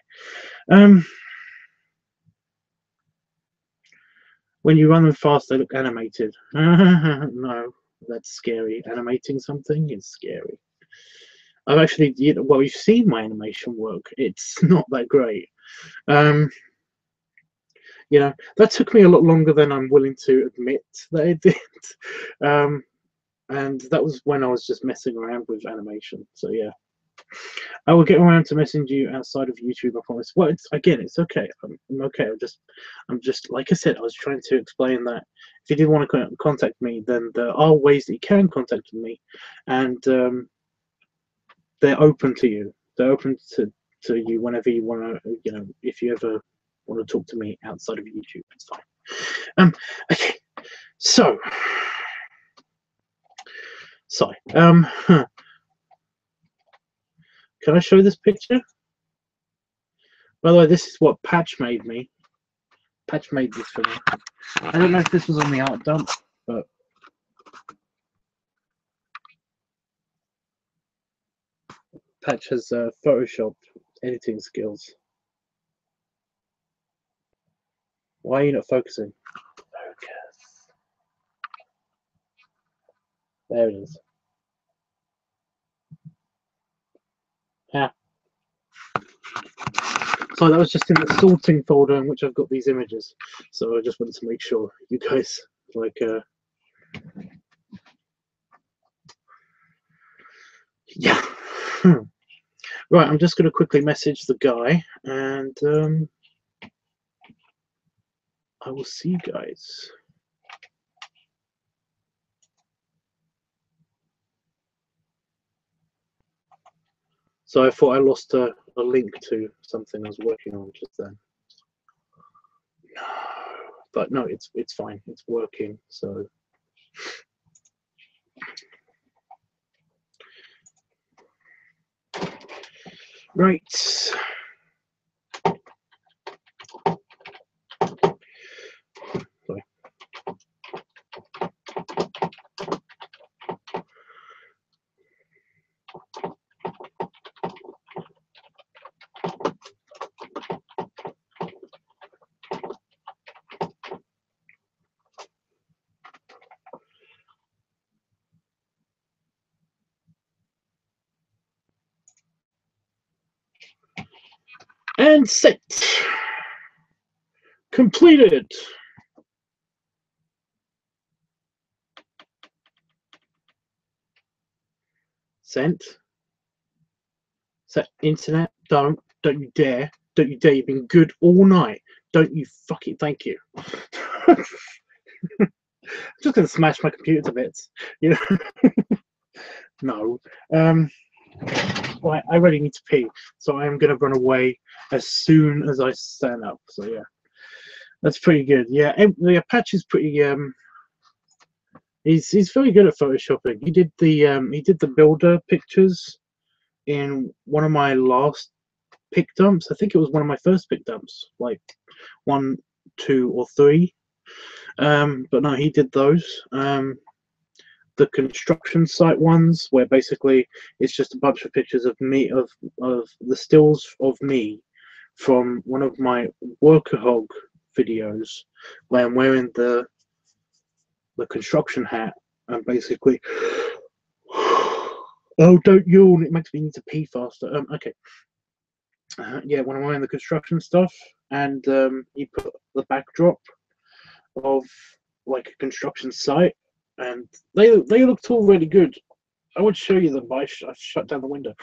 When you run them fast, they look animated. No, that's scary. Animating something is scary. I've actually, well, you've seen my animation work. It's not that great. You know, that took me a lot longer than I'm willing to admit that it did. And that was when I was just messing around with animation. So yeah, I will get around to messaging you outside of YouTube, I promise. Well, it's okay. I'm okay. I'm just like I said. I was trying to explain that if you did want to contact me, then there are ways that you can contact me, and they're open to you. They're open to you whenever you want to. You know, if you ever want to talk to me outside of YouTube, it's fine. Okay. So, sorry. Can I show this picture? By the way, this is what Patch made me. Patch made this for me. I don't know if this was on the art dump, but Patch has Photoshop editing skills. Why are you not focusing? Focus. There it is. Yeah. So that was just in the sorting folder in which I've got these images. So I just wanted to make sure you guys like yeah. Right, I'm just going to quickly message the guy, and I will see you guys. So I thought I lost a link to something I was working on just then. No, but no, it's fine. It's working. So right. Sorry. And set. Completed. Sent. Set. Internet. Don't you dare. Don't you dare. You've been good all night. Don't you fucking thank you. I'm just gonna smash my computer to bits. You know. No. Right, I really need to pee, so I am gonna run away as soon as I stand up. So yeah. That's pretty good. Yeah, Patch is pretty he's very good at photoshopping. He did the builder pictures in one of my last pick dumps. I think it was one of my first pick dumps, like 1, 2, or 3. But no, he did those. The construction site ones, where basically it's just a bunch of pictures of me, of the stills of me from one of my workahog videos, where I'm wearing the construction hat and basically oh, don't yawn, it makes me need to pee faster. Okay. Yeah, when I'm wearing the construction stuff, and you put the backdrop of like a construction site, and they looked all really good. I would show you them, but I've shut down the window.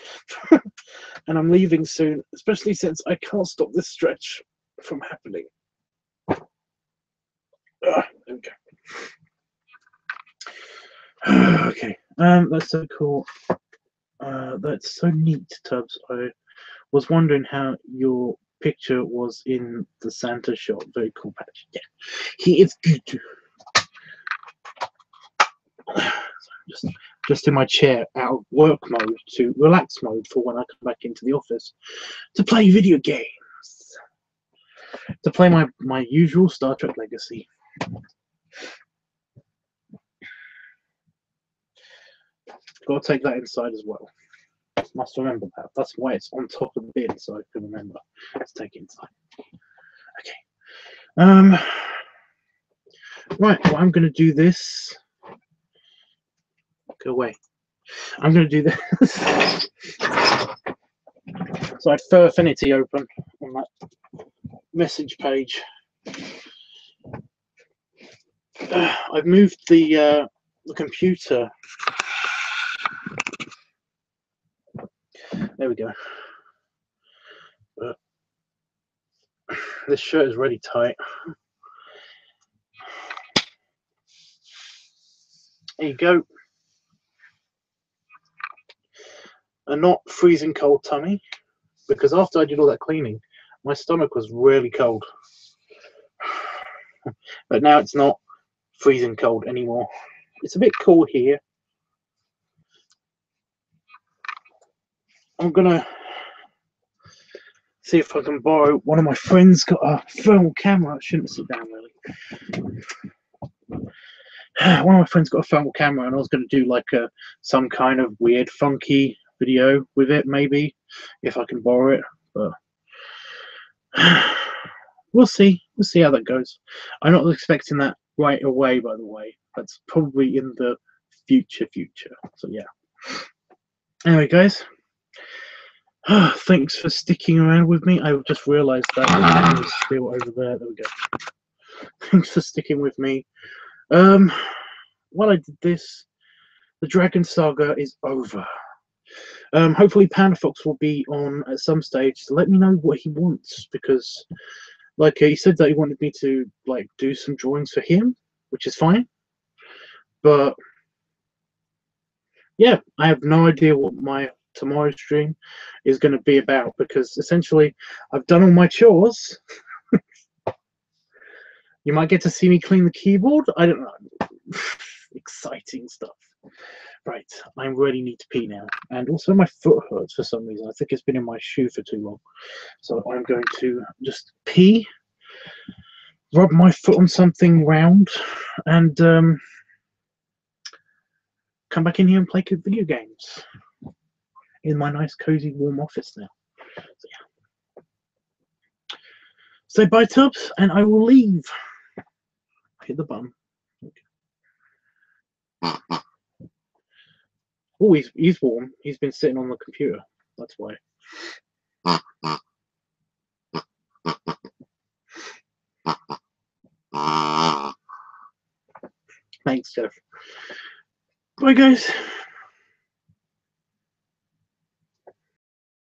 And I'm leaving soon, especially since I can't stop this stretch from happening. Okay. Okay. That's so cool. That's so neat, Tubbs. I was wondering how your picture was in the Santa shot. Very cool patch. Yeah, he is good. Just in my chair, out of work mode to relax mode for when I come back into the office to play video games. To play my usual Star Trek Legacy. Got to take that inside as well. Must remember that. That's why it's on top of the bin, so I can remember to take it inside. Okay. Right. Well, I'm going to do this. Go away. I'm going to do this. So I had Fur Affinity open on that message page. I've moved the computer. There we go. This shirt is really tight. There you go. A not freezing cold tummy, because after I did all that cleaning, my stomach was really cold. But now it's not freezing cold anymore. It's a bit cool here. I'm gonna see if I can borrow one of my friends. Got a thermal camera. I shouldn't sit down really. One of my friends got a thermal camera, and I was going to do like some kind of weird, funky video with it, maybe if I can borrow it. But we'll see. We'll see how that goes. I'm not expecting that right away, by the way. That's probably in the future. So yeah. Anyway, guys. Thanks for sticking around with me. I just realised that it was still over there. There we go. Thanks for sticking with me. While I did this, the Dragon Saga is over. Hopefully Panda Fox will be on at some stage to let me know what he wants, because like he said that he wanted me to like do some drawings for him, which is fine. But yeah, I have no idea what my tomorrow's stream is going to be about, because essentially I've done all my chores. You might get to see me clean the keyboard. I don't know. Exciting stuff. Right, I really need to pee now. And also my foot hurts for some reason. I think it's been in my shoe for too long. So I'm going to just pee, rub my foot on something round, and come back in here and play video games in my nice, cozy, warm office now. So yeah. Say bye, Tubbs, and I will leave. Hit the button. Okay. Oh, he's warm. He's been sitting on the computer. That's why. Thanks, Jeff. Bye, guys.